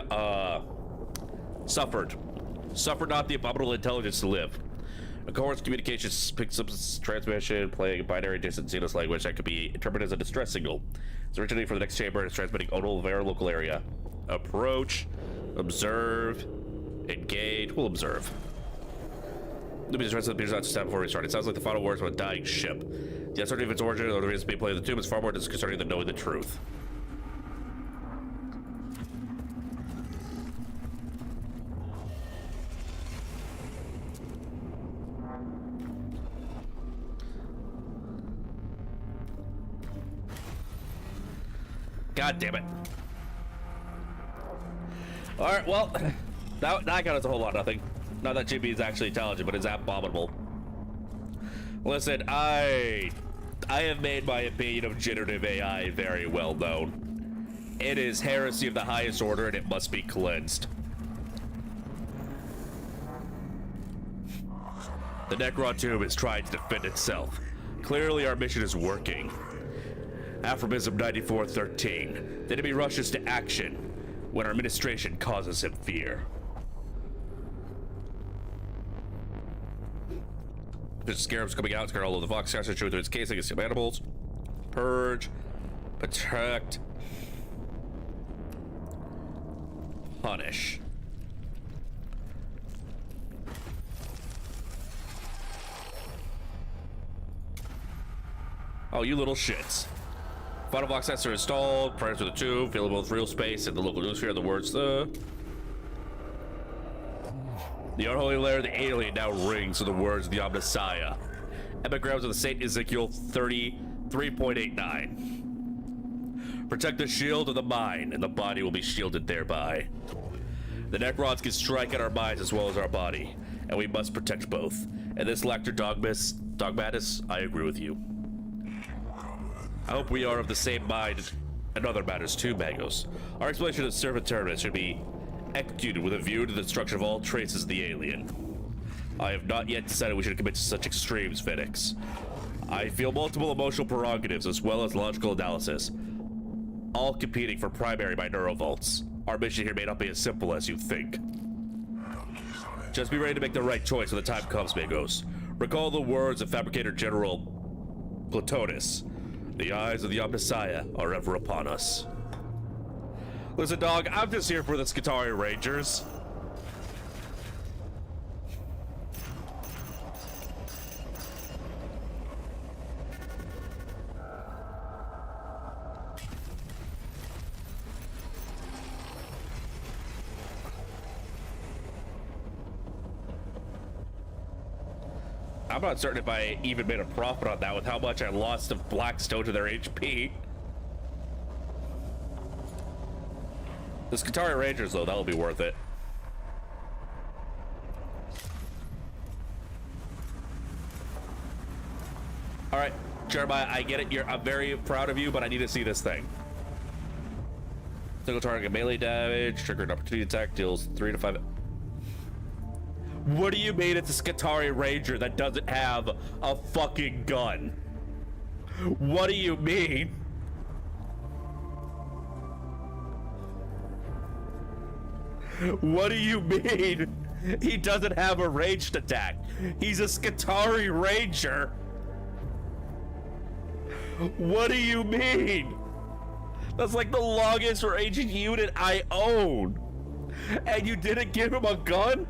suffered. Suffer not the abominable intelligence to live. A cohort's communications picks up transmission, playing a binary distant Xenos language that could be interpreted as a distress signal. It's originating from the next chamber and is transmitting odal of our local area. Approach, observe, engage. We'll observe. Nubius rest appears not to stop before we start. It sounds like the final words of a dying ship. The uncertainty of its origin or the reasons being played in the tomb is far more disconcerting than knowing the truth. God damn it. Alright, well, that got us a whole lot of nothing. Not that JB is actually intelligent, but it's abominable. Listen, I have made my opinion of generative AI very well known. It is heresy of the highest order, and it must be cleansed. The Necron tomb is trying to defend itself. Clearly, our mission is working. Aphorism 9413. The enemy rushes to action when our administration causes him fear. There's scarabs coming out, scare all over the fox, scatter through its casing against animals. Purge. Protect. Punish. Oh, you little shits. Final box sensor installed. Prayers to the tomb. Available with real space and the local newsfear. The words the unholy lair of the alien now rings with the words of the Omnissiah. Epigrams of the Saint Ezekiel 33.89. Protect the shield of the mind, and the body will be shielded thereby. The Necrons can strike at our minds as well as our body, and we must protect both. And this Lactor Dogmatis, I agree with you. I hope we are of the same mind and other matters too, Magos. Our explanation of servant terminus should be executed with a view to the destruction of all traces of the alien. I have not yet decided we should commit to such extremes, Phoenix. I feel multiple emotional prerogatives as well as logical analysis, all competing for primary binaural vaults. Our mission here may not be as simple as you think. Just be ready to make the right choice when the time comes, Magos. Recall the words of Fabricator General Platonis. The eyes of the Omnissiah are ever upon us. Listen, dog, I'm just here for the Skitarii Rangers. I'm not certain if I even made a profit on that with how much I lost of Blackstone to their HP. The Skitarii Rangers, though, that'll be worth it. All right, Jeremiah, I get it. I'm very proud of you, but I need to see this thing. Single target melee damage, triggered opportunity attack, deals 3 to 5. What do you mean it's a Skitarii Ranger that doesn't have a fucking gun? What do you mean? What do you mean? He doesn't have a ranged attack. He's a Skitarii Ranger. What do you mean? That's like the longest ranged unit I own. And you didn't give him a gun?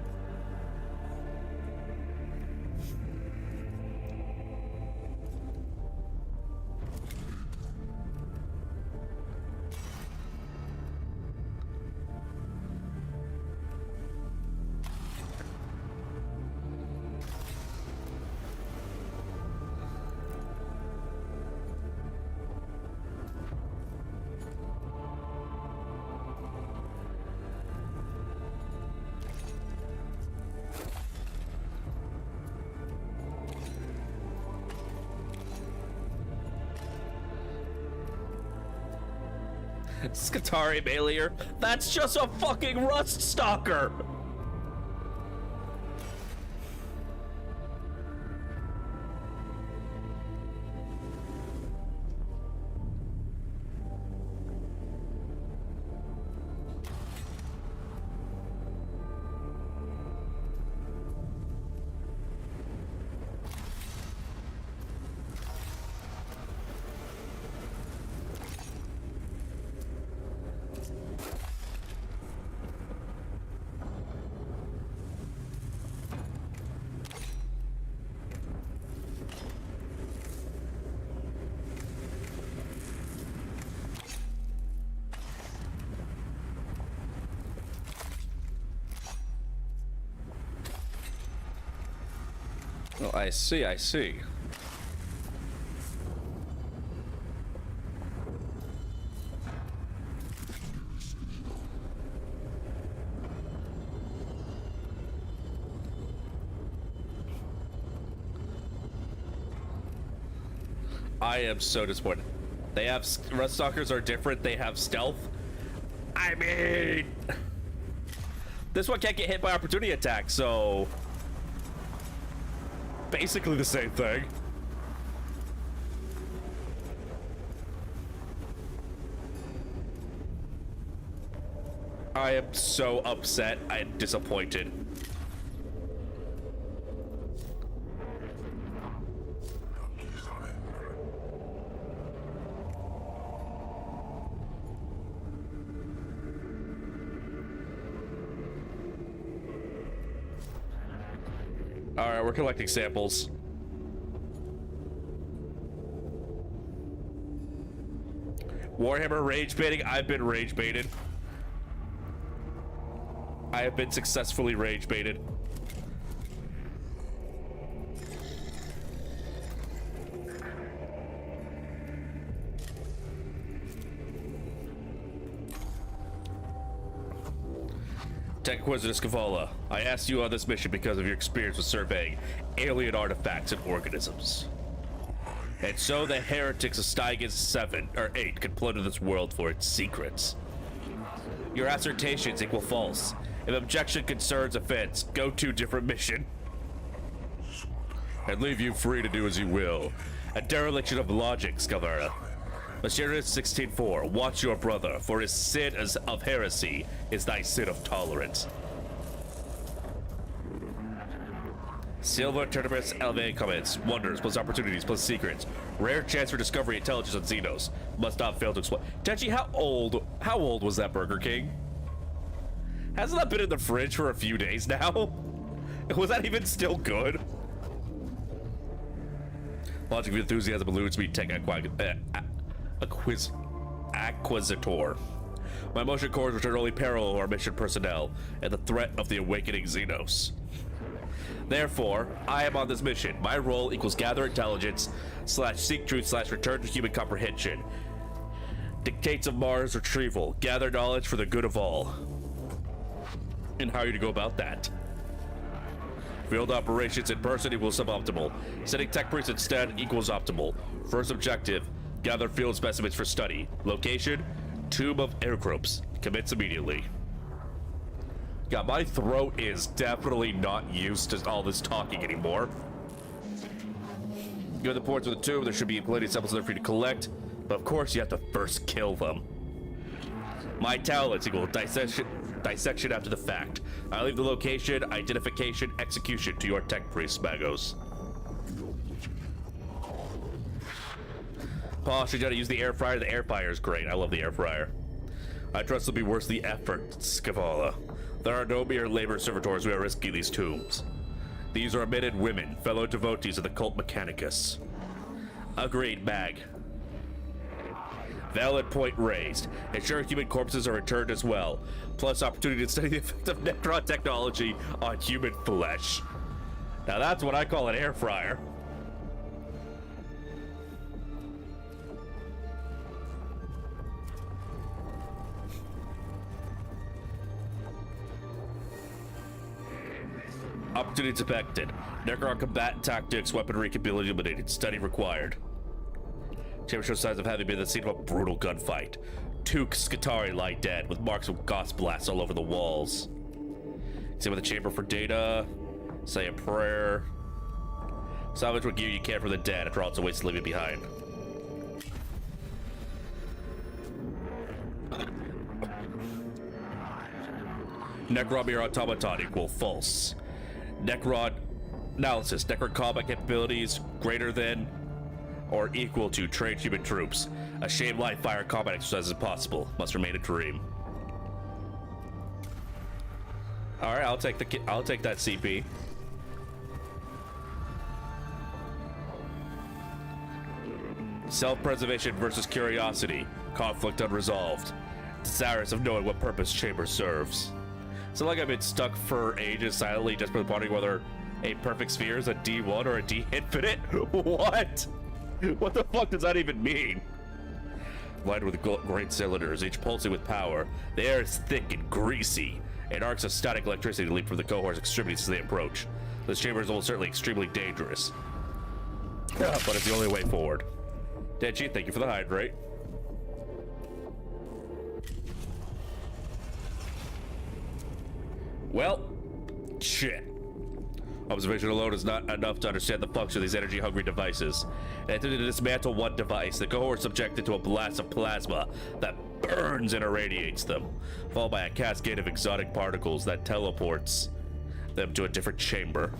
Skitarii Malier, that's just a fucking rust stalker. Oh, I see, I see. I am so disappointed. They have Rust Stalkers are different. They have stealth. I mean, this one can't get hit by opportunity attack, so basically the same thing. I am so upset. I am disappointed. All right, we're collecting samples. Warhammer rage baiting. I've been rage baited. I have been successfully rage baited. Tech Inquisitor Scavala, I asked you on this mission because of your experience with surveying alien artifacts and organisms. And so the heretics of Stygian 7 or 8 can plunder this world for its secrets. Your assertions equal false. If objection concerns offense, go to different mission. And leave you free to do as you will. A dereliction of logic, Scavara. Machineus 16:4, watch your brother, for his sin of heresy is thy sin of tolerance. Silver tournaments, elevated comments, wonders plus opportunities plus secrets. Rare chance for discovery, intelligence on Xenos. Must not fail to exploit. Tenchi, how old was that Burger King? Hasn't that been in the fridge for a few days now? Was that even still good? Logic of enthusiasm eludes me, tech Acquisitor. My motion cores return only peril to our mission personnel and the threat of the awakening Xenos. Therefore, I am on this mission. My role equals gather intelligence / seek truth / return to human comprehension. Dictates of Mars retrieval. Gather knowledge for the good of all. And how are you to go about that? Field operations in person equals suboptimal. Setting tech priests instead equals optimal. First objective, gather field specimens for study. Location, Tomb of Aircropes. Commits immediately. God, my throat is definitely not used to all this talking anymore. Given the ports of the tomb, there should be plenty of samples there for you to collect, but of course you have to first kill them. My talents equal dissection after the fact. I leave the location, identification, execution to your tech priest, Magos. Paul, should you know how to use the air fryer? The air fryer is great. I love the air fryer. I trust it'll be worth the effort, Scavala. There are no mere labor servitors who are risking these tombs. These are admitted women, fellow devotees of the cult Mechanicus. Agreed, Mag. Valid point raised. Ensure human corpses are returned as well. Plus opportunity to study the effect of Necron technology on human flesh. Now that's what I call an air fryer. Opportunity detected. Necron combat tactics, weaponry can be eliminated. Study required. Chamber shows signs of having been the scene of a brutal gunfight. 2 Skitarii lie dead, with marks of Gauss blasts all over the walls. Examine the chamber for data. Say a prayer. Salvage what gear you can from the dead, after all it's a waste to leave it behind. Necron mere automaton equal false. Necron analysis. Necron combat capabilities greater than or equal to trained human troops. A shame live fire combat exercise is possible. Must remain a dream. All right, I'll take that CP. Self-preservation versus curiosity. Conflict unresolved. Desirous of knowing what purpose chamber serves. So like I've been stuck for ages silently just for pondering whether a perfect sphere is a D1 or a D infinite? What? What the fuck does that even mean? Lined with great cylinders, each pulsing with power. The air is thick and greasy, and arcs of static electricity leap from the cohort's extremities as they approach. This chamber is almost certainly extremely dangerous. But it's the only way forward. Denji, thank you for the hydrate. Well, shit. Observation alone is not enough to understand the function of these energy-hungry devices. And attempting to dismantle one device, the cohort is subjected to a blast of plasma that burns and irradiates them, followed by a cascade of exotic particles that teleports them to a different chamber.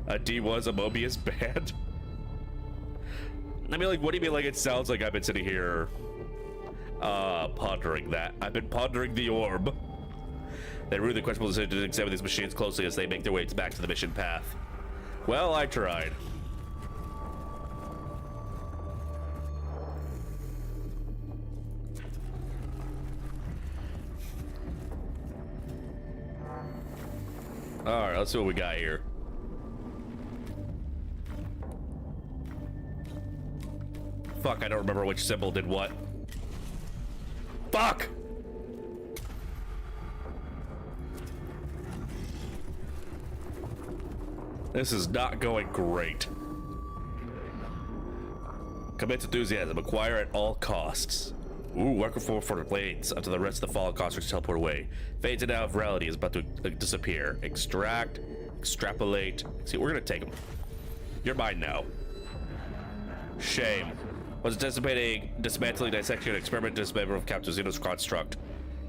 A D1's a Mobius band? I mean, like, what do you mean, like, it sounds like I've been sitting here, pondering that. I've been pondering the orb. They really questionable decision to examine these machines closely as they make their way back to the mission path. Well, I tried. Alright, let's see what we got here. Fuck, I don't remember which symbol did what. Fuck! This is not going great. Commit enthusiasm. Acquire at all costs. Ooh, working for the blades until the rest of the fallen constructs teleport away. Fades and out of reality is about to disappear. Extract, extrapolate. See, we're gonna take them. You're mine now. Shame. Was anticipating dismantling, dissection, experiment, dismember of Captain Xeno's construct.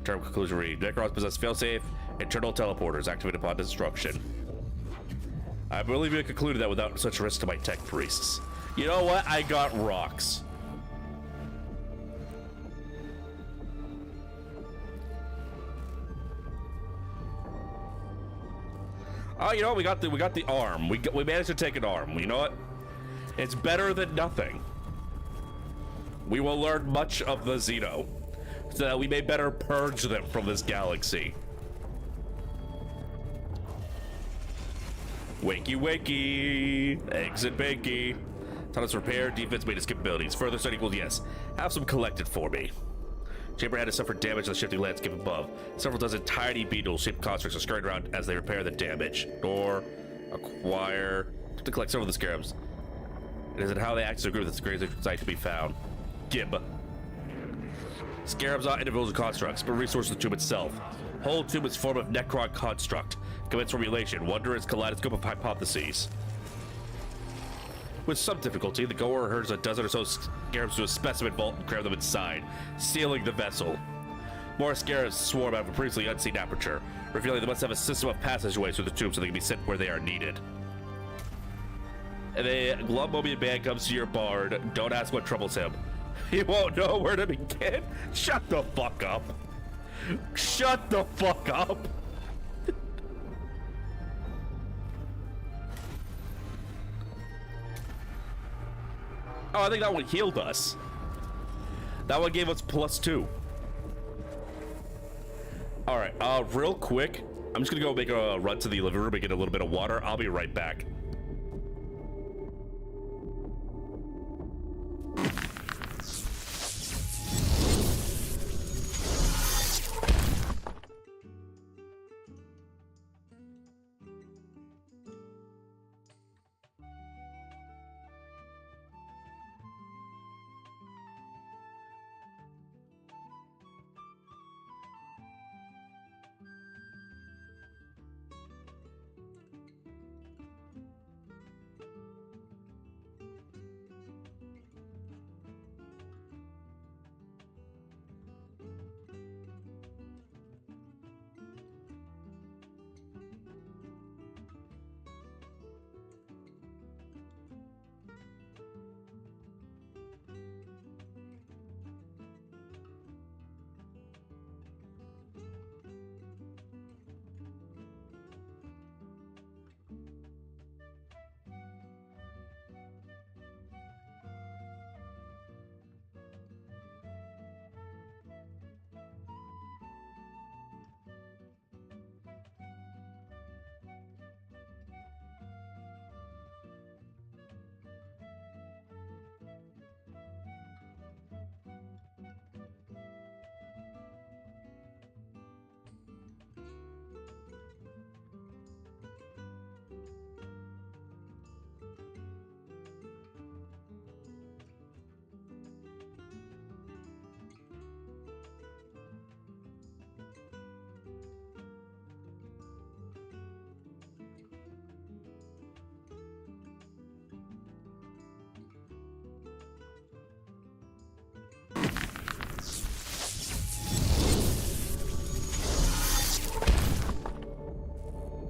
Term conclusion read. Necrons possess failsafe, internal teleporters activated upon destruction. I believe you concluded that without such risk to my tech priests. You know what? I got rocks. Oh, you know what? We got the arm. We managed to take an arm. You know what? It's better than nothing. We will learn much of the Xeno, so that we may better purge them from this galaxy. Wakey wakey, exit bakey. Tunnels repair, defense maintenance capabilities. Further study equals yes. Have some collected for me. Chamber had to suffer damage on the shifting landscape above. Several dozen tiny beetle-shaped constructs are scurrying around as they repair the damage. Door, acquire, to collect several of the scarabs. It is in how they act as a group that's the greatest site to be found. Gib. Scarabs are individual constructs, but resource the tomb itself. Whole tomb is form of Necron construct. Commence formulation. Wondrous kaleidoscope of hypotheses. With some difficulty, the goer herds a dozen or so scarabs to a specimen vault and cram them inside, sealing the vessel. More scarabs swarm out of a previously unseen aperture, revealing they must have a system of passageways through the tomb so they can be sent where they are needed. If a Glumbobian man comes to your bard, don't ask what troubles him. He won't know where to begin. Shut the fuck up. Shut the fuck up. Oh, I think that one healed us. That one gave us +2. All right, real quick, I'm just gonna go make a run to the living room and get a little bit of water. I'll be right back.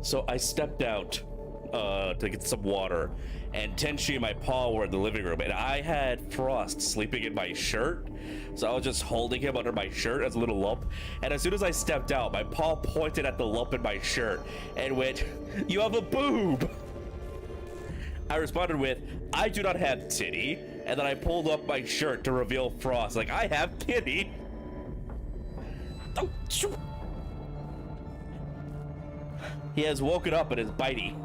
So I stepped out to get some water, and Tenchi and my paw were in the living room, and I had Frost sleeping in my shirt. So I was just holding him under my shirt as a little lump, and as soon as I stepped out, my paw pointed at the lump in my shirt and went, "You have a boob!" I responded with, "I do not have titty," and then I pulled up my shirt to reveal Frost, like, "I have kitty." Oh, shoot. He has woken up and is bitey.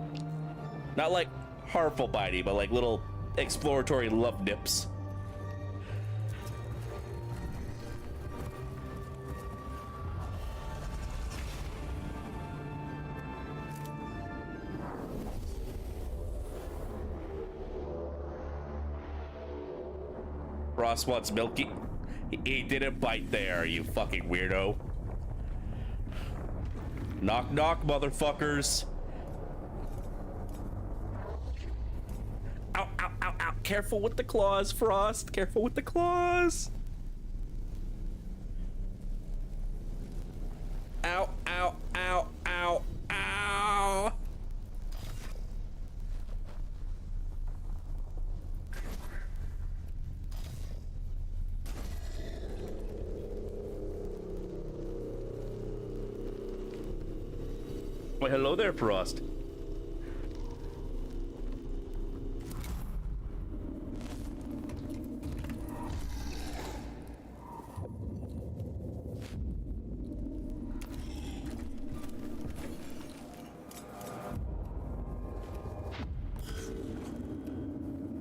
Not like harmful bitey, but like little exploratory love nips. Ross wants Milky. He didn't bite there, you fucking weirdo. Knock knock, motherfuckers. Ow, ow, ow, ow. Careful with the claws, Frost. Careful with the claws. Ow, ow, ow, ow, ow. Well, hello there, Frost.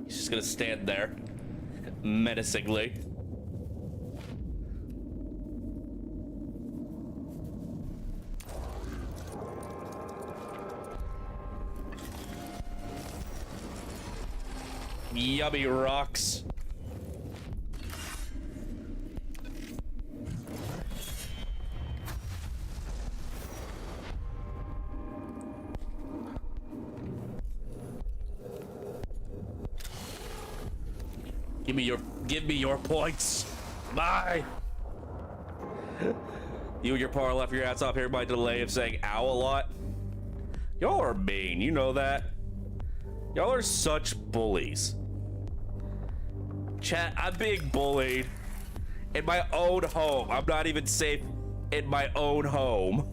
He's just gonna stand there, menacingly. Yummy rocks. Give me your points. Bye. You and your paw left your ass off here by delay of saying ow a lot. Y'all are mean, you know that. Y'all are such bullies. Chat, I'm being bullied in my own home. I'm not even safe in my own home.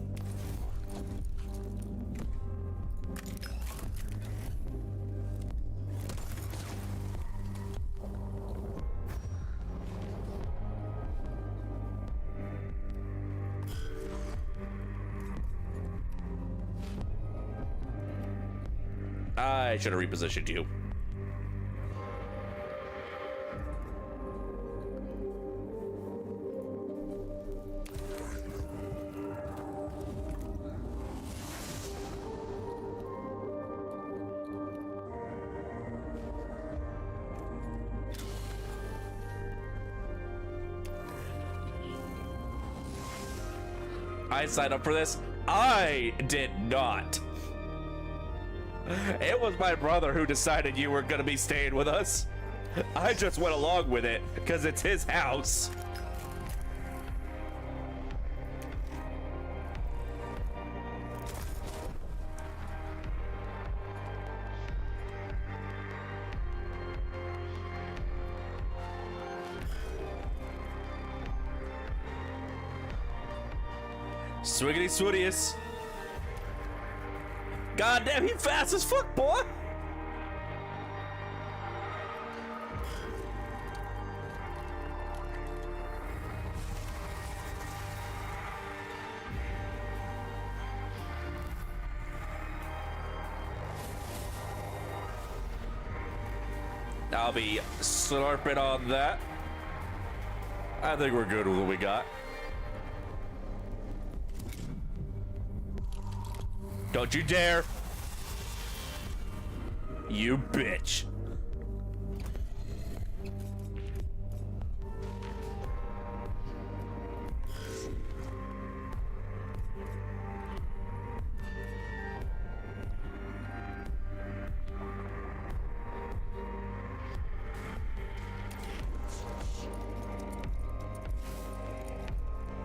I should have repositioned you. I signed up for this. I did not. It was my brother who decided you were gonna be staying with us. I just went along with it because it's his house. Swiggity swootius. God damn, he fast as fuck, boy. I'll be slurping on that. I think we're good with what we got. Don't you dare. You bitch.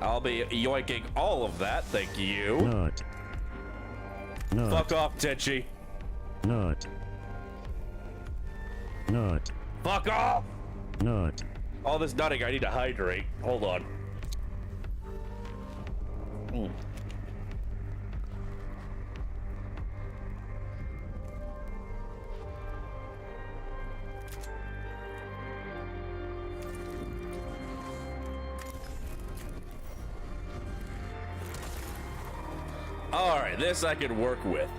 I'll be yoinking all of that, thank you. Not Fuck off, Tenchi. Not. Fuck off! Not. All this nutting, I need to hydrate. Hold on. Alright, this I can work with.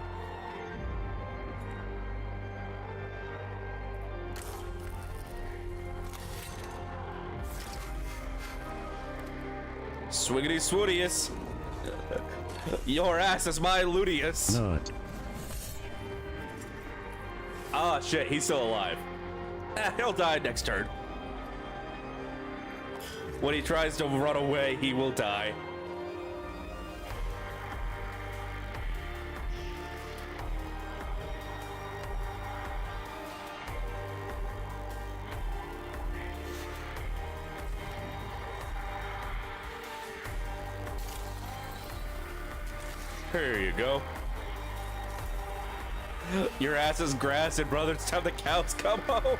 Swiggity swoodius. Your ass is my luteus. Not. Ah, shit, he's still alive. He'll die next turn. When he tries to run away, he will die. Here you go. Your ass is grass and brother, it's time the cows come home.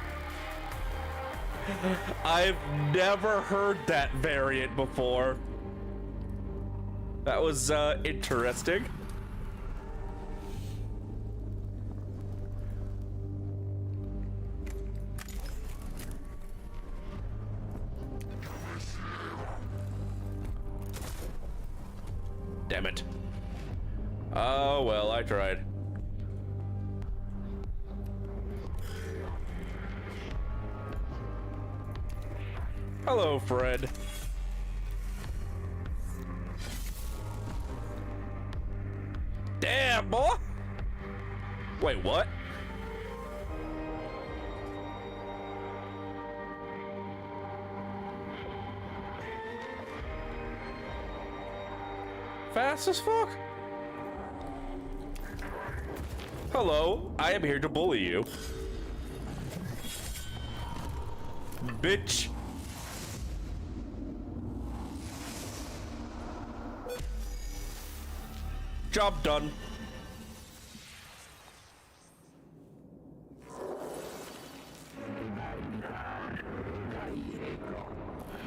I've never heard that variant before. That was interesting. Damn it. Oh, well, I tried. Hello, Fred. Damn, boy! Wait, what? Fast as fuck? Hello, I am here to bully you. Bitch. Job done.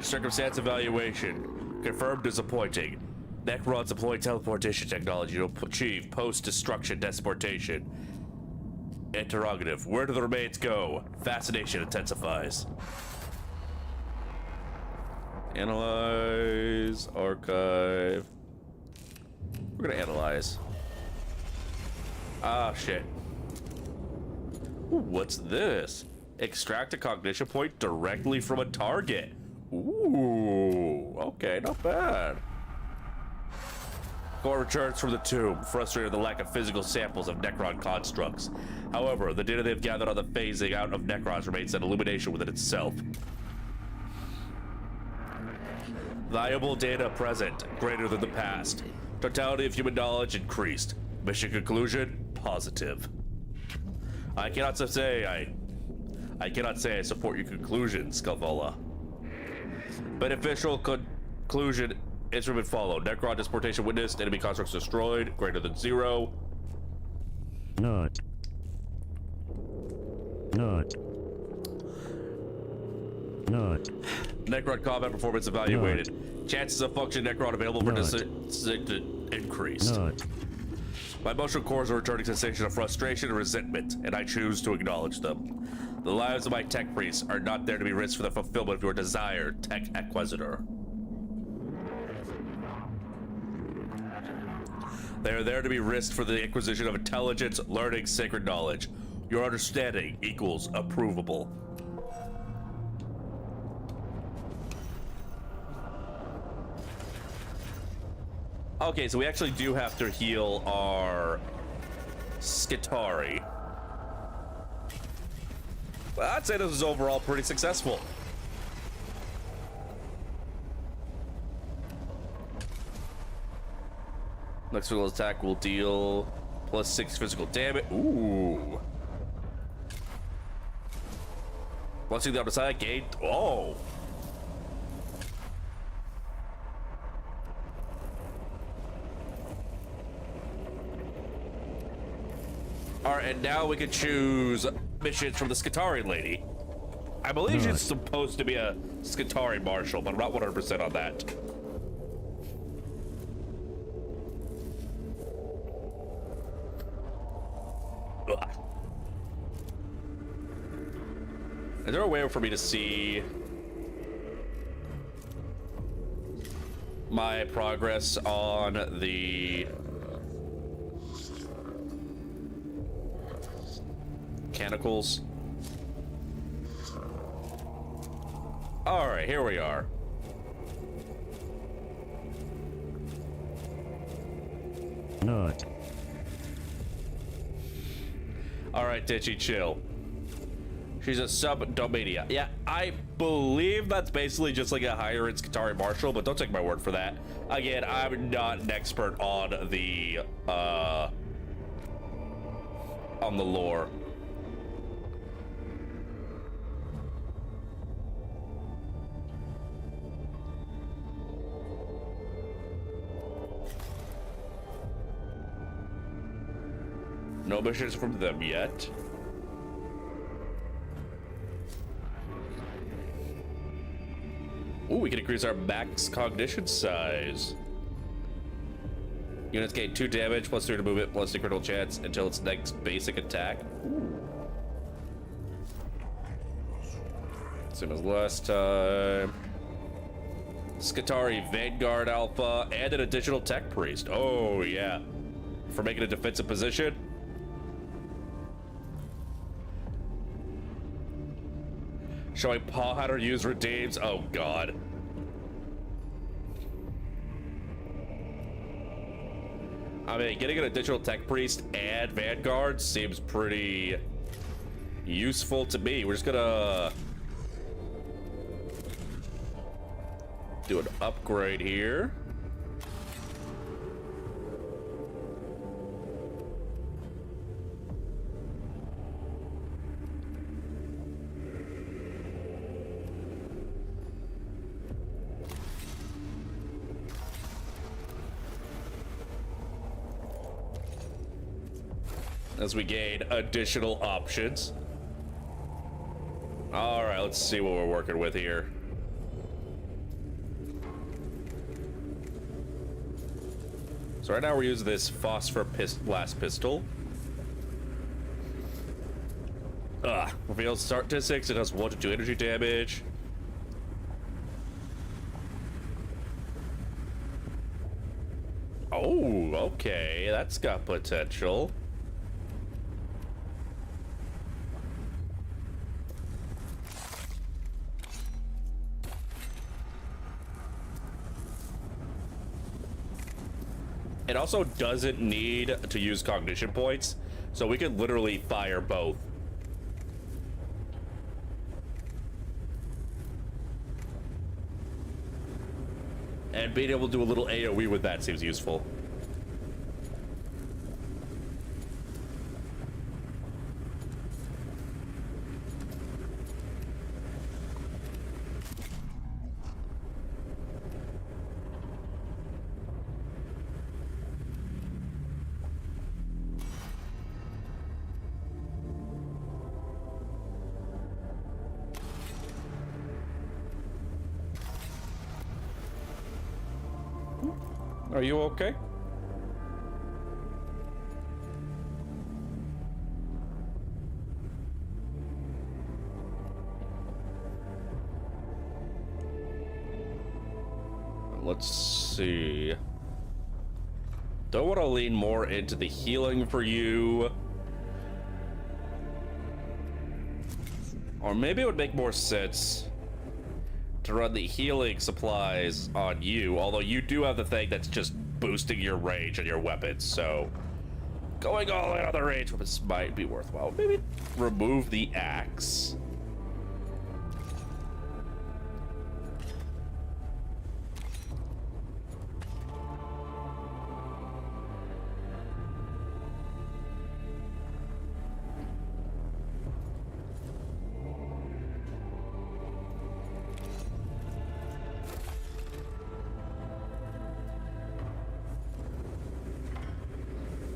Circumstance evaluation. Confirmed disappointing. Necrons deploy teleportation technology to achieve post-destruction desportation. Interrogative. Where do the remains go? Fascination intensifies. Analyze. Archive. We're gonna analyze. Ah, shit. Ooh, what's this? Extract a cognition point directly from a target. Ooh, okay, not bad. Core returns from the tomb, frustrated at the lack of physical samples of Necron constructs. However, the data they've gathered on the phasing out of Necrons remains an illumination within itself. Valuable data present, greater than the past. Totality of human knowledge increased. Mission conclusion, positive. I cannot say I support your conclusion, Scavala. Beneficial conclusion. Instrument followed. Necron deportation witnessed. Enemy constructs destroyed. Greater than 0. Not. Necron combat performance evaluated. Chances of function Necron available for increased. Not. My emotional cores are returning sensation of frustration and resentment, and I choose to acknowledge them. The lives of my tech priests are not there to be risked for the fulfillment of your desire, Tech Acquisitor. They are there to be risked for the acquisition of intelligence, learning, sacred knowledge. Your understanding equals approvable. Okay, so we actually do have to heal our Skitari. Well, I'd say this is overall pretty successful. Next physical attack will deal +6 physical damage. Ooh. Once you the other side, gain. Oh. All right, and now we can choose missions from the Skitari lady. I believe she's supposed to be a Skitari marshal, but I'm not 100% on that. Ugh. Is there a way for me to see my progress on the mechanicals? All right, here we are. Not. All right, Ditchy, chill. She's a subdomania. Yeah, I believe that's basically just like a higher-end Skitari marshal, but don't take my word for that. Again, I'm not an expert on the lore. No missions from them yet. Ooh, we can increase our max cognition size. Units gain 2 damage, plus 3 to movement, plus 2 critical chance until its next basic attack. Ooh. Same as last time. Skitari Vanguard Alpha and an additional Tech Priest. Oh, yeah. For making a defensive position. Showing Paw how to use redeems. Oh, God. I mean, getting an additional Tech Priest and Vanguard seems pretty useful to me. We're just gonna do an upgrade here. As we gain additional options. All right, let's see what we're working with here. So right now we're using this phosphor blast pistol. Reveals statistics. It does 1 to 2 energy damage. Oh, okay, that's got potential. It also doesn't need to use cognition points, so we could literally fire both. And being able to do a little AoE with that seems useful. Are you okay? Let's see. Don't want to lean more into the healing for you. Or maybe it would make more sense to run the healing supplies on you, although you do have the thing that's just boosting your range and your weapons, so going all in on the range weapons might be worthwhile. Maybe remove the axe.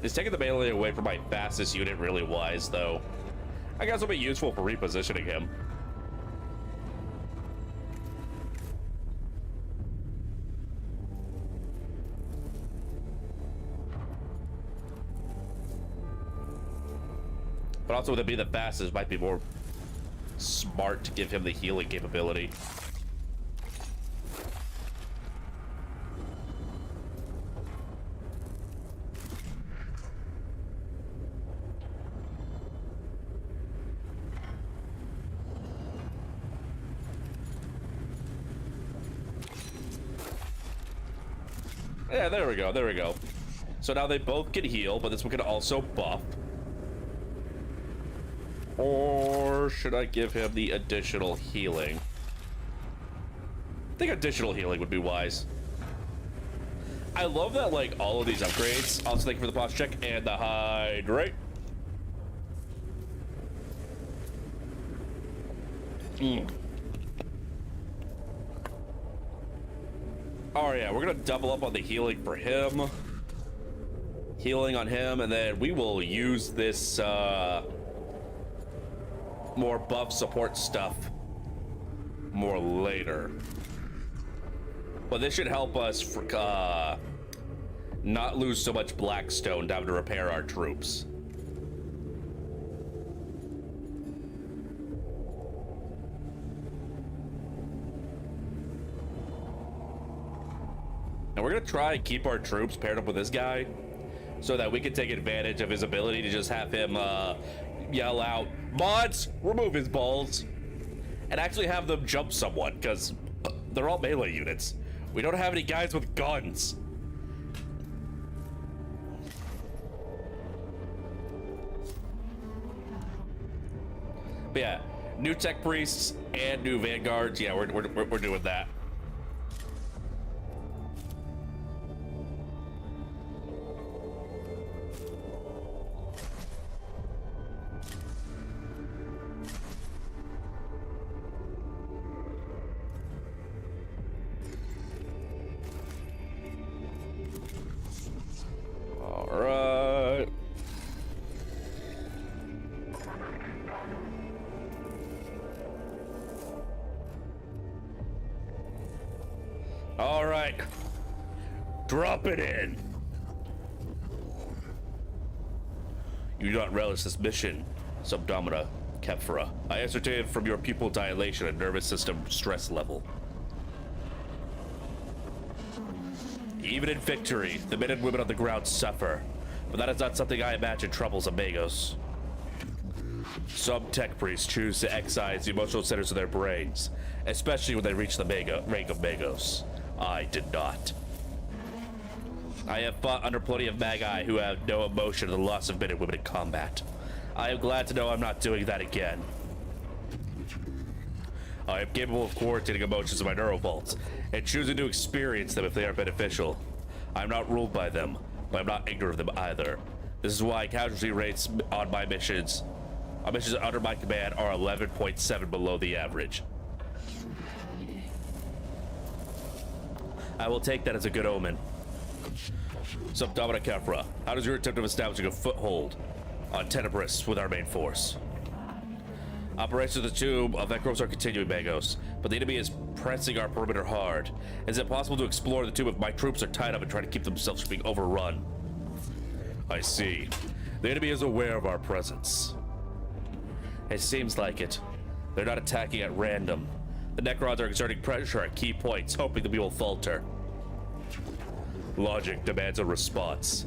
It's taking the melee away from my fastest unit really wise, though. I guess it'll be useful for repositioning him. But also with it being the fastest, might be more smart to give him the healing capability. Yeah, there we go, there we go. So now they both can heal, but this one can also buff. Or should I give him the additional healing? I think additional healing would be wise. I love that, like, all of these upgrades. Also, thank you for the posture check and the hydrate. Oh yeah, we're gonna double up on the healing for him. Healing on him, and then we will use this more buff support stuff more later. But this should help us for, not lose so much Blackstone down to repair our troops. And we're gonna try and keep our troops paired up with this guy so that we can take advantage of his ability to just have him yell out, "Mods, remove his balls," and actually have them jump someone, because they're all melee units. We don't have any guys with guns. But yeah, new tech priests and new vanguards. Yeah, we're doing that. All right, drop it in. You do not relish this mission, Subdomina Kefra. I ascertained from your pupil dilation and nervous system stress level. Even in victory, the men and women on the ground suffer, but that is not something I imagine troubles Amigos. Some tech priests choose to excise the emotional centers of their brains, especially when they reach the rank of Magos. I did not. I have fought under plenty of magi who have no emotion at the loss of men and women in combat. I am glad to know I'm not doing that again. I am capable of coordinating emotions in my neurovaults and choosing to experience them if they are beneficial. I'm not ruled by them, but I'm not ignorant of them either. This is why casualty rates on my missions under my command are 11.7 below the average. I will take that as a good omen. Subdomina Kefra, how does your attempt of establishing a foothold on Tenebris with our main force? Operations of the Tomb of Necrons are continuing, Magos, but the enemy is pressing our perimeter hard. Is it possible to explore the tomb if my troops are tied up and trying to keep themselves from being overrun? I see. The enemy is aware of our presence. It seems like it. They're not attacking at random. The Necrons are exerting pressure at key points, hoping that we will falter. Logic demands a response.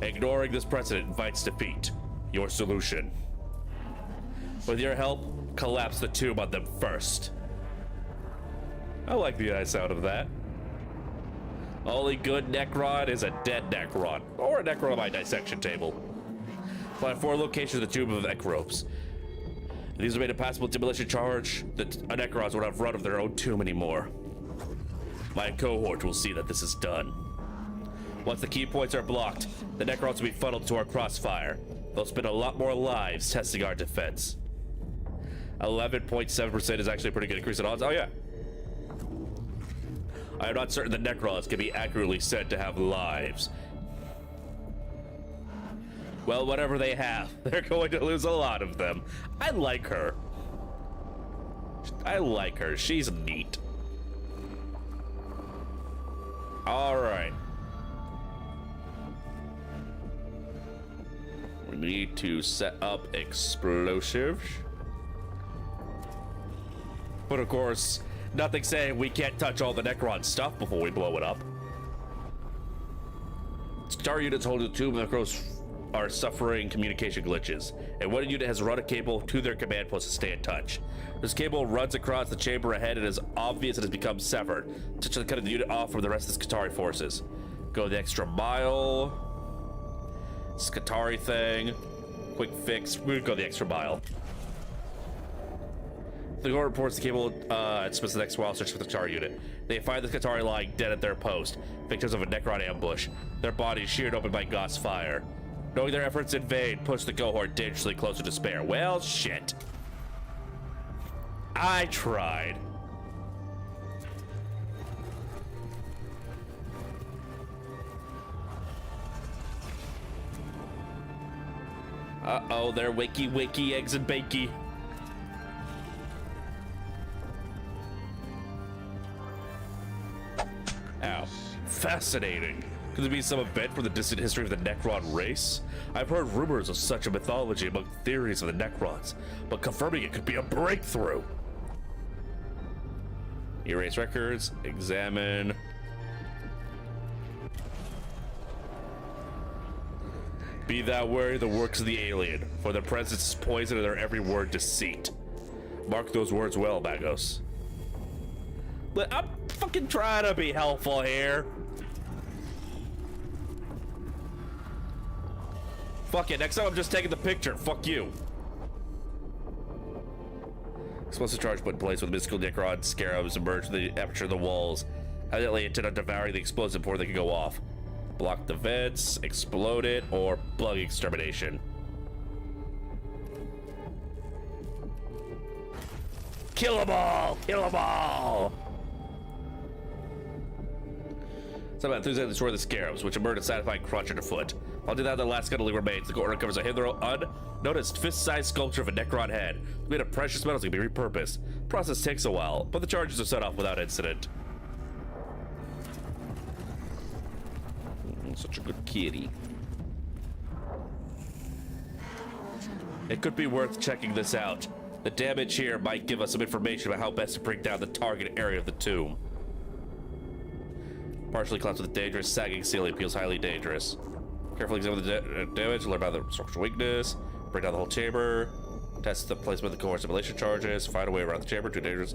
Ignoring this precedent invites defeat. Your solution. With your help, collapse the tomb on them first. I like the sound of that. Only good Necron is a dead Necron, or a Necron on my dissection table. Find 4 locations of the Tomb of Necrons. If these are made a passable demolition charge, the Necrons won't have run of their own tomb anymore. My cohort will see that this is done. Once the key points are blocked, the Necrons will be funneled to our crossfire. They'll spend a lot more lives testing our defense. 11.7% is actually a pretty good increase in odds. Oh yeah. I am not certain that Necrons can be accurately said to have lives. Well, whatever they have, they're going to lose a lot of them. I like her. I like her. She's neat. All right. We need to set up explosives. But of course, nothing saying we can't touch all the Necron stuff before we blow it up. Star units holding the tube Necros are suffering communication glitches, and one unit has run a cable to their command post to stay in touch. This cable runs across the chamber ahead and is obvious it has become severed, such as cutting the unit off from the rest of the Skitarii forces. Go the extra mile. Skitarii thing. Quick fix. We would go the extra mile. The guard reports the cable spends the next while searching for the Skitarii unit. They find the Skitarii lying dead at their post, victims of a Necron ambush. Their bodies sheared open by Goth's fire. Knowing their efforts in vain, push the cohort dangerously closer to despair. Well, shit. I tried. Uh-oh, they're wakey, eggs and bakey. Ow. Fascinating. Could there be some event from the distant history of the Necron race? I've heard rumors of such a mythology among theories of the Necrons, but confirming it could be a breakthrough. Erase records, examine. Be thou wary of the works of the alien, for their presence is poison and their every word deceit. Mark those words well, Magos. I'm fucking trying to be helpful here. Fuck it, next time I'm just taking the picture. Fuck you. Explosive charge put in place with mystical Necron scarabs emerge from the aperture of the walls. Evidently intend on devouring the explosive before they can go off. Block the vents, explode it, or plug extermination. Kill them all! Kill them all! Some enthusiasm destroy the scarabs, which emerge a satisfying crunch underfoot. While do that, the last scuttling remains. The court uncovers a hitherto unnoticed fist-sized sculpture of a Necron head, made of precious metals that can be repurposed. The process takes a while, but the charges are set off without incident. Such a good kitty. It could be worth checking this out. The damage here might give us some information about how best to bring down the target area of the tomb. Partially collapsed with a dangerous sagging ceiling feels highly dangerous. Carefully examine the damage, learn about the structural weakness, break down the whole chamber, test the placement of the core simulation charges, find a way around the chamber. Too dangerous.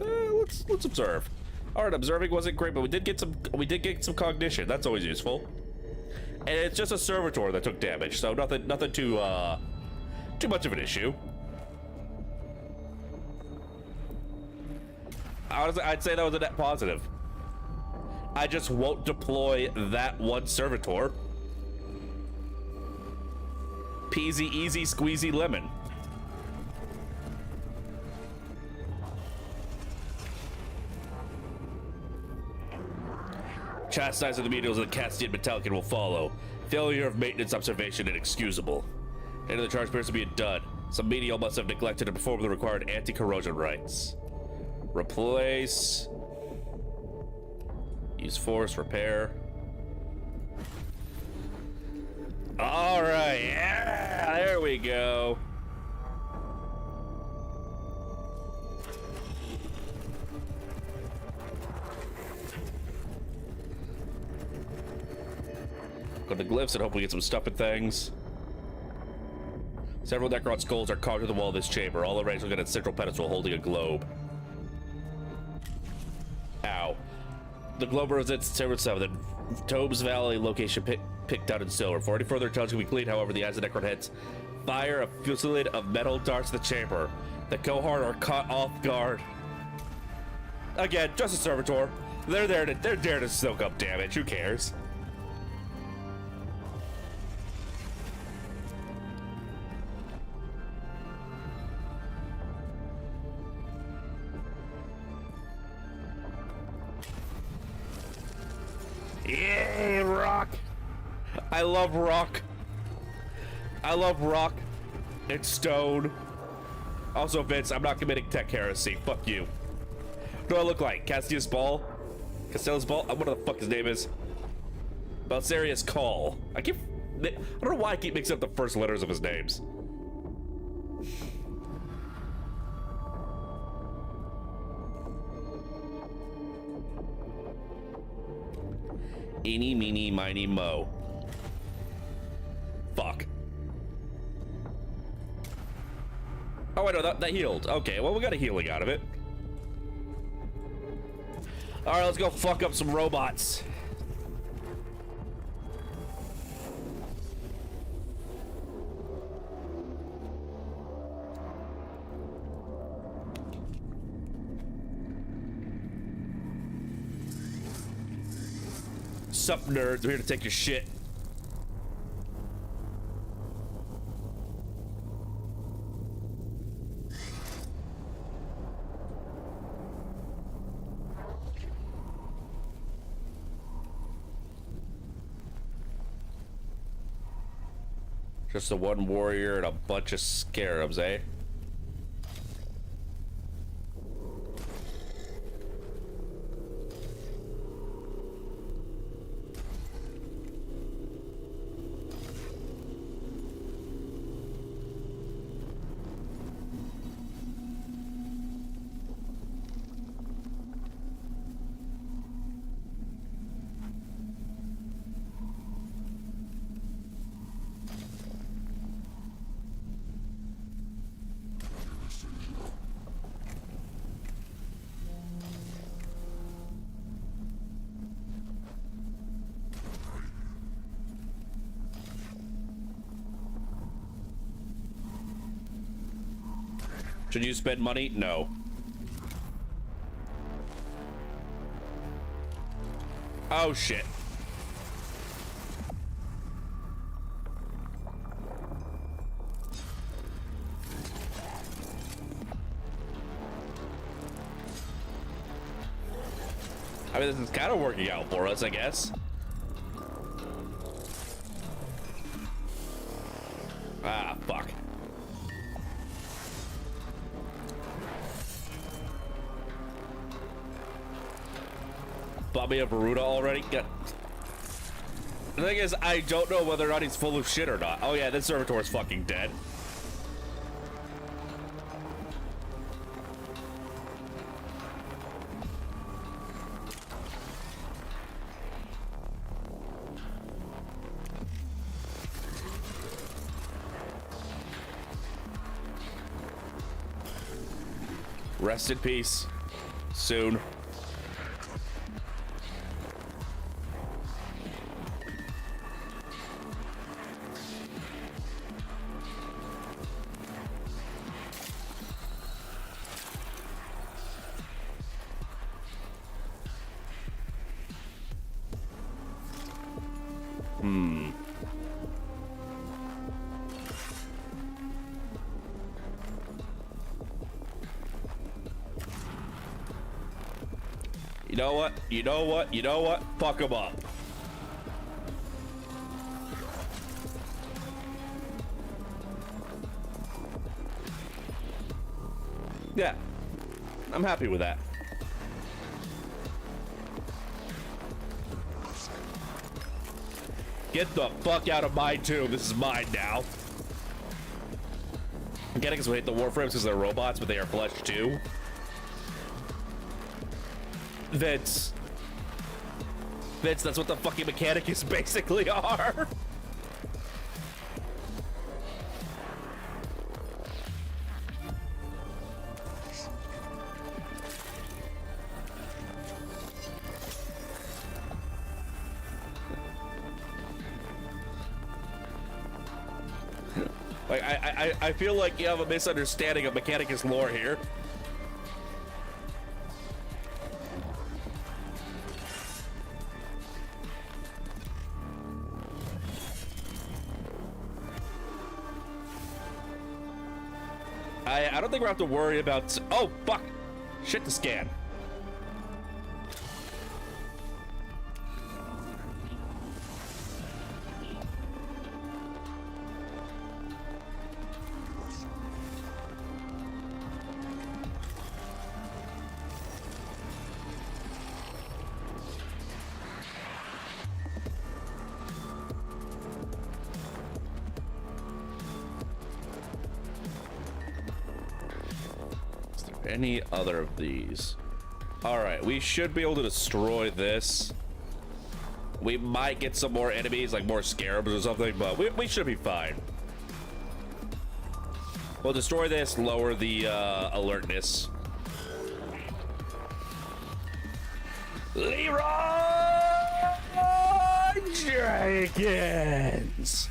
Let's observe. All right, observing wasn't great, but we did get some cognition. That's always useful. And it's just a servitor that took damage, so nothing too much of an issue. Honestly, I'd say that was a net positive. I just won't deploy that one servitor. Peasy, easy, squeezy, lemon. Chastising the menials of the Castian Metallicon will follow. Failure of maintenance observation inexcusable. End of the charge appears to be a dud. Some menial must have neglected to perform the required anti-corrosion rites. Replace. Use force, repair. All right, yeah, there we go. Go to glyphs and hope we get some stuff and things. Several Necron skulls are carved to the wall of this chamber, all arranged looking at a central pedestal holding a globe. Ow. The globe represents Silver 7, the Tobes Valley location picked out in silver. For any further intelligence can be gleaned, however, the eyes of Necron heads fire a fusillade of metal darts to the chamber. The cohort are caught off guard. Again, just a servitor. They're there to soak up damage. Who cares? Yeah, rock. I love rock. I love rock and stone. Also, Vince, I'm not committing tech heresy. Fuck you. What do I look like? Cassius Ball? Castellus Ball? What the fuck his name is? Belsarius Call. I don't know why I keep mixing up the first letters of his names. Eeny, meeny, miny, mo. Fuck. Oh, I know that healed. Okay, well, we got a healing out of it. All right, let's go fuck up some robots. Sup, nerds? I'm here to take your shit. Just the one warrior and a bunch of scarabs, eh? Should you spend money? No. Oh, shit. I mean, this is kind of working out for us, I guess. Ah, fuck. Bought me a Baruda already? Good. The thing is, I don't know whether or not he's full of shit or not. Oh yeah, this servitor is fucking dead. Rest in peace. Soon. You know what? You know what? You know what? Fuck him up. Yeah. I'm happy with that. Get the fuck out of my tomb. This is mine now. Mechanicus will hate the warframes because they're robots, but they are flesh too. Vince, that's what the fucking mechanicus basically are. Like, I feel like you have a misunderstanding of mechanicus lore here. I don't think we're have to worry about. Oh fuck! Shit to scan. any other of these? All right, we should be able to destroy this. We might get some more enemies, like more scarabs or something, but we should be fine. We'll destroy this, lower the alertness. Leroy Jenkins!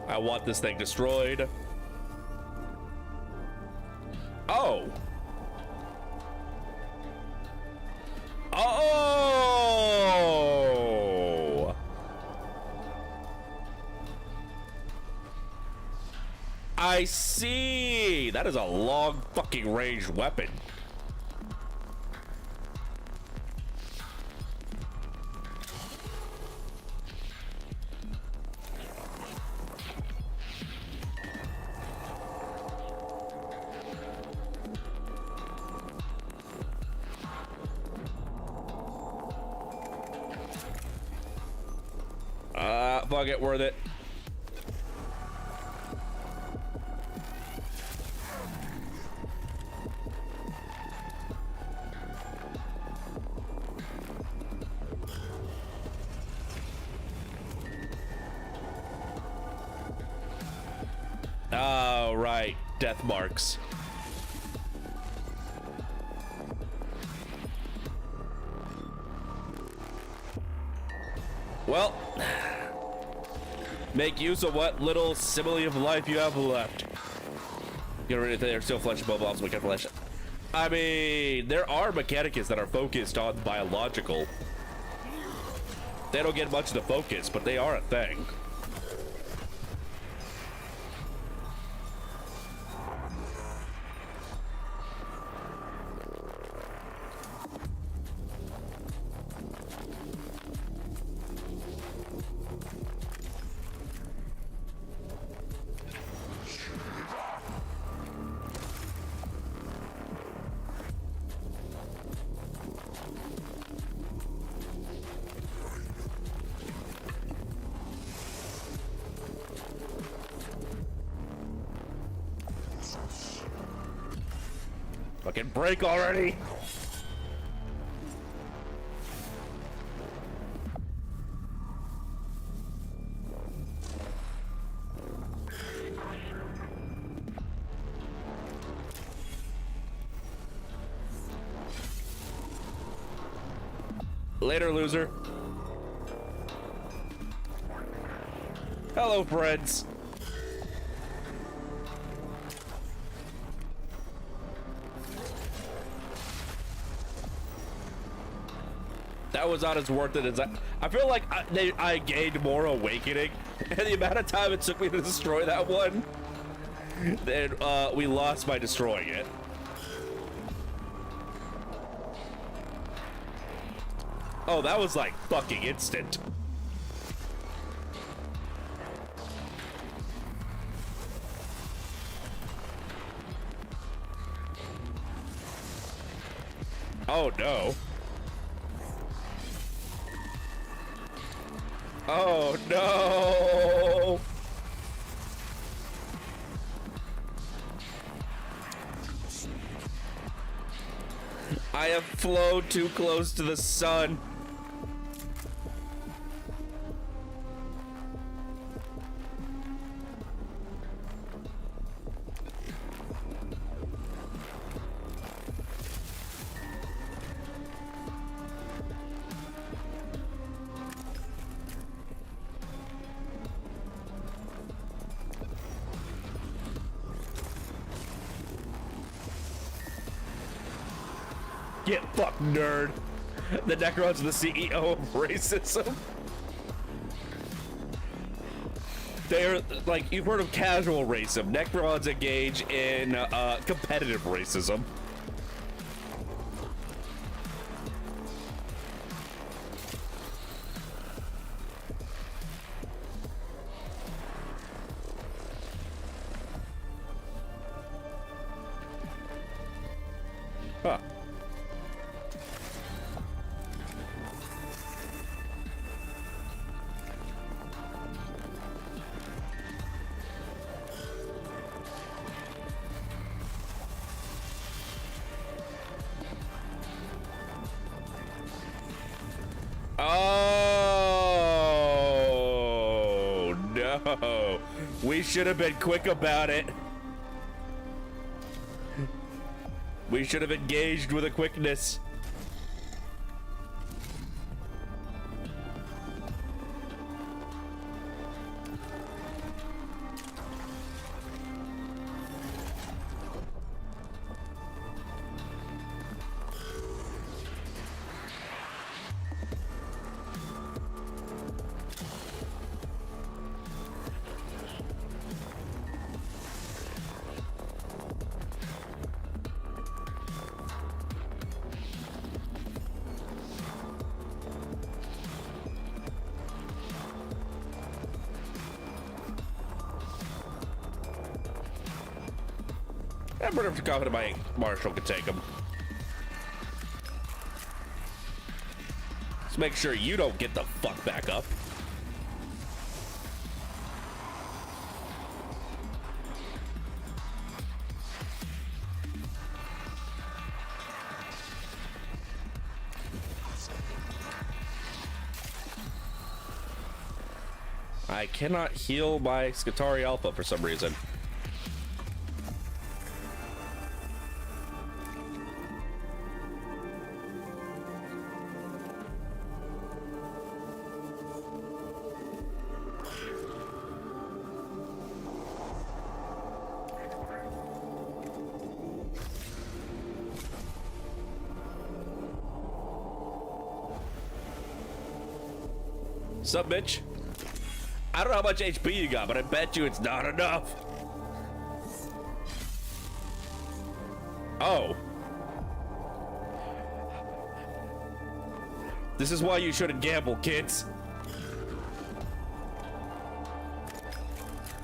I want this thing destroyed. Oh. Oh. I see. That is a long fucking ranged weapon. Fuck it, worth it. Oh, right. Death marks. Well, make use of what little simile of life you have left. Get rid of it. They're still flexible bombs. We can flesh it. I mean, there are mechanicus that are focused on biological. They don't get much of the focus, but they are a thing. Fucking break already! Later, loser. Hello, friends. That was not as worth it as I feel like I gained more awakening, and the amount of time it took me to destroy that one, then we lost by destroying it. Oh, that was like fucking instant. Oh no. Oh no! I have flown too close to the sun. Get fucked, nerd. The Necrons are the CEO of racism. They're, like, you've heard of casual racism. Necrons engage in competitive racism. Huh. Oh, no. We should have been quick about it. We should have engaged with a quickness. I'm pretty confident my Marshal can take him. Let's make sure you don't get the fuck back up. I cannot heal my Skitarii Alpha for some reason. Sup, bitch? I don't know how much HP you got, but I bet you it's not enough. Oh. This is why you shouldn't gamble, kids.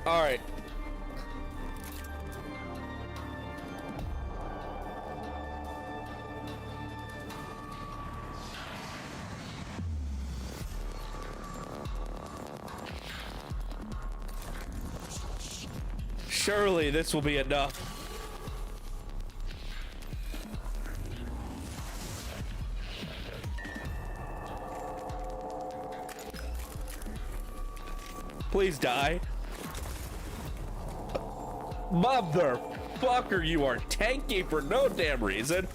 All right. Surely this will be enough. Please die. Motherfucker, you are tanky for no damn reason.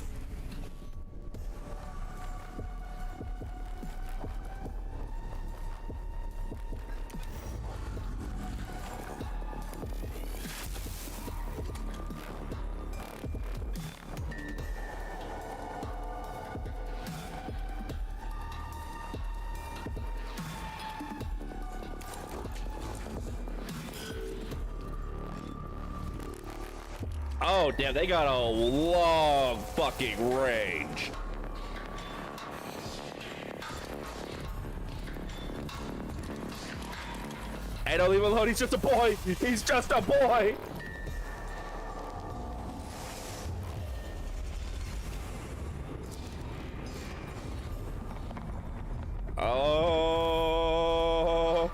Oh, damn, they got a long fucking range. Hey, don't leave him alone. He's just a boy. He's just a boy. Oh.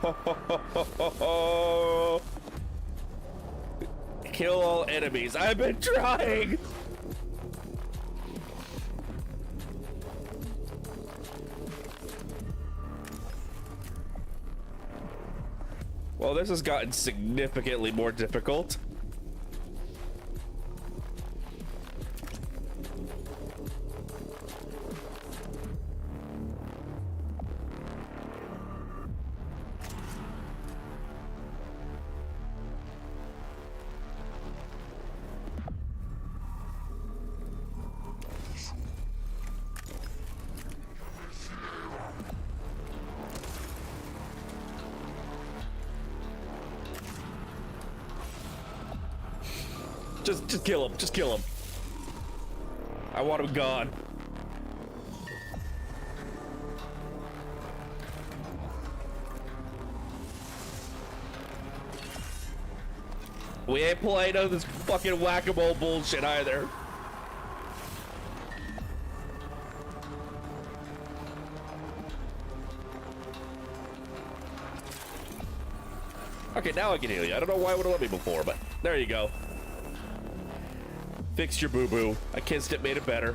Kill all enemies. I've been trying. Well, this has gotten significantly more difficult. Just kill him. Just kill him. I want him gone. We ain't playing none of this fucking whack-a-mole bullshit either. Okay, now I can heal you. I don't know why it would have let me before, but there you go. Fixed your boo-boo. I kissed it, made it better.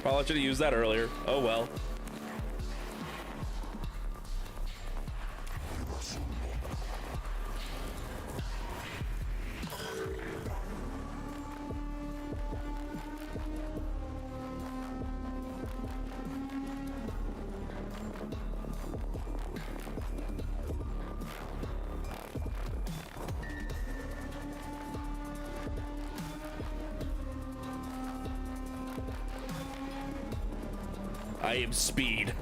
Probably should have used that earlier. Oh well. I am speed.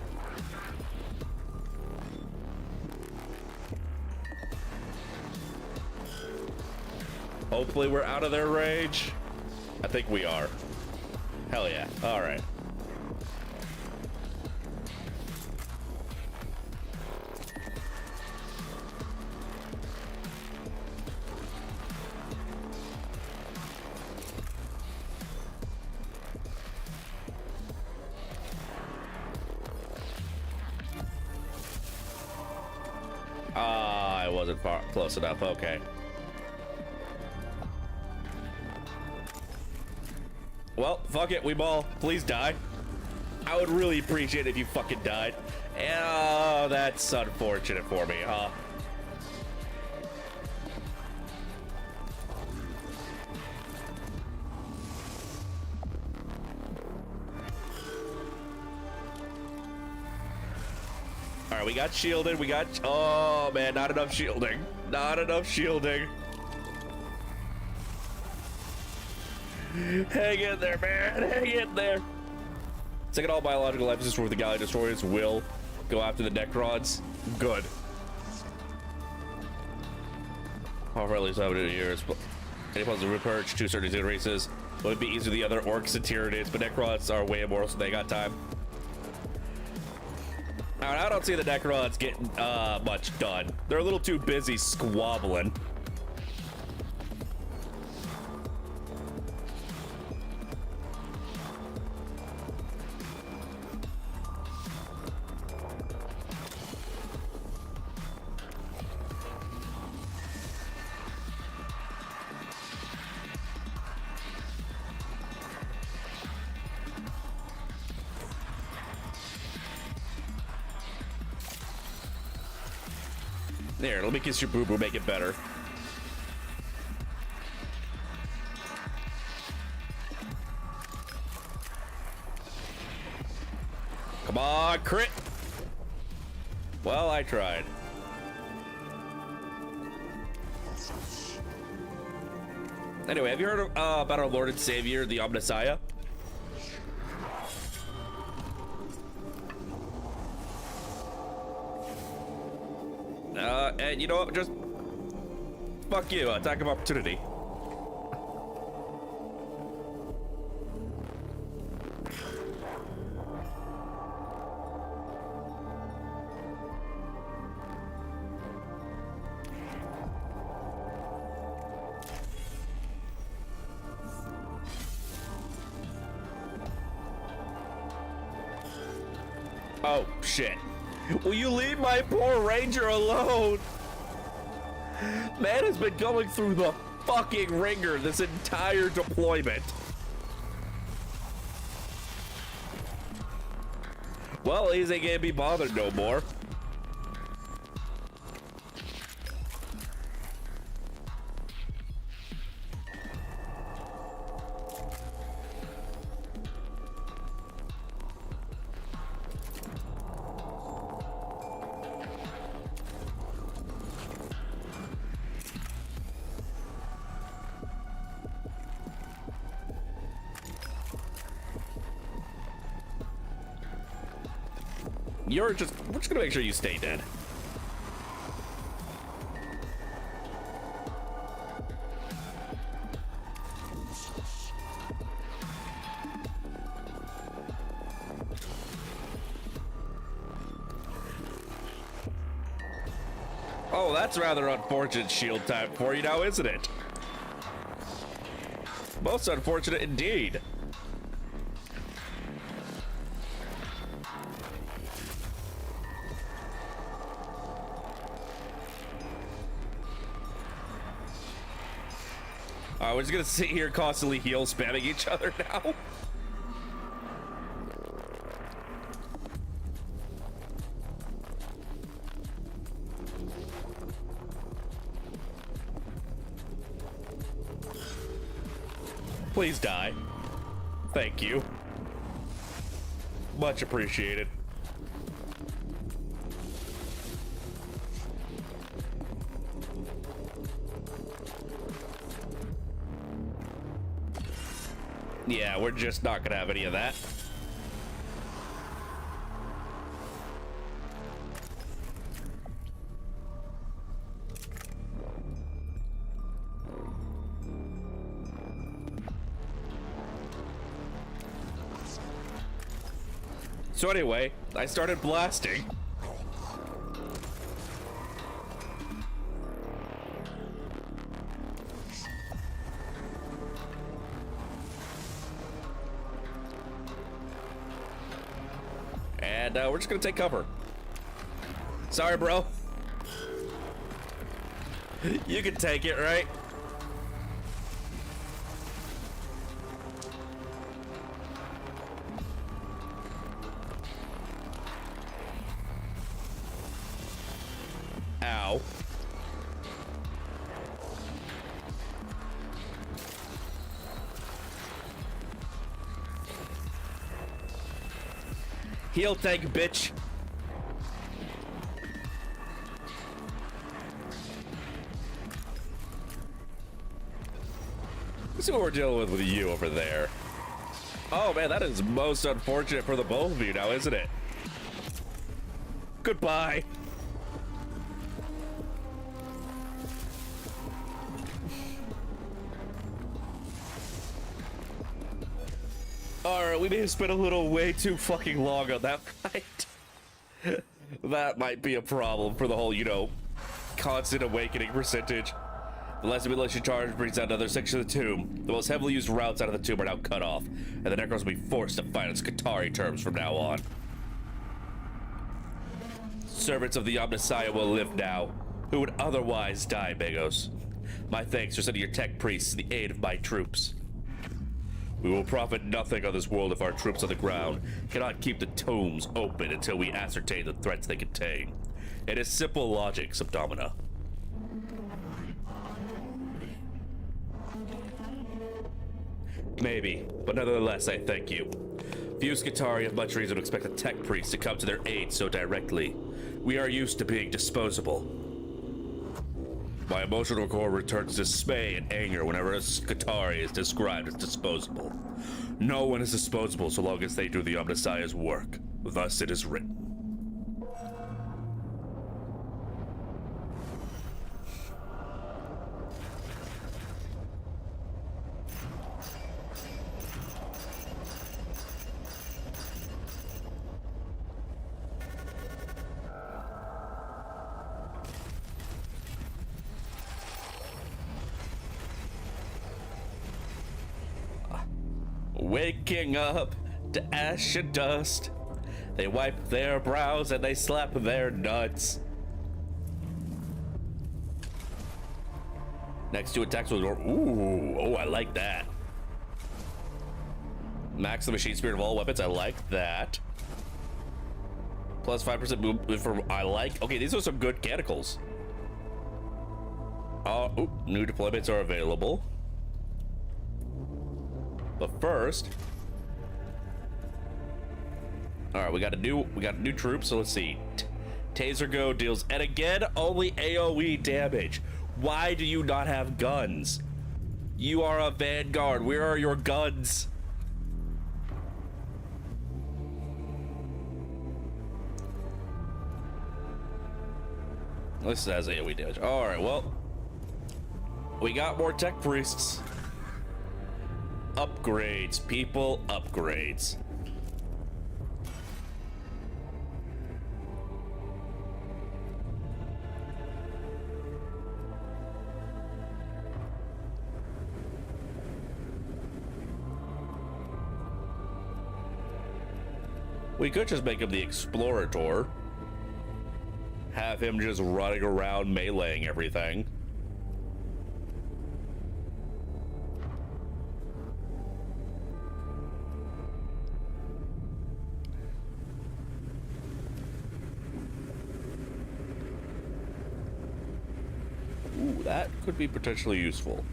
Hopefully we're out of their range. I think we are. Hell yeah. All right. I wasn't close enough. Okay. Well, fuck it. We ball. Please die. I would really appreciate it if you fucking died. Oh, that's unfortunate for me, huh? All right, we got shielded. We got... Oh, man, not enough shielding. Not enough shielding. Hang in there, man. Hang in there. Second, all biological life is for the Galley Destroyers will go after the Necrons. Good. All for at least 7 years. Any puzzle repurge to certain races. Would it be easier the other orcs and Tyranids, but Necrons are way more, so they got time. I don't see the Necrons getting much done. They're a little too busy squabbling. There, let me kiss your boo-boo, make it better. Come on, crit! Well, I tried. Anyway, have you heard about our Lord and Savior, the Omnissiah? And you know what? Just fuck you. Attack of opportunity. Oh shit. Will you leave my poor ranger alone? Man has been going through the fucking ringer this entire deployment. Well, he ain't gonna be bothered no more. We're just gonna make sure you stay dead. Oh, that's rather unfortunate shield type for you now, isn't it? Most unfortunate indeed. We're just gonna sit here constantly heal spamming each other now. Please die. Thank you. Much appreciated. Yeah, we're just not gonna have any of that. So anyway, I started blasting. And we're just gonna take cover. Sorry, bro. You can take it, right? Ow. Heal tank, bitch. Let's see what we're dealing with you over there. Oh man, that is most unfortunate for the both of you now, isn't it? Goodbye. Alright, we may have spent a little way too fucking long on that fight. That might be a problem for the whole, you know, constant awakening percentage. The last simulation charge brings out another section of the tomb. The most heavily used routes out of the tomb are now cut off, and the Necrons will be forced to fight on Skitarii terms from now on. Servants of the Omnissiah will live now, who would otherwise die, Magos. My thanks for sending your tech priests to the aid of my troops. We will profit nothing on this world if our troops on the ground cannot keep the tombs open until we ascertain the threats they contain. It is simple logic, Subdomina. Maybe, but nonetheless, I thank you. Few Skitarii have much reason to expect the tech priests to come to their aid so directly. We are used to being disposable. My emotional core returns dismay and anger whenever a Skitarii is described as disposable. No one is disposable so long as they do the Omnissiah's work. Thus it is written. Waking up to ash and dust, they wipe their brows and they slap their nuts. Next two attacks with ooh, oh, I like that. Max the machine spirit of all weapons, I like that. Plus 5% movement for I like. Okay, these are some good canticles. Ooh, new deployments are available. But first, all right, we got a new troop. So let's see. Taser Go deals, and again, only AoE damage. Why do you not have guns? You are a vanguard. Where are your guns? This has AoE damage. All right, well, we got more tech priests. Upgrades, people, upgrades. We could just make him the Explorator. Have him just running around meleeing everything. Ooh, that could be potentially useful.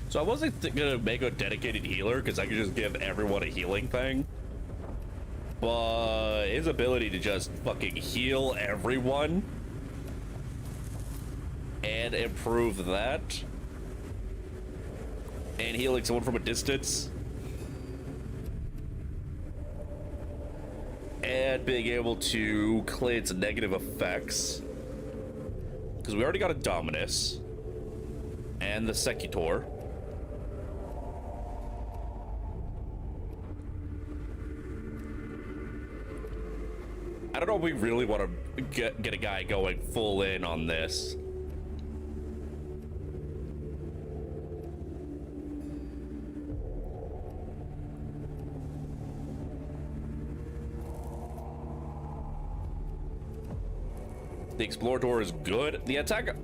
So I wasn't gonna make a dedicated healer because I could just give everyone a healing thing. But his ability to just fucking heal everyone and improve that and healing someone from a distance and being able to cleanse negative effects, because we already got a Dominus and the Secutor. I don't know if we really want to get a guy going full in on this. The Explorator is good. The attack...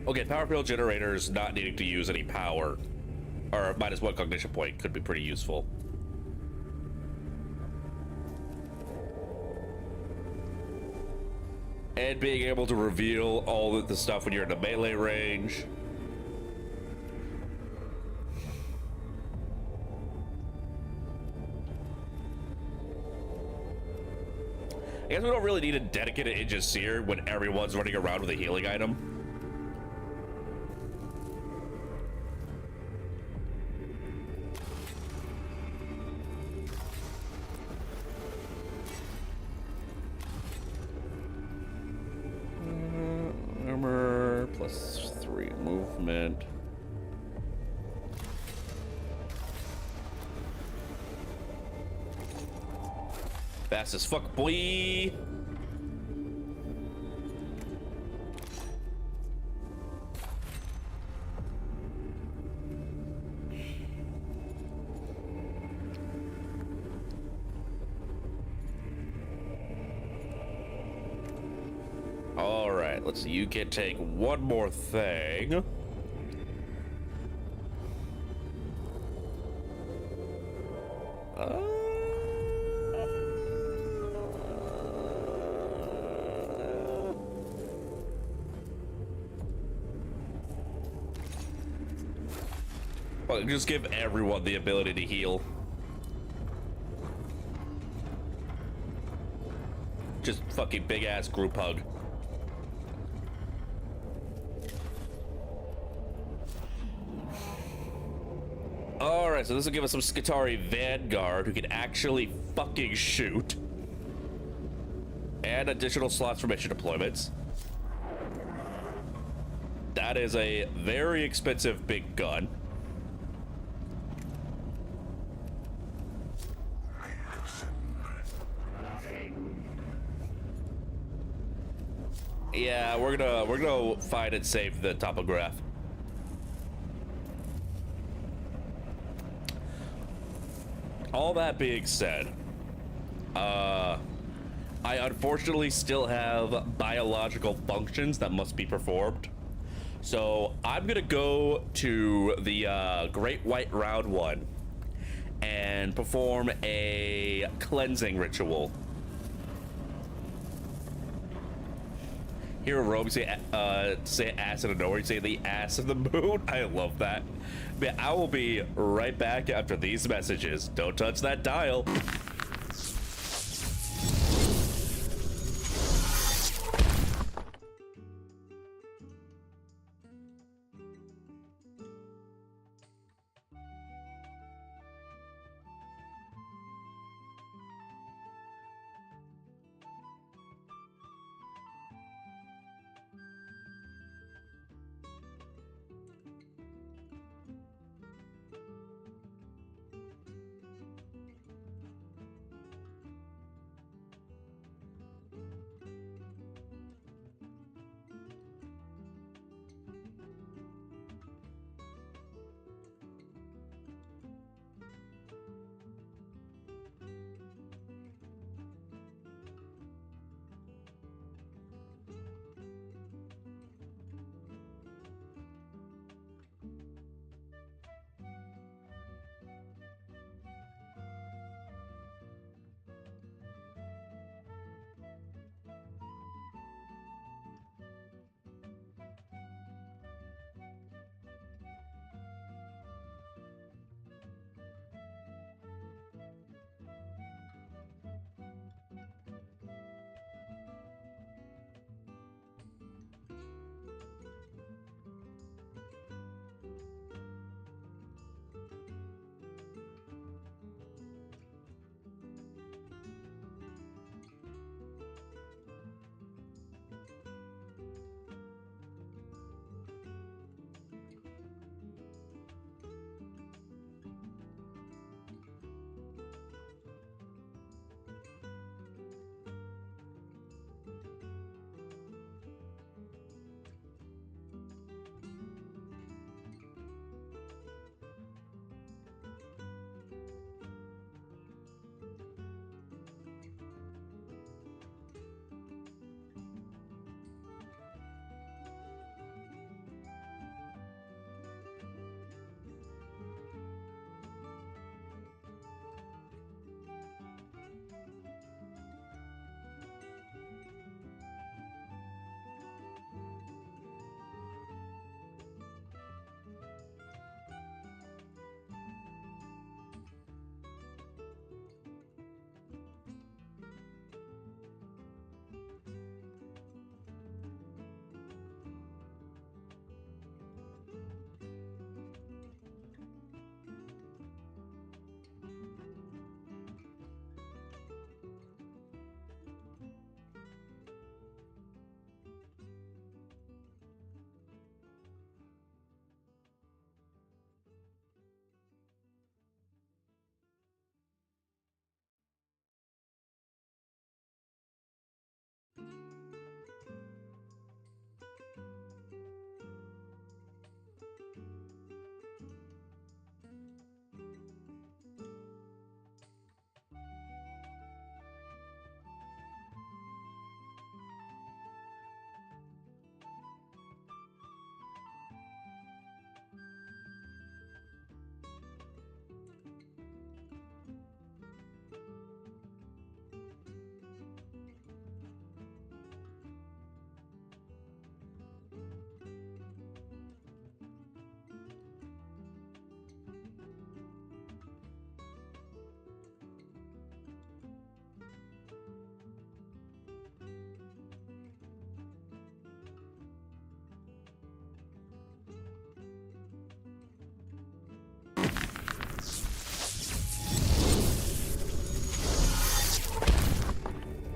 Okay, power field generators not needing to use any power. Or -1 cognition point could be pretty useful. And being able to reveal all the stuff when you're in a melee range. I guess we don't really need a dedicated Injusir when everyone's running around with a healing item. Armor +3 movement. Fast as fuck, boy. All right, let's see. You can take one more thing. Well, just give everyone the ability to heal. Just fucking big ass group hug. Alright, so this will give us some Skitarii Vanguard who can actually fucking shoot. And additional slots for mission deployments. That is a very expensive big gun. Yeah, we're gonna find and save the topograph. All that being said, I unfortunately still have biological functions that must be performed. So I'm gonna go to the Great White Round One and perform a cleansing ritual. Here in Rome, you say ass in the door, you say the ass of the moon. I love that. But I will be right back after these messages. Don't touch that dial.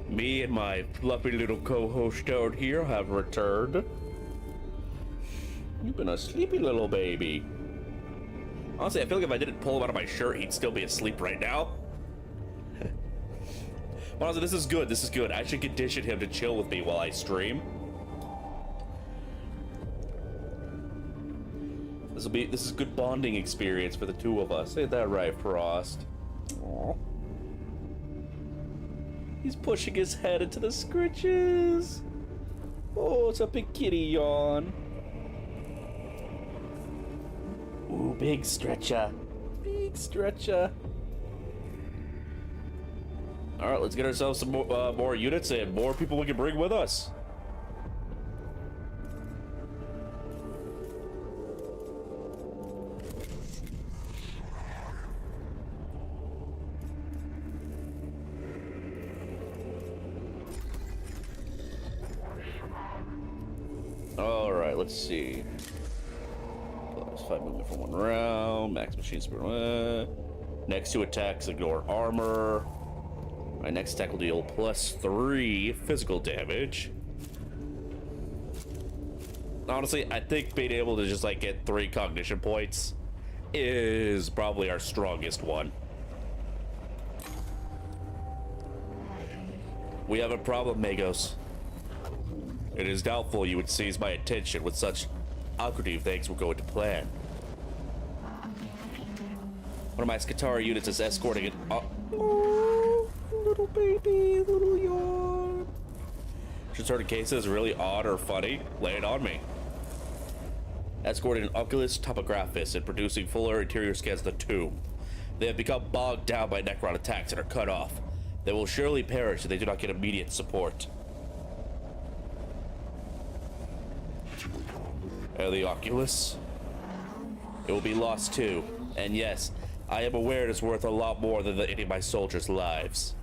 Me and my fluffy little co-host out here have returned. You've been a sleepy little baby. Honestly, I feel like if I didn't pull him out of my shirt, he'd still be asleep right now. Honestly, this is good. This is good. I should condition him to chill with me while I stream. This is good bonding experience for the two of us. Ain't that right, Frost? Aww. He's pushing his head into the scritches. Oh, it's a big kitty yawn. Ooh, big stretcher. Big stretcher. Alright, let's get ourselves some more units and more people we can bring with us. let's see. Plus 5 movement for 1 round. Max machine speed. Next 2 attacks ignore armor. My next attack will deal plus 3 physical damage. Honestly, I think being able to just like get 3 cognition points is probably our strongest one. We have a problem, Magos. It is doubtful you would seize my attention with such awkward if things will go into plan. One of my Skitari units is escorting an oh, little baby, little yawn. Should certain cases really odd or funny, lay it on me. Escorting an Oculus topographist and producing fuller interior scans of the tomb. They have become bogged down by Necron attacks and are cut off. They will surely perish if they do not get immediate support. And the Oculus? It will be lost too. And yes, I am aware it is worth a lot more than any of my soldiers' lives.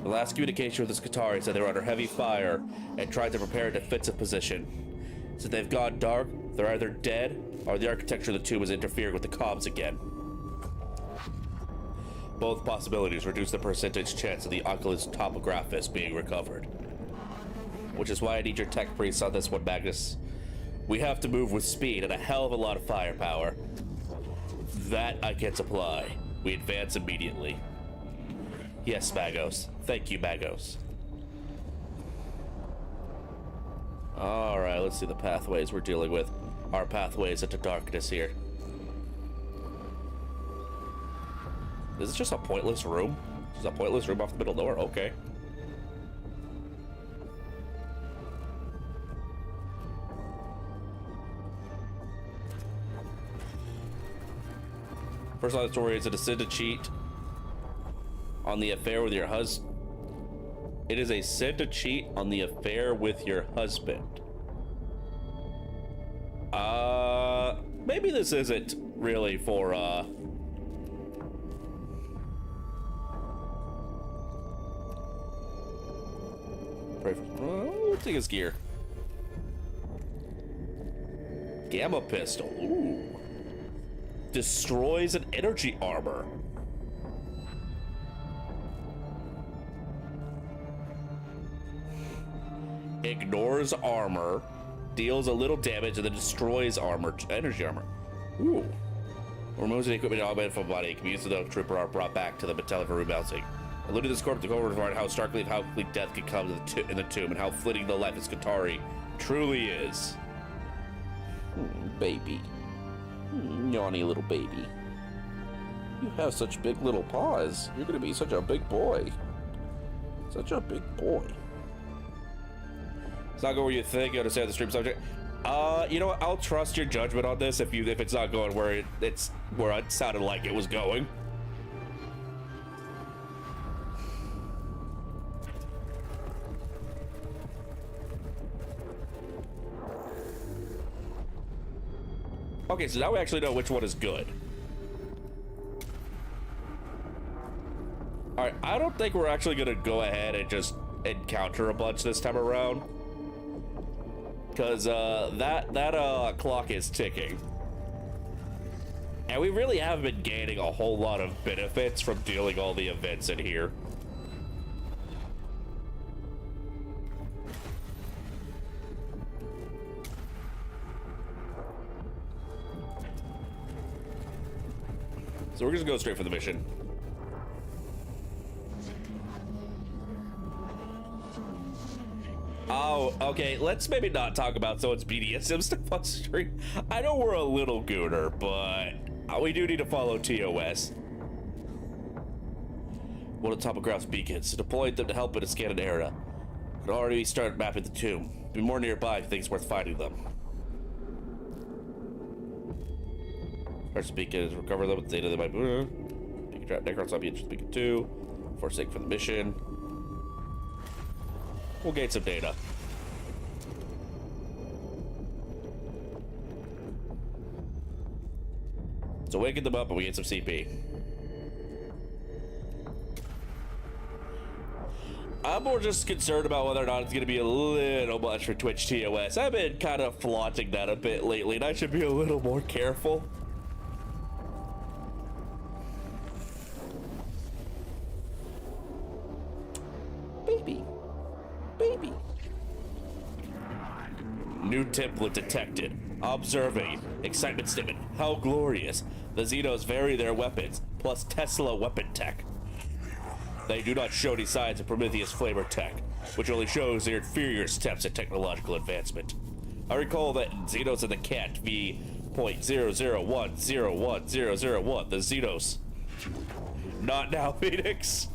The last communication with the Skitari said they were under heavy fire and tried to prepare a defensive position. Since they've gone dark, they're either dead or the architecture of the tomb has interfered with the comms again. Both possibilities reduce the percentage chance of the Oculus topographist being recovered. Which is why I need your tech priest on this one, Magnus. We have to move with speed and a hell of a lot of firepower. That I can supply. We advance immediately. Yes, Magos. Thank you, Magos. Alright, let's see the pathways we're dealing with. Our pathways into darkness here. Is this just a pointless room? Just a pointless room off the middle of nowhere? Okay. First line of the story is a sin to cheat on the affair with your husband. It is a sin to cheat on the affair with your husband. Maybe this isn't really for, let's take his gear. Gamma pistol. Ooh. Destroys an energy armor. Ignores armor, deals a little damage, and then destroys armor, energy armor. Ooh. Removes the equipment augmented from body. Can be used to the trooper are brought back to the battalion for rebalancing. Alluding to this corpse to go over to how starkly and how quickly death can come to in the tomb, and how fleeting the life of Skitari truly is. Baby. Yawny little baby. You have such big little paws. You're gonna be such a big boy. Such a big boy. It's not going where you think. You understand the stream subject. You know what? I'll trust your judgment on this if it's not going where it sounded like it was going. Okay, so now we actually know which one is good. All right, I don't think we're actually gonna go ahead and just encounter a bunch this time around. Because that clock is ticking. And we really haven't been gaining a whole lot of benefits from dealing all the events in here. So we're just gonna go straight for the mission. Oh, okay, let's maybe not talk about someone's BDSM stuff on stream. I know we're a little gooner, but we do need to follow TOS. One of the topograph's beacons. Deployed them to help in a scan an area. Could already start mapping the tomb. Be more nearby if you think it's worth finding them. First beacon is recover them with data they might be. Beacon trap Necrons might be interested in beacon 2. Forsake for the mission. We'll gain some data. So waking them up and we get some CP. I'm more just concerned about whether or not it's going to be a little much for Twitch TOS. I've been kind of flaunting that a bit lately, and I should be a little more careful. Baby. Baby. New template detected. Observing. Excitement statement. How glorious. The Xenos vary their weapons, plus Tesla weapon tech. They do not show any signs of Prometheus flavor tech, which only shows their inferior steps in technological advancement. I recall that in Xenos and the Cat V.001010001, the Xenos. Not now, Phoenix.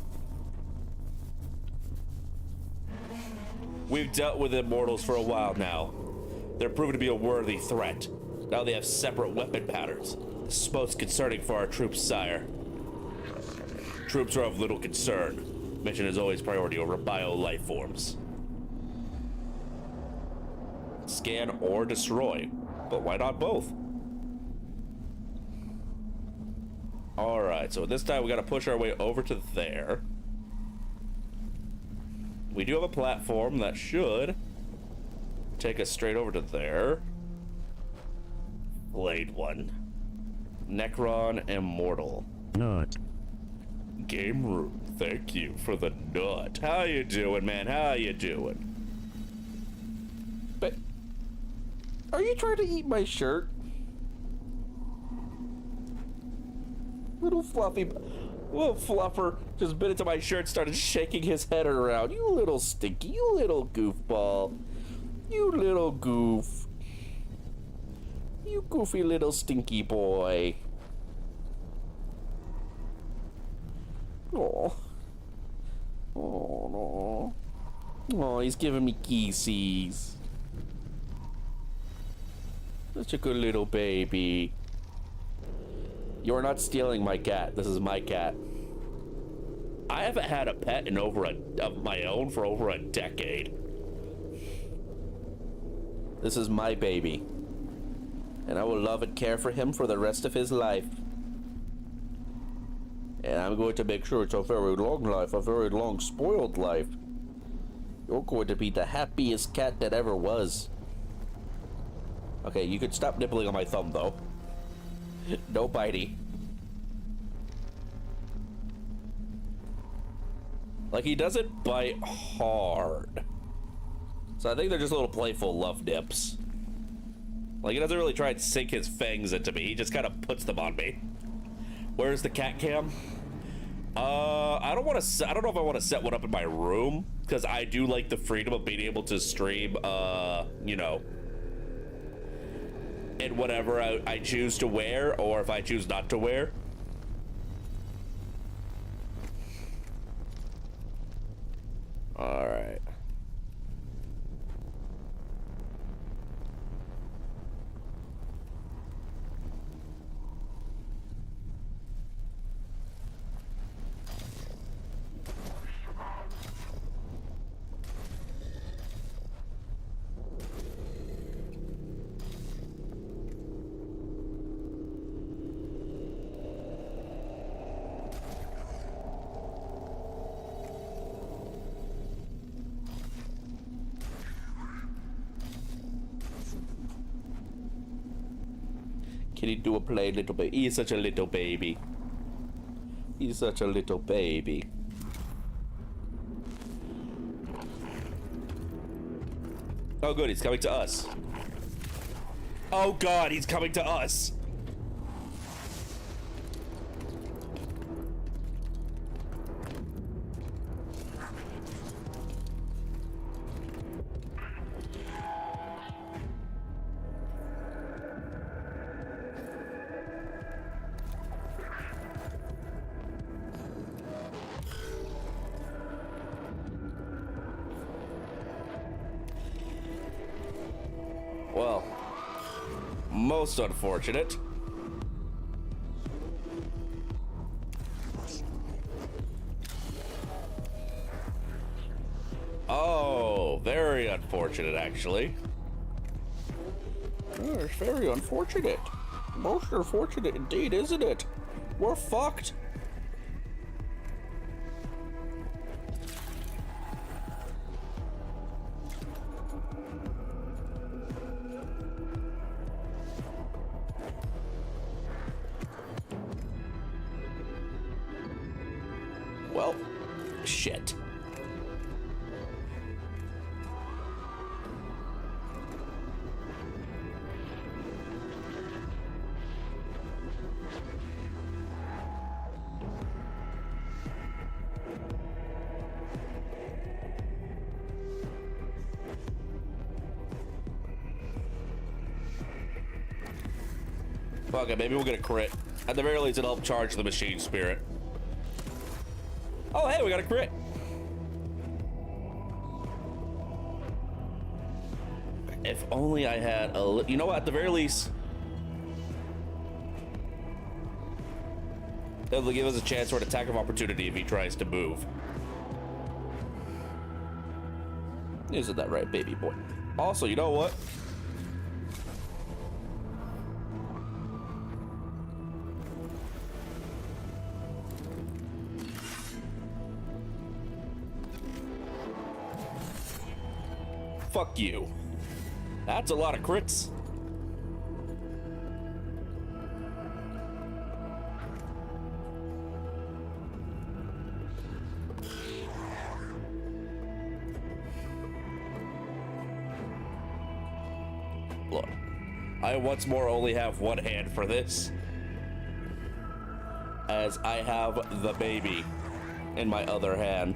We've dealt with immortals for a while now. They're proven to be a worthy threat. Now they have separate weapon patterns. This is most concerning for our troops, sire. Troops are of little concern. Mission is always priority over bio life forms. Scan or destroy, but why not both? Alright, so this time we gotta push our way over to there. We do have a platform that should take us straight over to there. Blade one. Necron Immortal. Not. Game room, thank you for the nut. How you doing, man? How you doing? But are you trying to eat my shirt? Little fluffer just bit into my shirt, started shaking his head around. You little stinky, you little goofball. You little goof. You goofy little stinky boy. Oh. Oh, no. Oh, he's giving me kisses. Such a good little baby. You're not stealing my cat. This is my cat. I haven't had a pet in of my own for over a decade. This is my baby. And I will love and care for him for the rest of his life. And I'm going to make sure it's a very long life, a very long spoiled life. You're going to be the happiest cat that ever was. Okay, you could stop nibbling on my thumb though. No bitey. Like, he doesn't bite hard. So I think they're just little playful love nips. Like, he doesn't really try and sink his fangs into me. He just kind of puts them on me. Where's the cat cam? I don't know if I want to set one up in my room, because I do like the freedom of being able to stream, you know, in whatever I choose to wear, or if I choose not to wear. All right. Can he do a play, little baby? He's such a little baby. He's such a little baby. Oh good, he's coming to us. Oh god, he's coming to us. Well, most unfortunate. Oh, very unfortunate, actually. Oh, it's very unfortunate. Most unfortunate indeed, isn't it? We're fucked. shit. Fuck it, maybe we'll get a crit. At the very least, it'll help charge the machine spirit. Oh, hey, we got a crit. If only I had a... You know what? At the very least... It'll give us a chance for an attack of opportunity if he tries to move. Isn't that right, baby boy? Also, you know what? Fuck you. That's a lot of crits. Look, I once more only have one hand for this, as I have the baby in my other hand.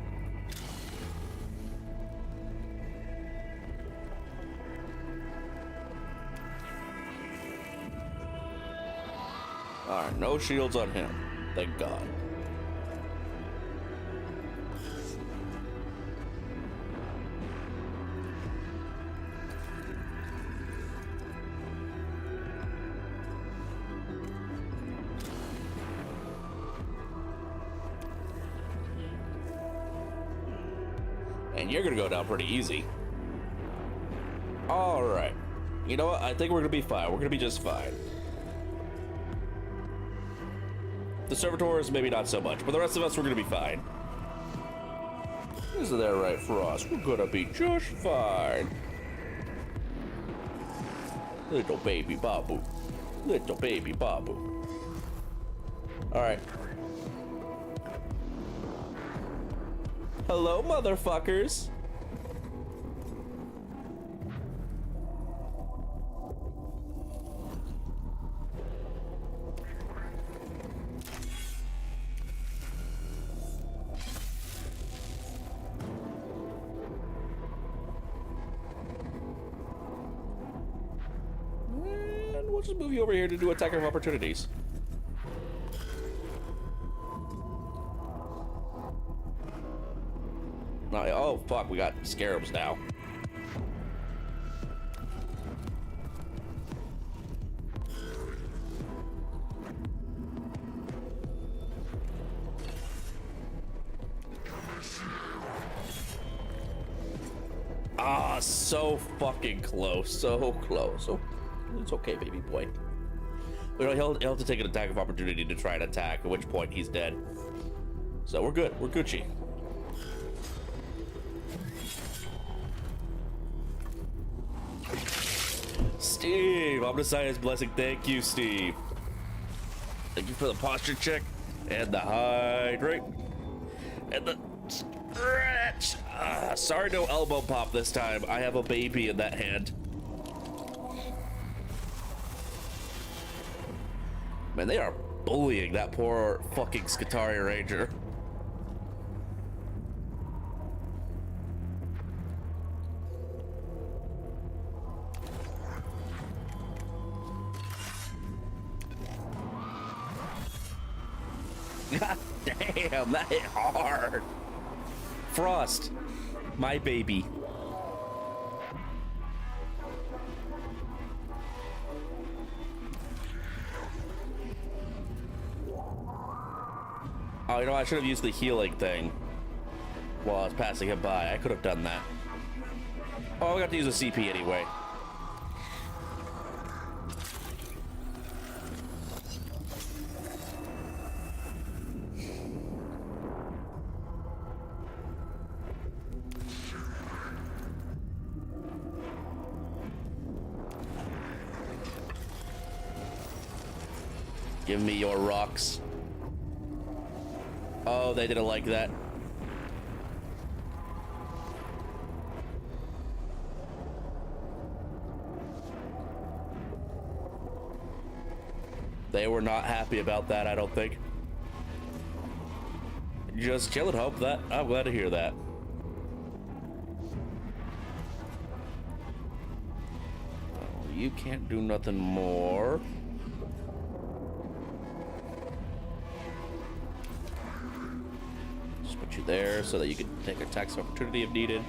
Alright, no shields on him. Thank God. And you're gonna go down pretty easy. Alright. You know what? I think we're gonna be fine. We're gonna be just fine. The servitors, maybe not so much, but the rest of us, we're gonna be fine. Isn't that right, Frost? We're gonna be just fine. Little baby Babu. Little baby Babu. Alright. Hello, motherfuckers. We'll just move you over here to do attack of opportunities. Oh, fuck, we got scarabs now. Ah, so fucking close, so close. Oh, it's okay, baby boy. He'll have to take an attack of opportunity to try and attack, at which point he's dead. So we're good, we're Gucci. Steve, Omniscience blessing, thank you, Steve. Thank you for the posture check, and the hydrate, and the stretch. Sorry, no elbow pop this time. I have a baby in that hand. Man, they are bullying that poor fucking Skitarii Ranger. God damn, that hit hard. Frost, my baby. Oh, you know, I should have used the healing thing while I was passing him by. I could have done that. Oh, we got to use a CP anyway. Give me your rocks. Oh, they didn't like that. They were not happy about that, I don't think. Just chilling, hope that. I'm glad to hear that. Oh, you can't do nothing more. Just put you there so that you can take a tax opportunity if needed.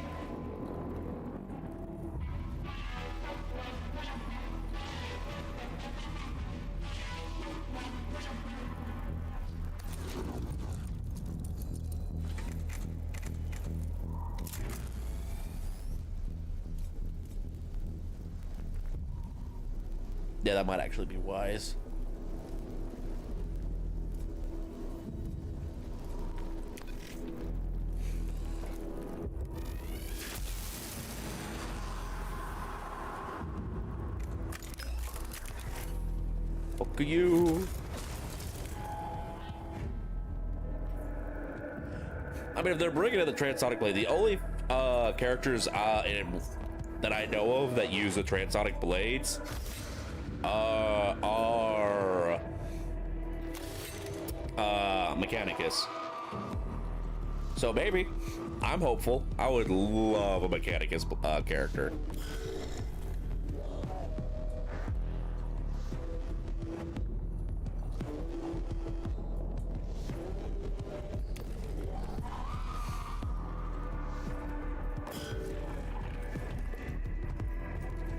Yeah, that might actually be wise. Fuck you. I mean, if they're bringing in the transonic blade, the only characters that I know of that use the transonic blades are mechanicus. So maybe I'm hopeful. I would love a mechanicus character.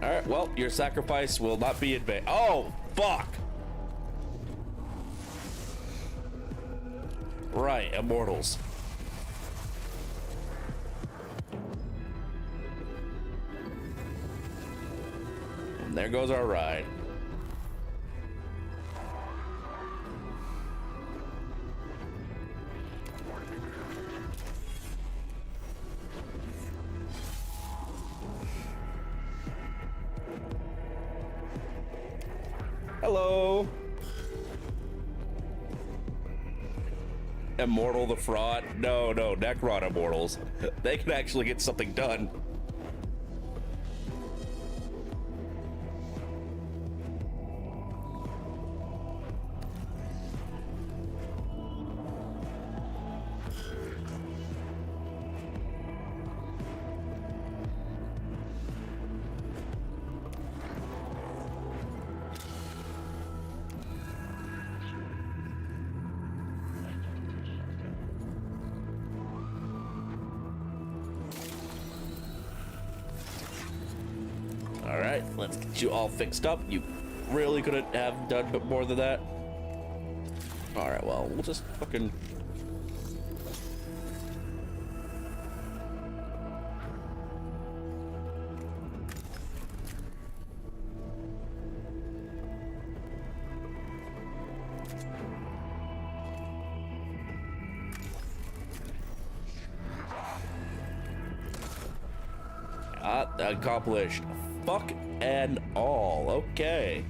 All right, well, your sacrifice will not be in vain. Oh, fuck. Right, immortals. And there goes our ride. Hello. Immortal the fraud? No, Necron immortals. They can actually get something done. All right, let's get you all fixed up. You really couldn't have done more than that. All right, well, we'll just fucking... accomplished. Fuck and all. Okay.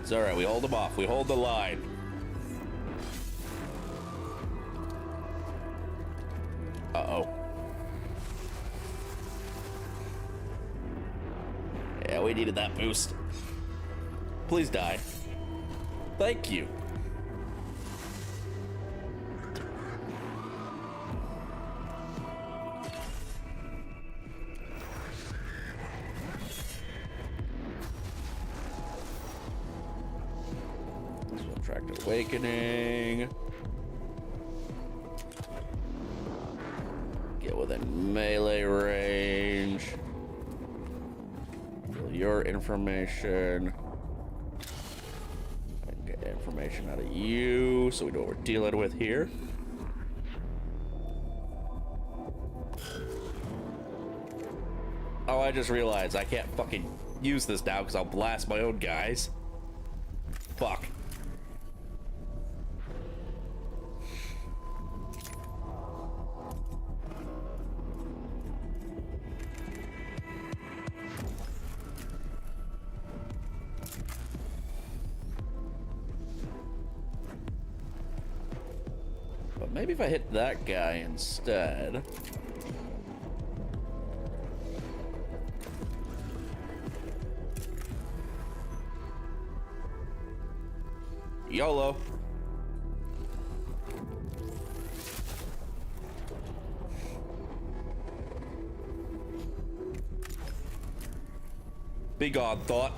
It's all right. We hold them off. We hold the line. Uh-oh. Yeah, we needed that boost. Please die. Thank you. Subtract awakening. Get within melee range. Fill your information. And get information out of you so we know what we're dealing with here. Oh, I just realized I can't fucking use this now because I'll blast my own guys. Fuck. Maybe if I hit that guy instead. YOLO. Be gone, thought.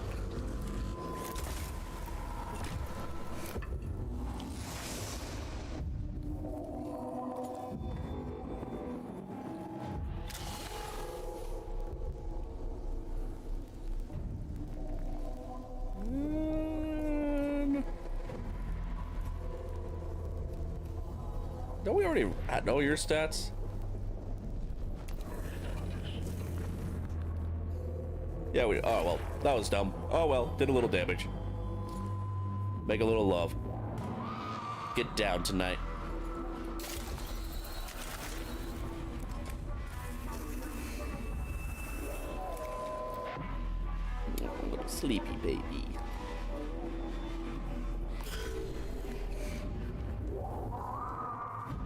Don't we already know your stats? Yeah, we. Oh, well, that was dumb. Oh, well, did a little damage. Make a little love. Get down tonight. A little sleepy baby.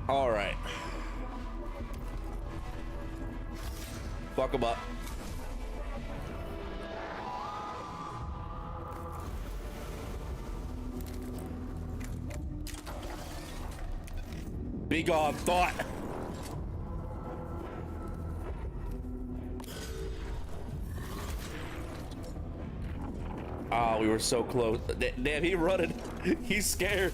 All right. Fuck him up. Be gone, thought. Ah, we were so close. Damn, he running. He's scared.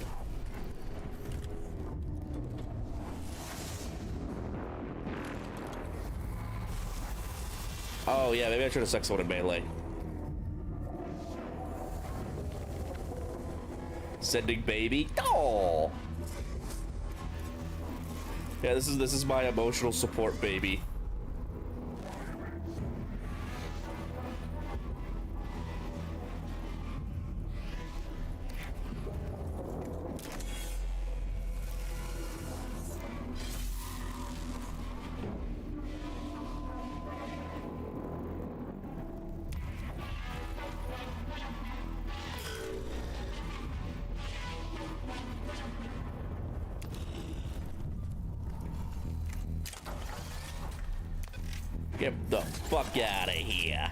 Oh yeah, maybe I should have sucked someone in melee. Sending baby. Oh. Yeah, this is my emotional support baby. Get the fuck out of here.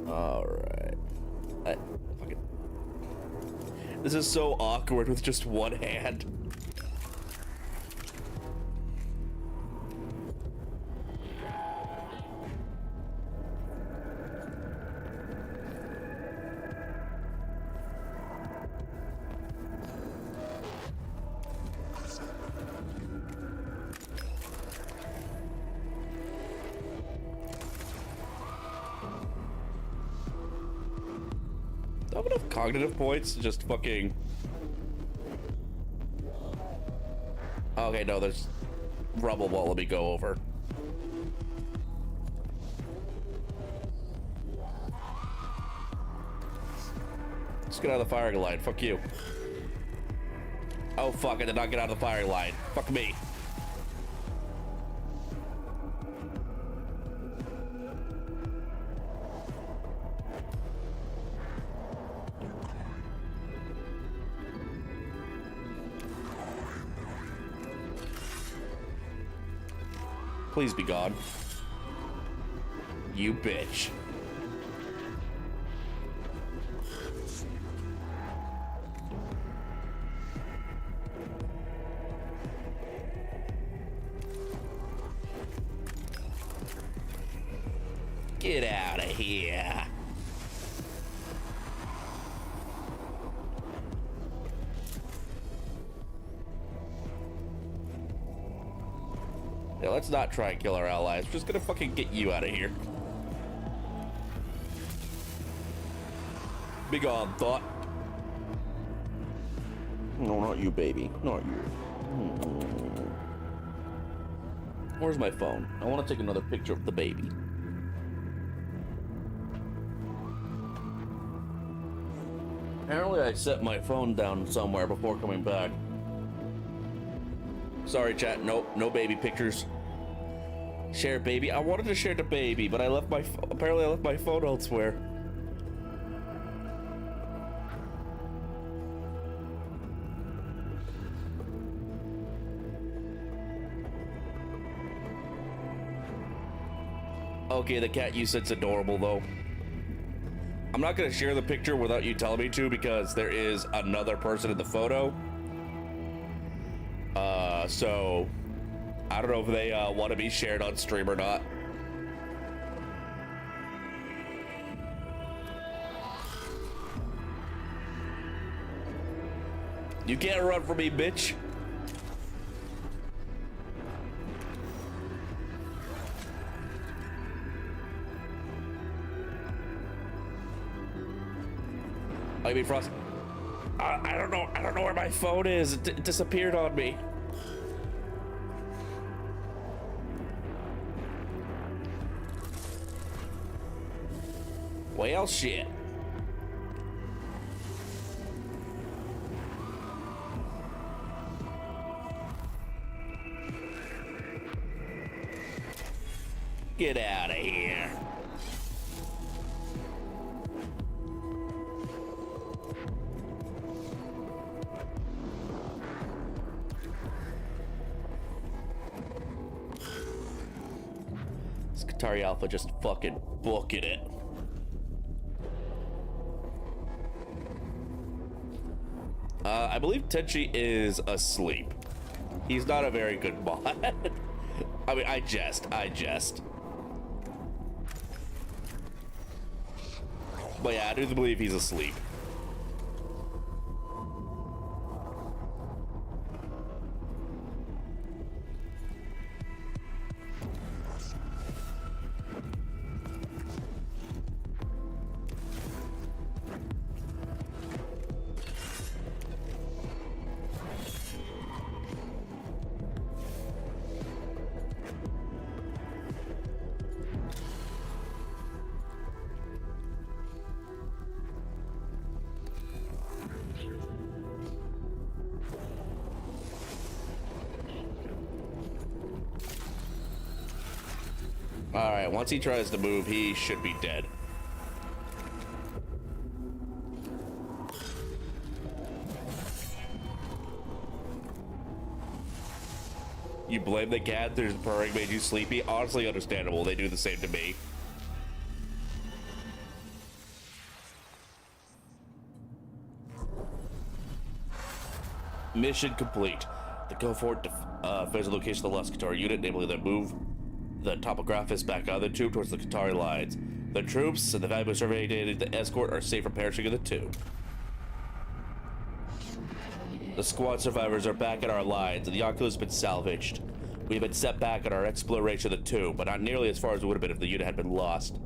All right. Fucking. This is so awkward with just one hand. Do I have enough cognitive points to just fucking... Okay, no, there's rubble wall. Let me go over. Let's get out of the firing line. Fuck you. Oh fuck, I did not get out of the firing line. Fuck me. Please be gone. You bitch. Get out of here. Yeah, let's not try and kill our allies. We're just gonna fucking get you out of here. Be gone, thought. No, not you, baby. Not you. Where's my phone? I want to take another picture of the baby. Apparently I set my phone down somewhere before coming back. Sorry, chat. Nope, no baby pictures. Share baby. I wanted to share the baby, but I left my apparently I left my phone elsewhere. Okay, the cat you said's adorable though. I'm not gonna share the picture without you telling me to because there is another person in the photo. So I don't know if they want to be shared on stream or not. You can't run from me, bitch. I mean, Frost. I don't know. I don't know where my phone is. It disappeared on me. Well, shit. Get out of here. Skitari Alpha just fucking booking it. I believe Tenchi is asleep. He's not a very good mod. I mean, I jest. But yeah, I do believe he's asleep. Alright, once he tries to move, he should be dead. You blame the cat their purring made you sleepy? Honestly understandable, they do the same to me. Mission complete. The go forward to phase the location of the last Qatari unit, namely the move the topographist back out of the tube towards the Qatari lines. The troops and the valuable survey data the escort are safe from perishing in the tube. The squad survivors are back in our lines, and the Yonku has been salvaged. We have been set back in our exploration of the tube, but not nearly as far as it would have been if the unit had been lost.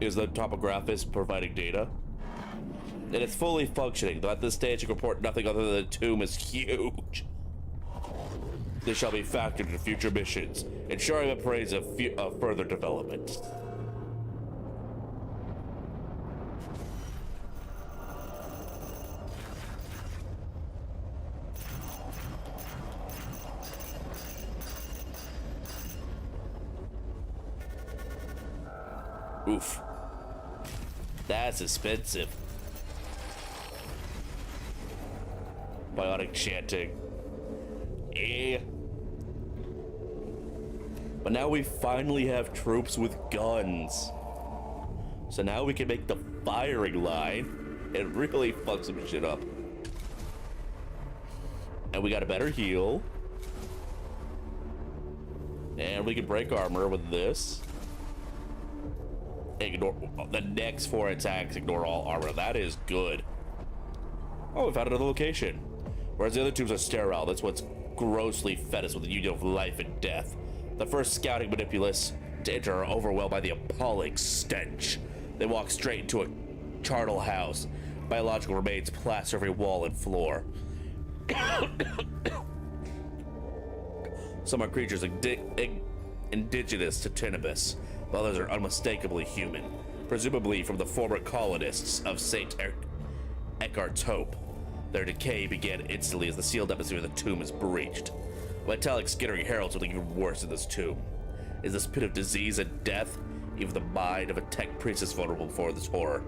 Is the topographist providing data? It is fully functioning, though at this stage you can report nothing other than the tomb is huge. This shall be factored into future missions, ensuring a praise of further development. Oof. That's expensive. Bionic chanting. Eh. But now we finally have troops with guns. So now we can make the firing line and really fuck some shit up. And we got a better heal. And we can break armor with this. Ignore the next 4 attacks, ignore all armor. That is good. Oh, we found another location. Whereas the other tubes are sterile, that's what's grossly fed us with the union of life and death. The first scouting manipulous to enter are overwhelmed by the appalling stench. They walk straight into a charnel house. Biological remains plaster every wall and floor. Some are creatures indigenous to Tinibus, while others are unmistakably human, presumably from the former colonists of St. Eckhart's Hope. Their decay began instantly as the sealed atmosphere of the tomb is breached. Metallic skittering heralds are even worse in this tomb. Is this pit of disease and death? Even the mind of a tech priest is vulnerable before this horror.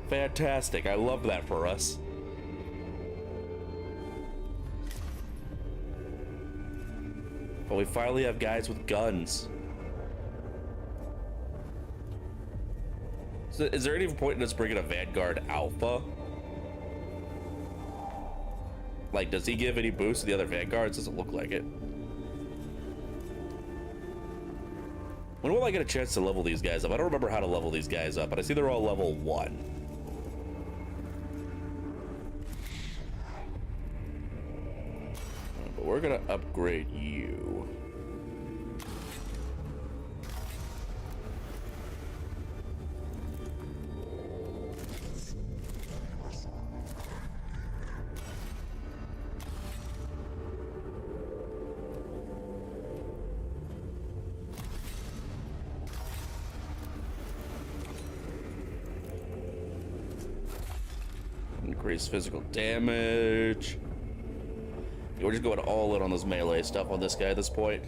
Fantastic. I love that for us. But we finally have guys with guns. So is there any point in us bringing a Vanguard Alpha? Like, does he give any boost to the other Vanguards? Doesn't look like it. When will I get a chance to level these guys up? I don't remember how to level these guys up, but I see they're all level 1. But we're gonna upgrade you. Increase physical damage. Yeah, we're just going all in on this melee stuff on this guy at this point.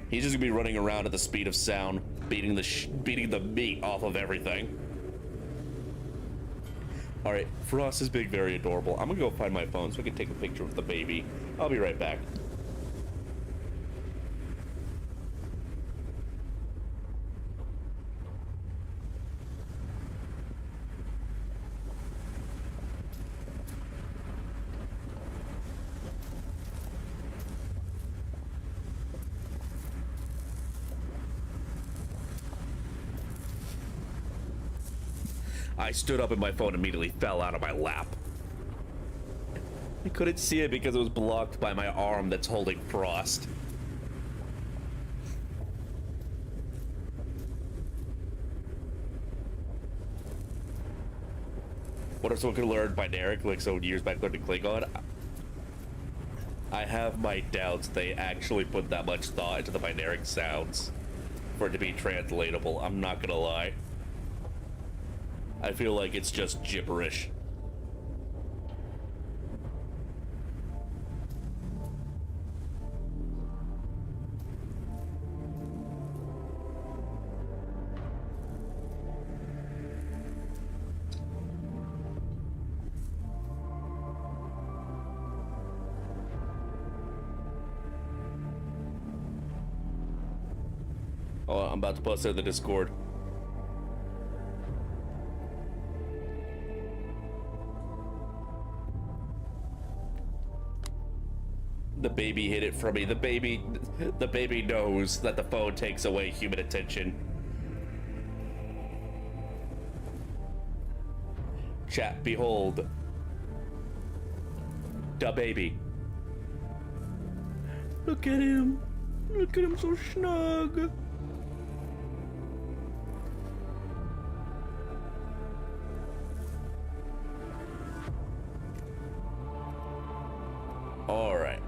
He's just gonna be running around at the speed of sound, beating the meat off of everything. All right, Frost is being very adorable. I'm gonna go find my phone so I can take a picture of the baby. I'll be right back. I stood up and my phone immediately fell out of my lap. I couldn't see it because it was blocked by my arm that's holding Frost. What if someone could learn binaric like so years back learning Klingon? I have my doubts they actually put that much thought into the binaric sounds for it to be translatable. I'm not gonna lie. I feel like it's just gibberish. Oh, I'm about to post it in the Discord. The baby hid it from me. The baby knows that the phone takes away human attention. Chat, behold. Da baby. Look at him. Look at him so snug. All right.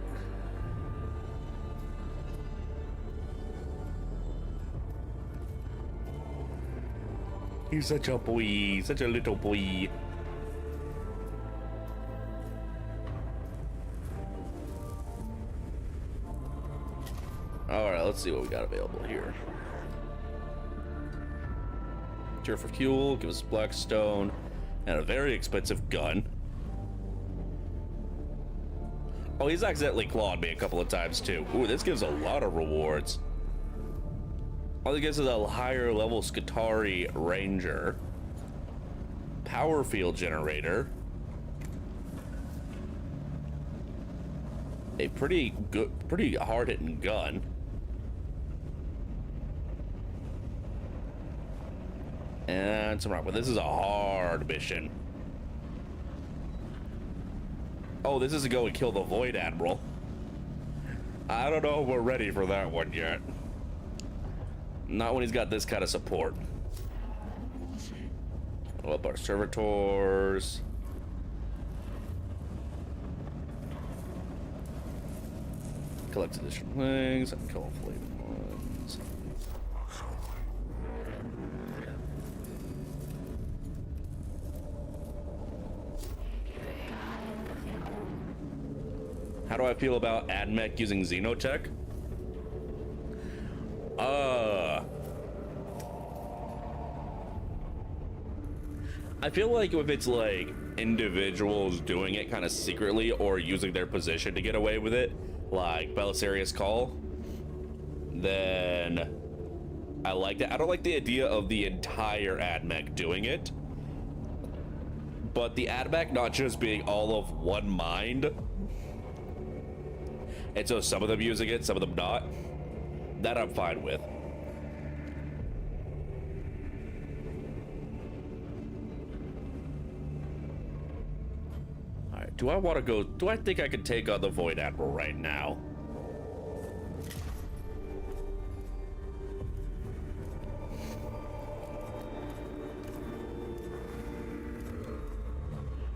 He's such a boy, such a little boy. All right, let's see what we got available here. Cure for fuel, give us Blackstone, and a very expensive gun. Oh, he's accidentally clawed me a couple of times too. Ooh, this gives a lot of rewards. All this gives us a higher level Skitarii Ranger. Power field generator. A pretty hard hitting gun. And some rock, but this is a hard mission. Oh, this is to go and kill the Void Admiral. I don't know if we're ready for that one yet. Not when he's got this kind of support. Up our servitors. Collect additional things. I can kill fleeting ones. How do I feel about AdMech using Xenotech? I feel like if it's like individuals doing it kind of secretly or using their position to get away with it, like Belisarius Call, then I like that. I don't like the idea of the entire AdMech doing it, but the AdMech not just being all of one mind, and so some of them using it, some of them not, that I'm fine with. Alright, do I want to go, do I think I could take on the Void Admiral right now?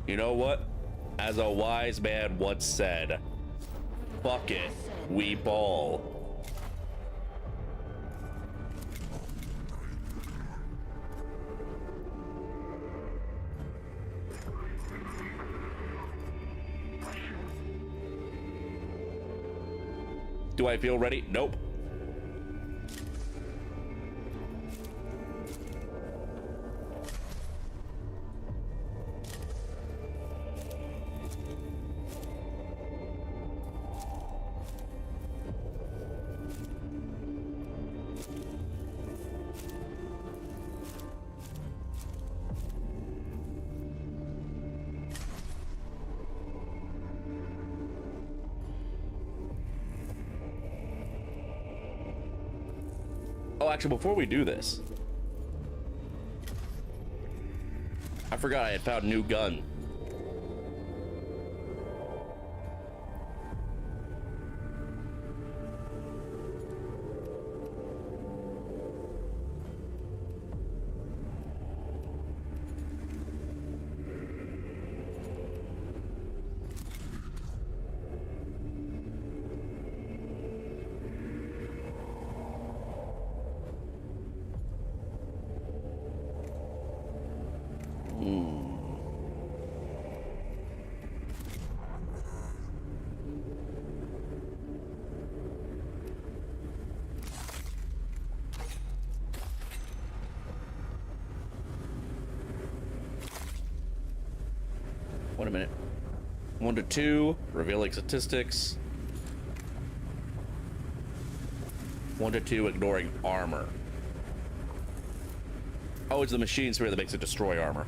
You know what? As a wise man once said, fuck it, we ball. Do I feel ready? Nope. Oh, actually, before we do this, I forgot I had found a new gun. Wait a minute. 1 to 2, revealing statistics. 1 to 2, ignoring armor. Oh, it's the machine sphere that makes it destroy armor.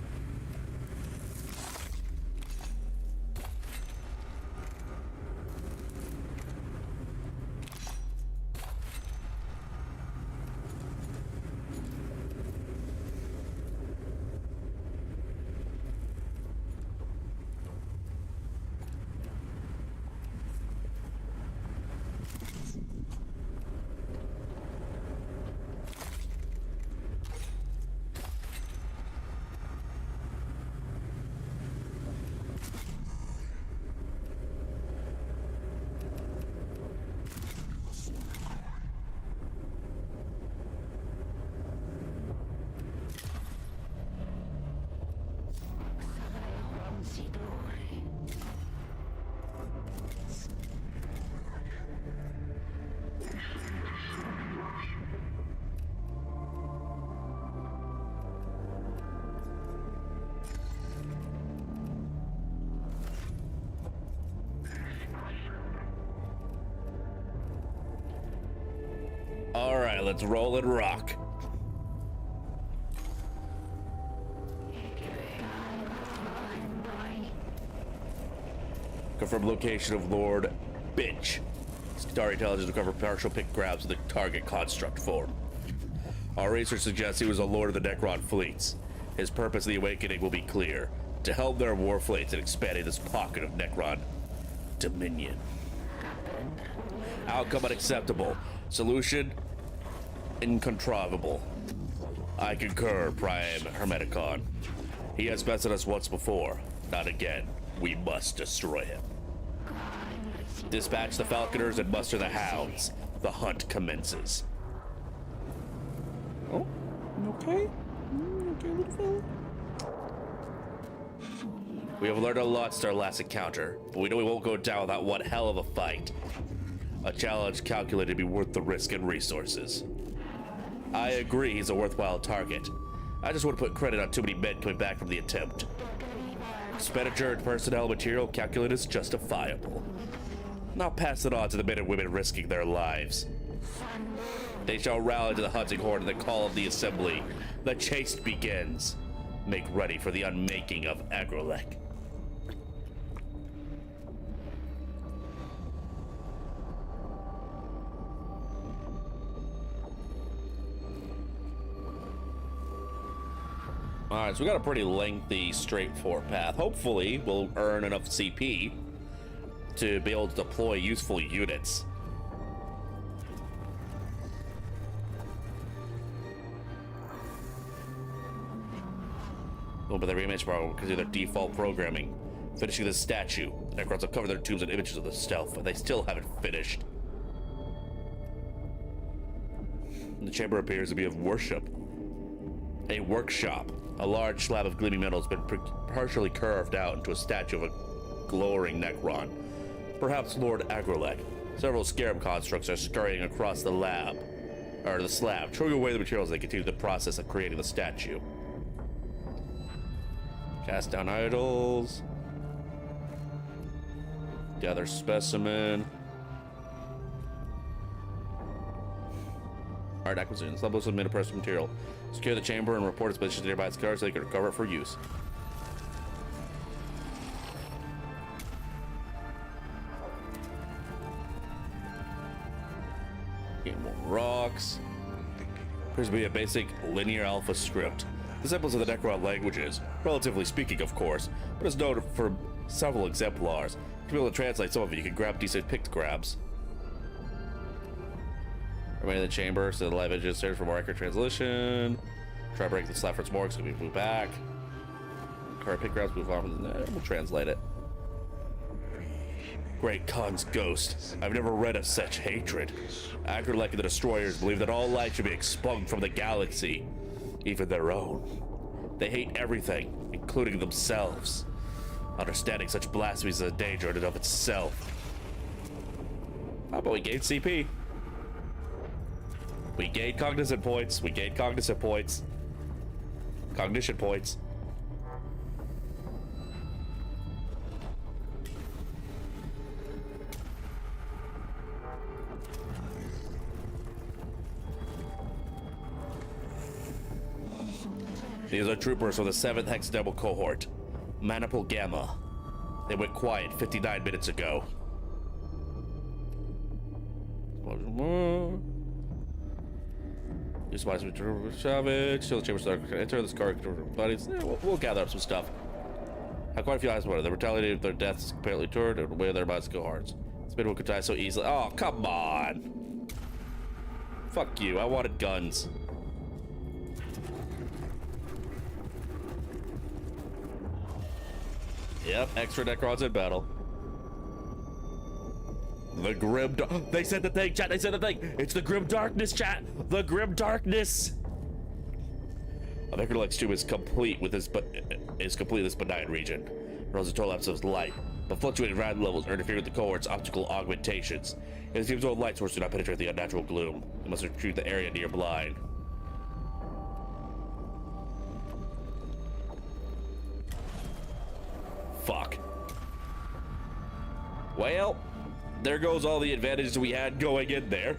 All right, let's roll and rock. Confirm location of Lord Bitch. Skitari intelligence recover partial pick grabs of the target construct form. Our research suggests he was a lord of the Necron fleets. His purpose in the awakening will be clear: to help their war fleets in expanding this pocket of Necron dominion. Outcome unacceptable. Solution incontrivable. I concur, Prime Hermeticon. He has bested us once before. Not again. We must destroy him. Dispatch the falconers and muster the hounds. The hunt commences. Oh, you okay? Okay, little fella? We have learned a lot since our last encounter, but we know we won't go down without one hell of a fight. A challenge calculated to be worth the risk and resources. I agree he's a worthwhile target. I just want to put credit on too many men coming back from the attempt. Expenditure and personnel material calculated is justifiable. Now pass it on to the men and women risking their lives. They shall rally to the hunting horn at the call of the assembly. The chase begins. Make ready for the unmaking of Agrolek. Alright, so we got a pretty lengthy, straightforward path. Hopefully, we'll earn enough CP to be able to deploy useful units. Oh, but the reimage bar because of their default programming. Finishing this statue, the Necrons will cover their tombs and images of the stealth, but they still haven't finished. The chamber appears to be of worship. A workshop. A large slab of gleaming metal has been partially curved out into a statue of a glowing Necron. Perhaps Lord Agrolek. Several scarab constructs are scurrying across the slab, throwing away the materials as they continue the process of creating the statue. Cast down idols. Gather specimen. Art acquisition. Levels of precious material. Secure the chamber and report its position to nearby scars so they can recover it for use. Get more rocks. Appears to be a basic linear alpha script. The samples of the Necron languages, relatively speaking, of course, but is known for several exemplars. To be able to translate some of it, you can grab decent pictograms. Remain in the chamber, so the live images search for more accurate translation. Try to break the slab for its more, so we move back. Current pictograms move on, we'll translate it. Great Khan's ghost. I've never read of such hatred. Agrolek and the Destroyers believe that all life should be expunged from the galaxy, even their own. They hate everything, including themselves. Understanding such blasphemies is a danger in and of itself. How about we gain CP? We gain cognizant points. We gain cognizant points. Cognition points. These are troopers from the 7th Hexadecimal Cohort. Maniple Gamma. They went quiet 59 minutes ago. Use my savage. Still the chamber start. Enter this car. Bodies. We'll gather up some stuff. Have quite a few eyes about it. They retaliated their deaths apparently turned and away their minds go hard. This man could die so easily. Oh, come on. Fuck you. I wanted guns. Yep, extra Necrons in battle. The grim they said the thing, chat, they said the thing. It's the grim darkness, chat. The grim darkness. A Necrolex's tomb is complete with this benign region. Runs a total absence of light, but fluctuating random levels are interfering with the cohort's optical augmentations. It seems old light sources do not penetrate the unnatural gloom. You must retreat the area near blind. Fuck. Well, there goes all the advantages we had going in there.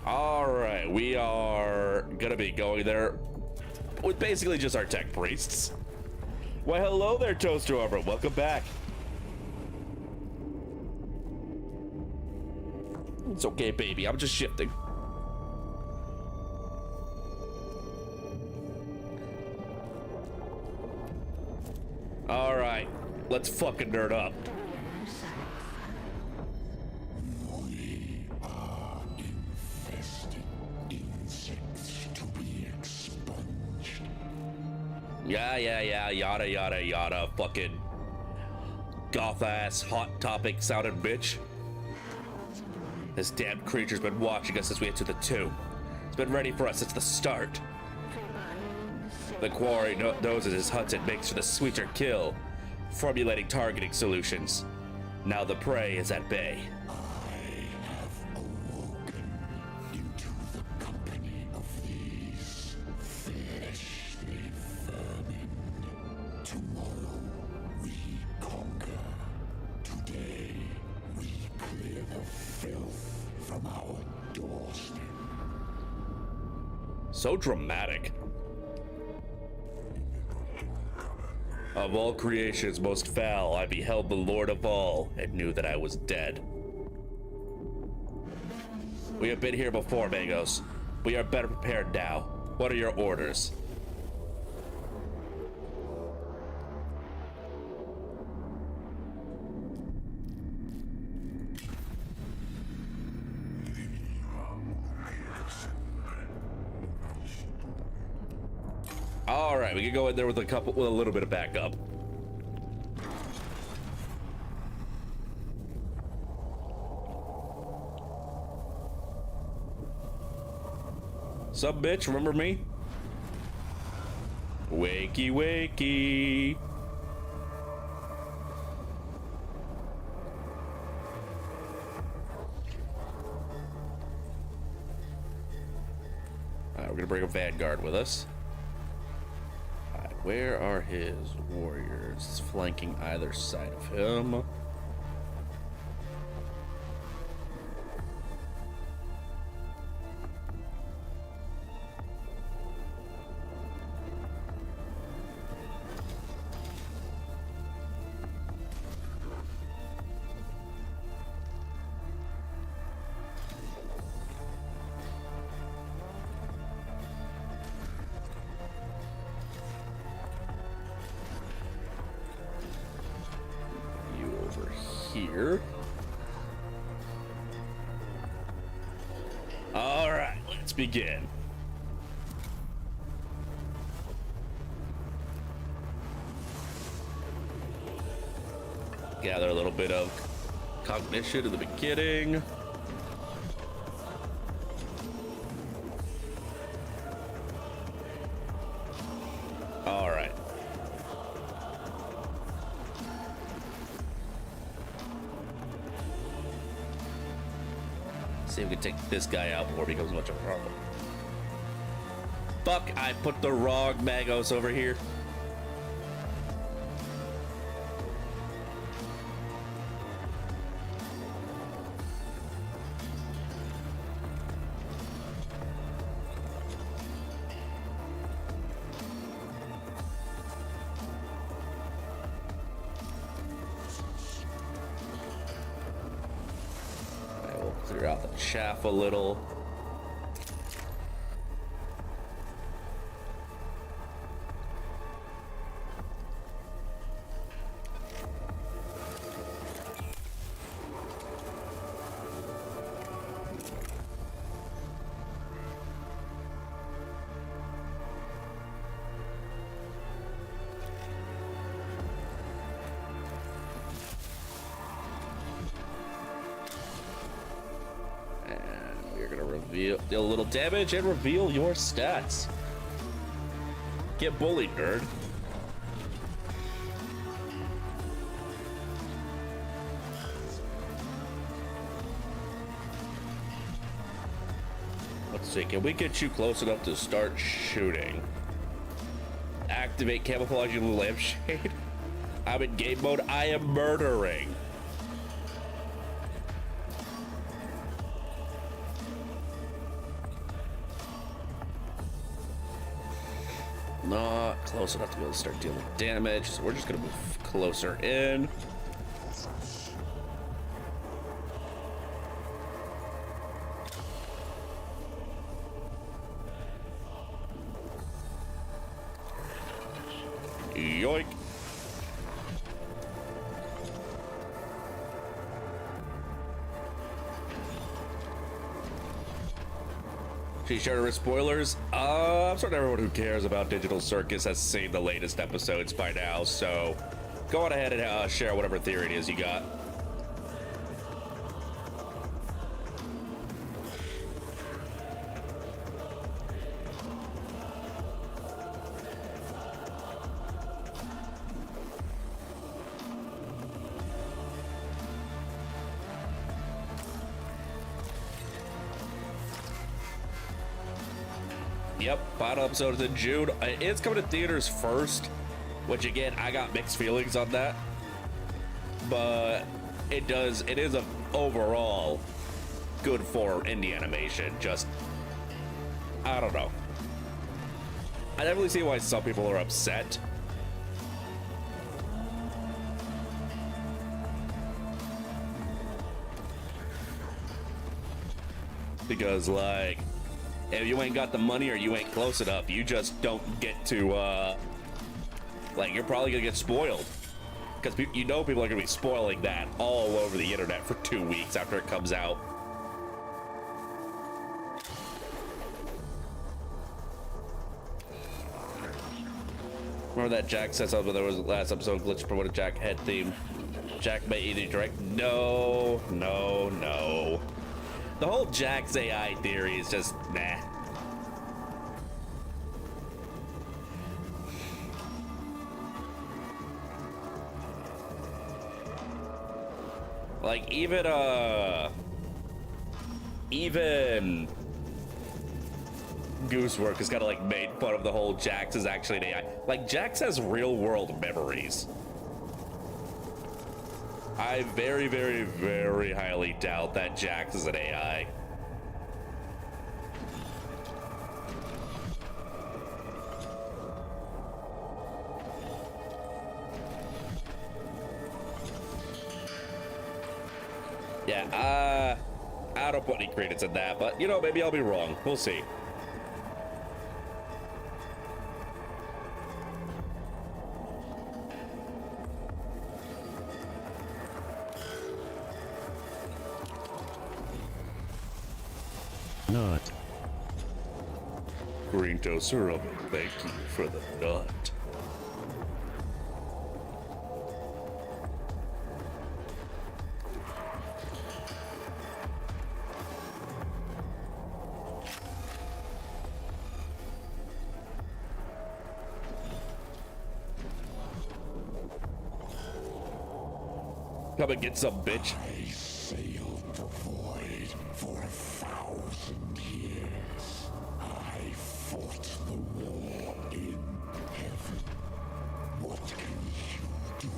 All right, we are gonna be going there with basically just our tech priests. Why, hello there, Toaster Arbor. Welcome back. It's okay, baby. I'm just shifting. All right, let's fucking nerd up. We are infested insects to be expunged. Yeah, yada, yada, yada, fucking goth-ass, hot topic sounded bitch. This damn creature's been watching us as we enter the tomb. It's been ready for us since the start. The quarry knows his hunts and makes for the sweeter kill, formulating targeting solutions. Now the prey is at bay. I have awoken into the company of these fleshly vermin. Tomorrow we conquer. Today we clear the filth from our doorstep. So dramatic. Of all creations most foul, I beheld the Lord of all and knew that I was dead. We have been here before, Magos. We are better prepared now. What are your orders? All right, we can go in there with a little bit of backup. Sup, bitch? Remember me? Wakey, wakey. All right, we're gonna bring a vanguard with us. Where are his warriors flanking either side of him? Here. All right, let's begin. Gather a little bit of cognition in the beginning. All right. See if we can take this guy out before it becomes much of a problem. Fuck, I put the wrong Magos over here. Clear out the chaff a little. Deal a little damage and reveal your stats. Get bullied, nerd. Let's see, can we get you close enough to start shooting? Activate camouflaging lampshade. I'm in game mode. I am murdering. Not close enough to be able to start dealing damage, so we're just gonna move closer in. Yoink. She shared her spoilers. I'm certain everyone who cares about Digital Circus has seen the latest episodes by now, so go on ahead and share whatever theory it is you got. Yep, final episode is in June. It's coming to theaters first, which again, I got mixed feelings on that. But it is a overall good for indie animation. Just, I don't know. I definitely see why some people are upset. Because, like, if you ain't got the money or you ain't close enough, you just don't get to, like, you're probably gonna get spoiled. Because you know people are gonna be spoiling that all over the internet for 2 weeks after it comes out. Remember that Jack said something, there was last episode glitch promoted Jack head theme. Jack may either direct. No. The whole Jack's AI theory is just nah. Like even Goosework has kind of like made fun of the whole Jax is actually an AI. Like Jax has real world memories. I very, very, very highly doubt that Jax is an AI. Yeah, I don't put any credence in that, but you know, maybe I'll be wrong. We'll see. Nut. Green syrup, thank you for the nut. Come and get some, bitch. I sailed the void for 1,000 years. I fought the war in heaven. What can you do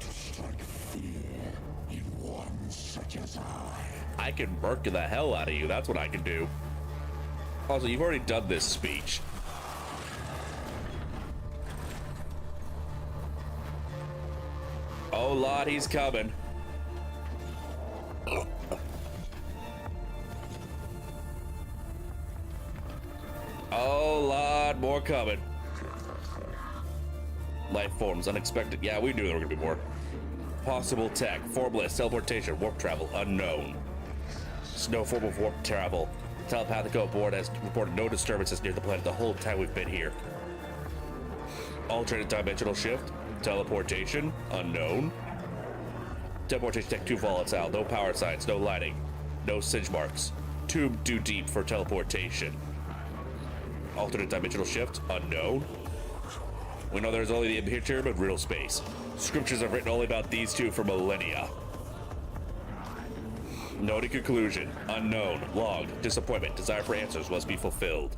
to strike fear in one such as I? I can murk the hell out of you. That's what I can do. Also, you've already done this speech. Oh, Lord, he's coming. Oh, Lord, more coming. Life forms, unexpected. Yeah, we knew there were gonna be more. Possible tech, formless, teleportation, warp travel, unknown. No form of warp travel. Telepathico board has reported no disturbances near the planet the whole time we've been here. Alternate dimensional shift, teleportation, unknown. Teleportation tech too volatile, no power signs, no lighting, no singe marks. Tube too deep for teleportation. Alternate dimensional shift, unknown. We know there's only the imperium of real space. Scriptures have written only about these two for millennia. Noted conclusion, unknown, logged, disappointment, desire for answers must be fulfilled.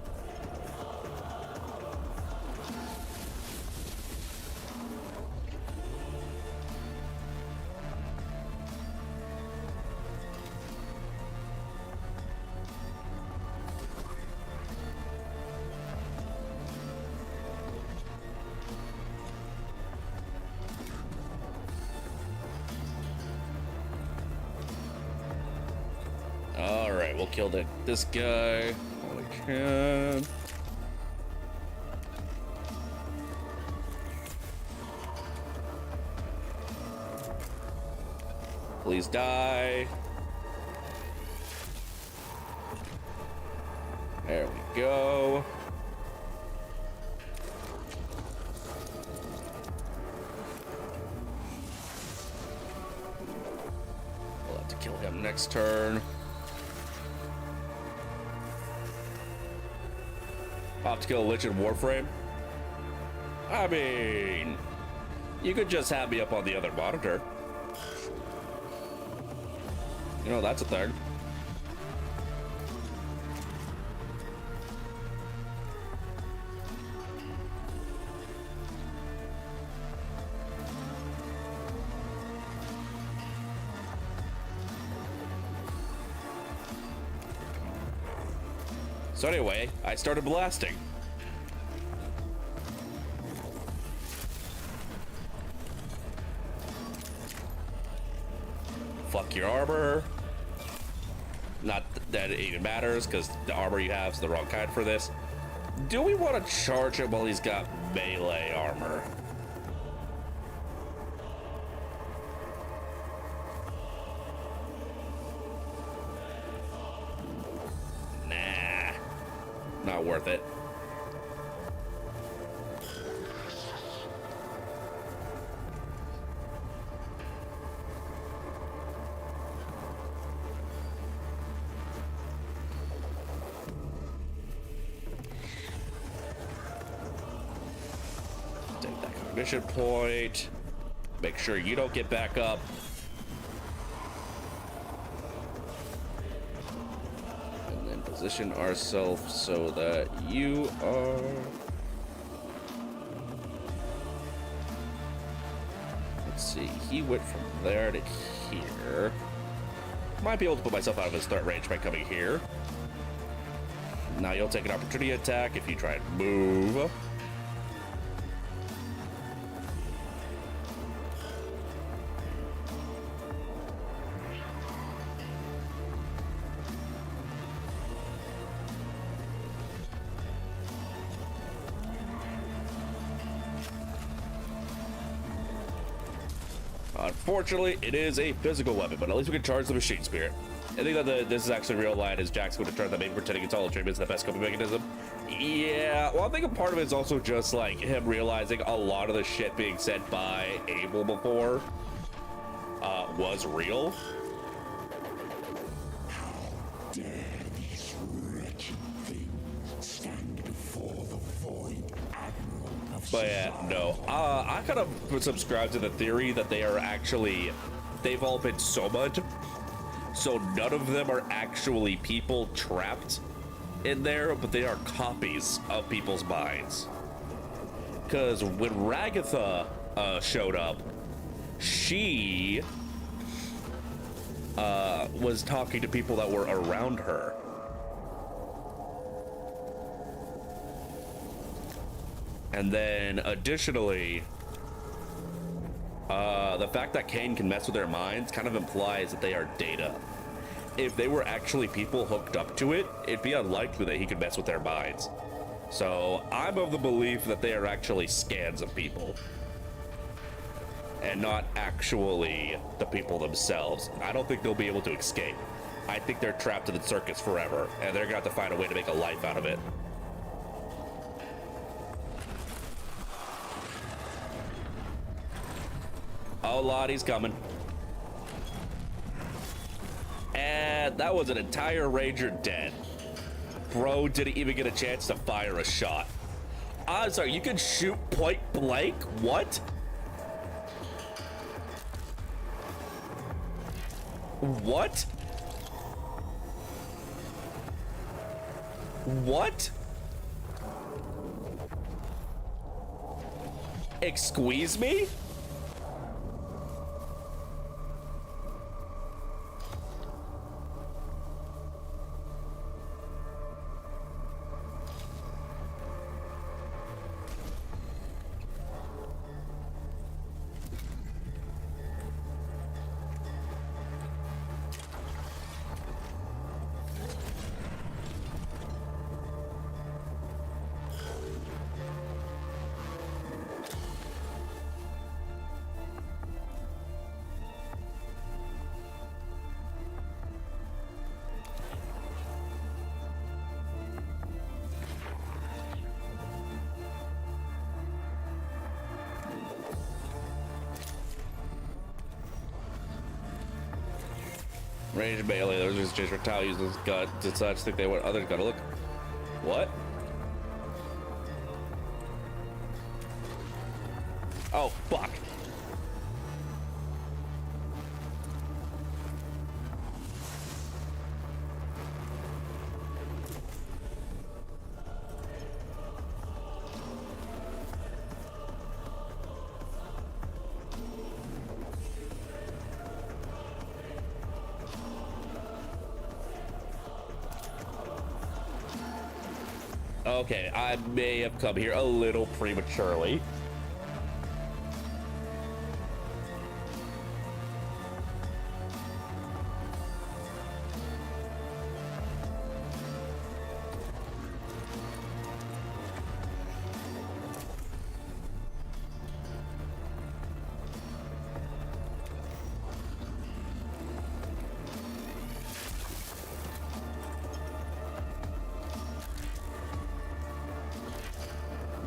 Alright, we'll kill this guy while we can. Please die. There we go. We'll have to kill him next turn. Pop to kill a Lich in Warframe. I mean, you could just have me up on the other monitor. You know, that's a thing. So anyway, I started blasting. Fuck your armor. Not that it even matters, because the armor you have is the wrong kind for this. Do we want to charge him while he's got melee armor? Nah. Not worth it. Take that cognition point. Make sure you don't get back up. And then position ourselves so that you are... Let's see, he went from there to here. Might be able to put myself out of his threat range by coming here. Now you'll take an opportunity attack if you try and move. Unfortunately, it is a physical weapon, but at least we can charge the machine spirit. I think that this is actually real line, is Jack's going to turn the main pretending it's all a dream is the best coping mechanism. Yeah, well, I think a part of it is also just like him realizing a lot of the shit being said by Abel before was real. How dare these wretched things stand before the void admiral of But yeah, no. I kind of subscribe to the theory that they are actually, they've all been summoned, so none of them are actually people trapped in there, but they are copies of people's minds. Because when Ragatha showed up, she was talking to people that were around her. And then additionally, the fact that Kane can mess with their minds kind of implies that they are data. If they were actually people hooked up to it, it'd be unlikely that he could mess with their minds. So I'm of the belief that they are actually scans of people and not actually the people themselves. I don't think they'll be able to escape. I think they're trapped in the circus forever, and they're gonna have to find a way to make a life out of it. Oh, Lottie's coming. And that was an entire Ranger dead. Bro didn't even get a chance to fire a shot. I'm sorry, you can shoot point blank? What? What? What? Excuse me? Range melee, those just change retaliate uses gut to such think they want others gotta look. What? Oh fuck. Okay, I may have come here a little prematurely.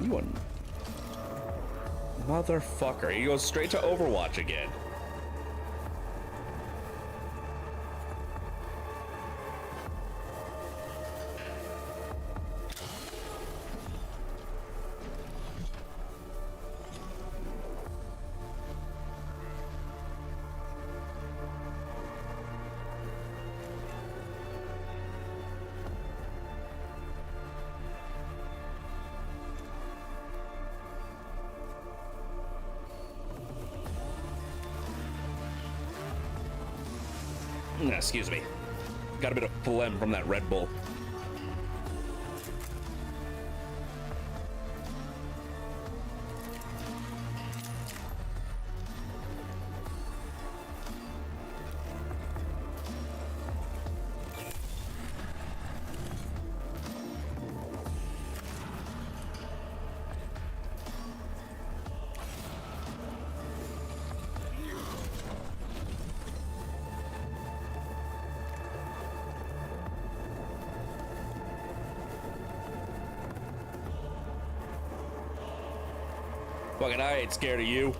You a motherfucker. He goes straight to Overwatch again. Excuse me. Got a bit of phlegm from that Red Bull. Fucking I ain't scared of you.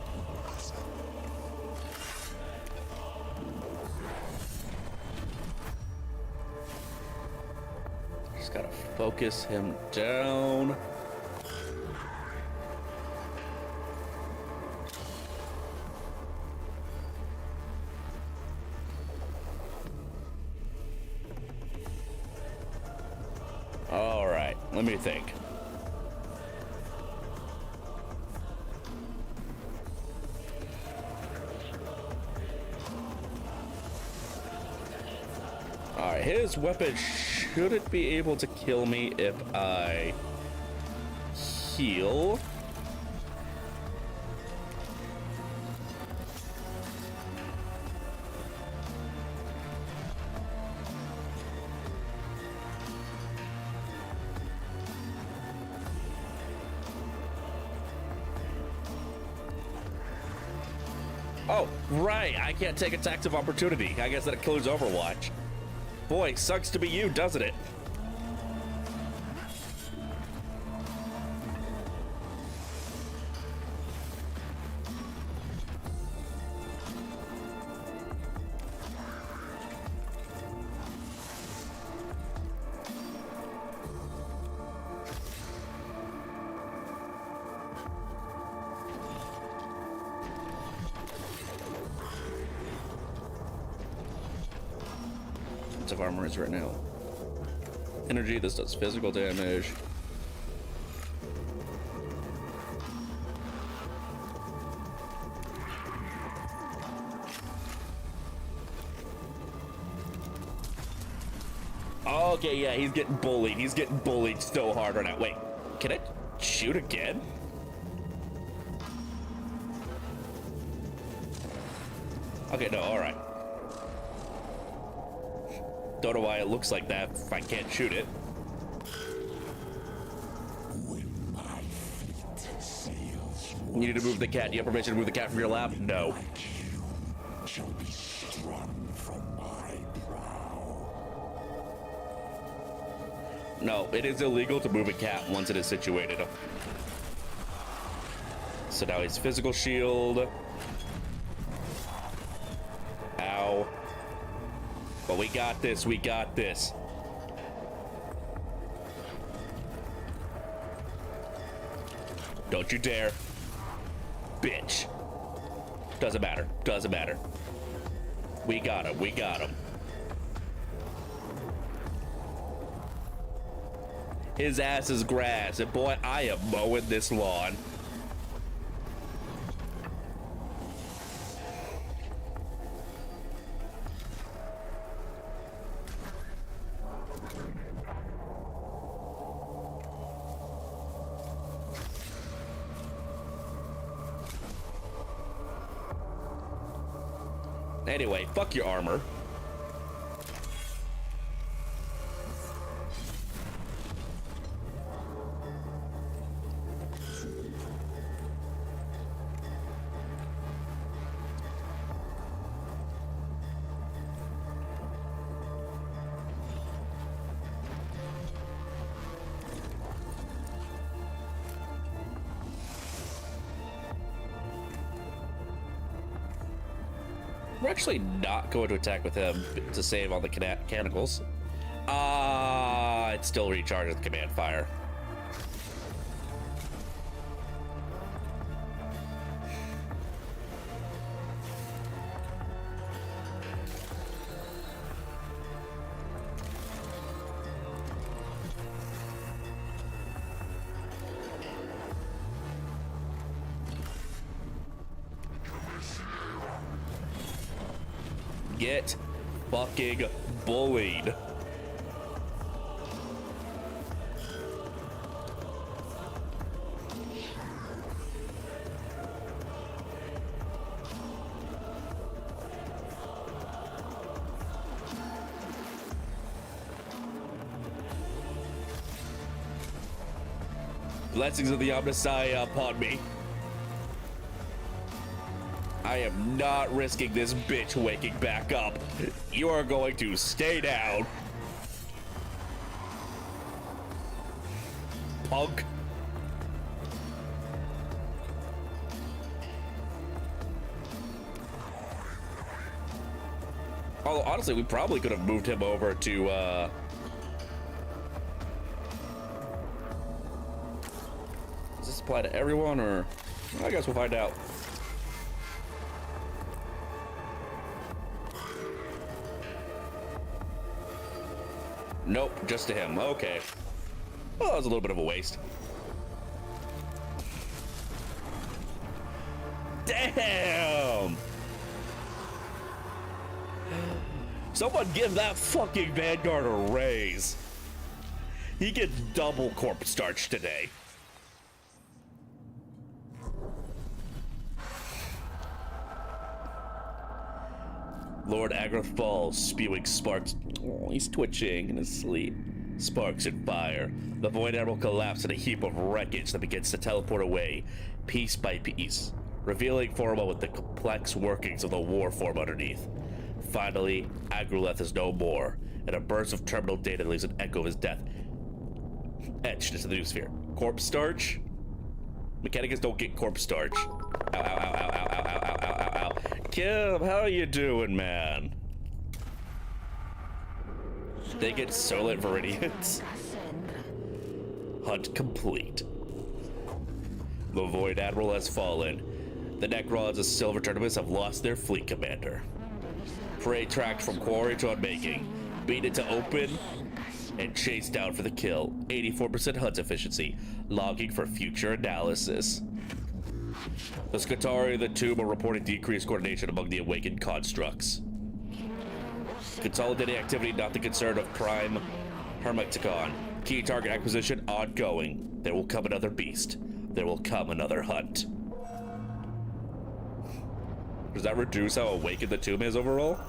Just gotta focus him down. All right, let me think. Alright, his weapon shouldn't be able to kill me if I heal. Oh, right, I can't take attacks of opportunity. I guess that includes Overwatch. Boy, sucks to be you, doesn't it? Of armor is right now. Energy, this does physical damage. Okay, yeah, he's getting bullied. He's getting bullied so hard right now. Wait, can I shoot again? Okay, no, all right. Don't know why it looks like that if I can't shoot it. You need to move the cat. Do you have permission to move the cat from your lap? No. Shall be strung from my brow. No, it is illegal to move a cat once it is situated. So now he's physical shield. Ow. But we got this, we got this. Don't you dare. Bitch. Doesn't matter, doesn't matter. We got him, we got him. His ass is grass, and boy, I am mowing this lawn. Anyway, fuck your armor. We're actually not going to attack with him to save all the mechanicals. It still recharges command fire. Get fucking bullied. Blessings of the Omnissiah upon me. I am not risking this bitch waking back up. You are going to stay down. Punk. Although, honestly, we probably could have moved him over to, Does this apply to everyone, or... I guess we'll find out. Nope, just to him. Okay. Well, that was a little bit of a waste. Damn! Someone give that fucking Vanguard a raise. He gets double corpse starch today. Lord Agrath falls, spewing sparks. Oh, he's twitching in his sleep. Sparks and fire. The Void Admiral collapses in a heap of wreckage that begins to teleport away, piece by piece, revealing Forma with the complex workings of the war form underneath. Finally, Agruleth is no more, and a burst of terminal data leaves an echo of his death etched into the noosphere. Corpse starch? Mechanicus don't get corpse starch. Ow, ow, ow, ow, ow, ow, ow, ow, ow, ow. Kim, how you doing, man? They get Solit Viridians. Hunt complete. The Void Admiral has fallen. The Necrons of Silver Tournaments have lost their fleet commander. Prey tracked from quarry to unmaking, beat into open, and chased down for the kill. 84% hunt efficiency, logging for future analysis. The Skitarii and the Tomb are reporting decreased coordination among the awakened constructs. Consolidating activity not the concern of Prime Hermeticon. Key target acquisition ongoing. There will come another beast. There will come another hunt. Does that reduce how awakened the tomb is overall?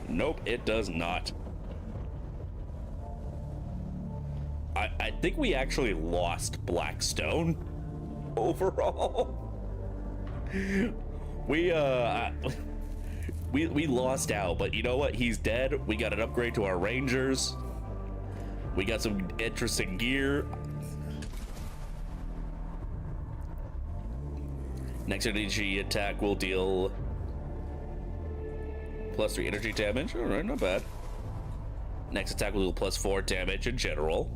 Nope, it does not. I think we actually lost Blackstone overall. We lost out, but you know what? He's dead. We got an upgrade to our Rangers. We got some interesting gear. Next energy attack will deal +3 energy damage. All right, not bad. Next attack will do +4 damage in general.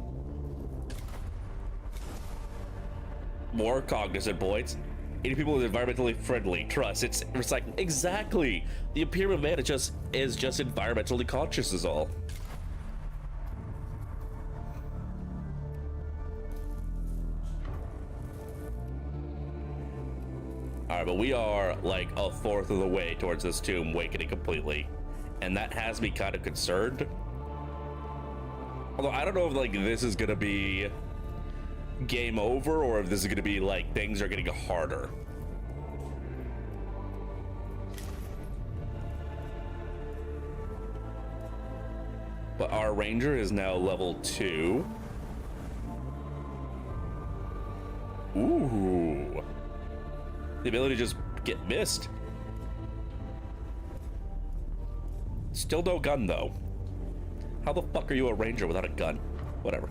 More cognizant points. 80 people is environmentally friendly. Trust, it's recycling. Exactly. The Imperial Man is just environmentally conscious is all. Alright, but we are like a fourth of the way towards this tomb awakening completely. And that has me kind of concerned. Although I don't know if like this is gonna be game over or if this is gonna be like things are getting harder. But our ranger is now level 2. Ooh. The ability to just get missed. Still no gun though. How the fuck are you a ranger without a gun? Whatever.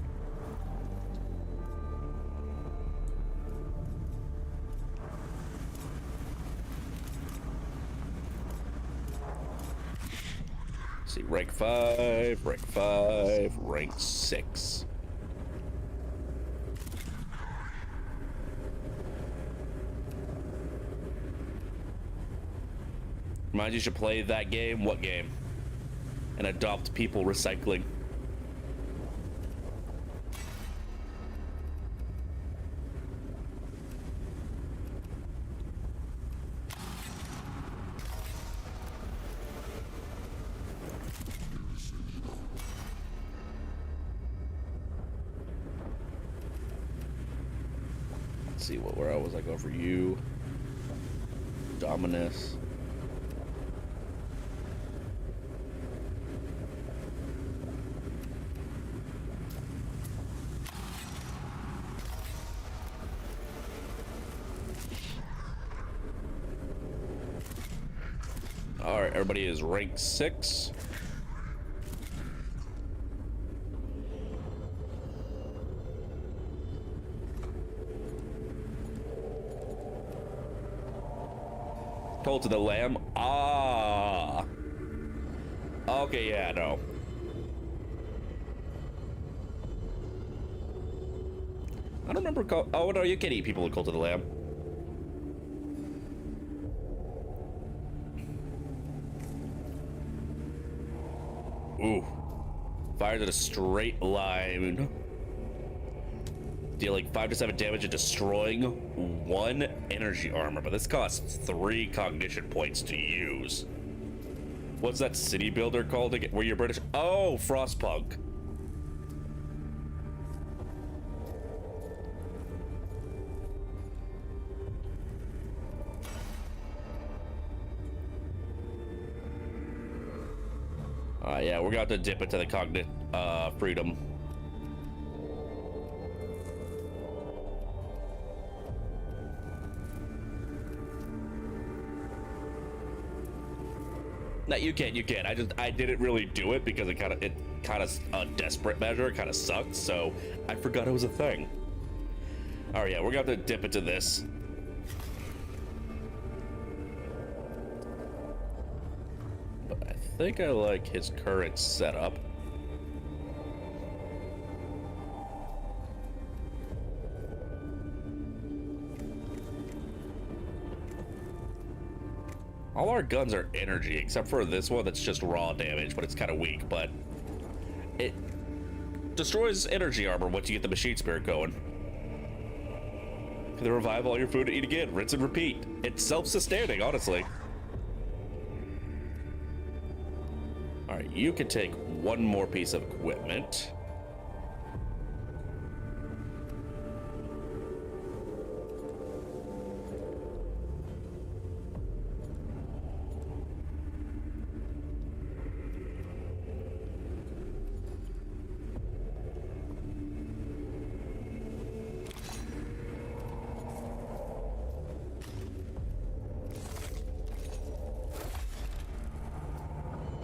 Let's see, rank 5, rank 6. Reminds you should play that game. What game? And adopt people recycling. Let's see where was I going for you? Dominus. Alright, everybody is rank 6. Told to the lamb. Ah. Okay, yeah, no. I don't remember. Oh no, you can eat people in Cult of the Lamb. Ooh. Fires at a straight line. Dealing 5 to 7 damage and destroying 1 energy armor. But this costs 3 cognition points to use. What's that city builder called again? Where you're British? Oh, Frostpunk. Yeah, we're gonna have to dip into the cognate freedom. No, you can. I didn't really do it because it kind of a desperate measure. It kind of sucked, so I forgot it was a thing. All right, yeah, we're gonna have to dip into this. I think I like his current setup. All our guns are energy, except for this one that's just raw damage, but it's kind of weak, but it destroys energy armor once you get the machine spirit going. Can they revive all your food and eat again? Rinse and repeat. It's self-sustaining, honestly. Alright, you can take 1 more piece of equipment.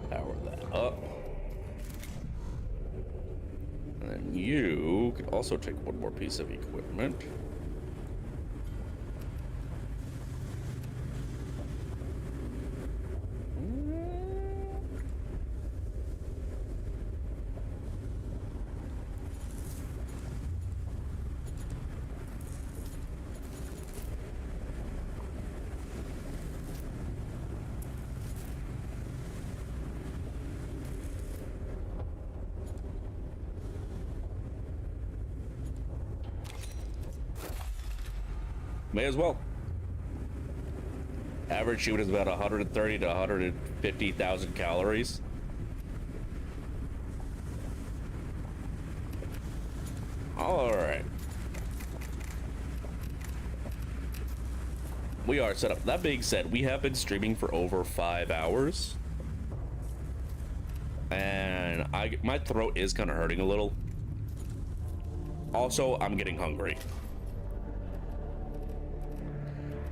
Power that up. And then you could also take 1 more piece of equipment. May as well. Average shoot is about 130 to 150,000 calories. All right. We are set up. That being said, we have been streaming for over 5 hours. And my throat is kind of hurting a little. Also, I'm getting hungry.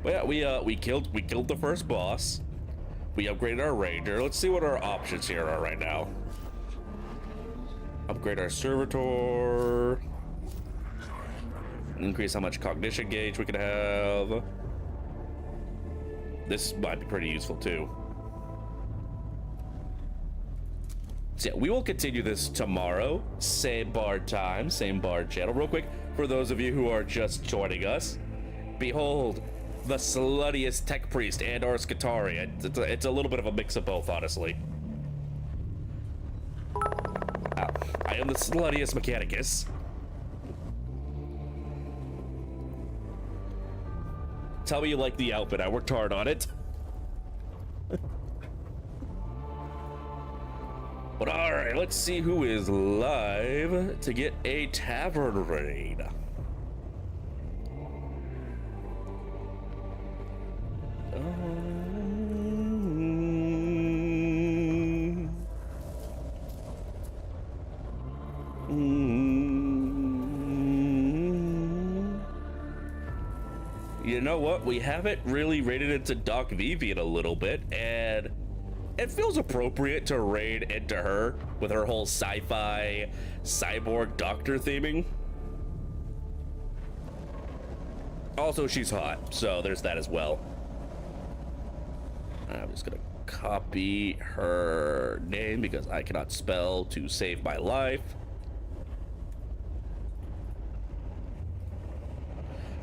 But yeah, we killed the first boss. We upgraded our ranger. Let's see what our options here are right now. Upgrade our servitor. Increase how much cognition gauge we can have. This might be pretty useful too. So yeah, we will continue this tomorrow. Same bar time, same bar channel. Real quick, for those of you who are just joining us, behold, the sluttiest tech priest and or Skitarii. It's a little bit of a mix of both, honestly. I am the sluttiest mechanicus. Tell me you like the outfit. I worked hard on it. But alright, let's see who is live to get a tavern raid. You know what? We haven't really raided into Doc Vivi in a little bit, and it feels appropriate to raid into her with her whole sci-fi cyborg doctor theming. Also, she's hot, so there's that as well. I'm just gonna copy her name because I cannot spell to save my life.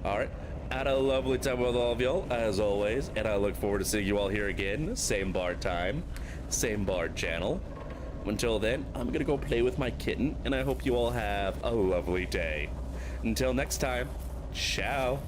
All right. Had a lovely time with all of y'all, as always, and I look forward to seeing you all here again. Same bar time, same bar channel. Until then, I'm gonna go play with my kitten, and I hope you all have a lovely day. Until next time, ciao.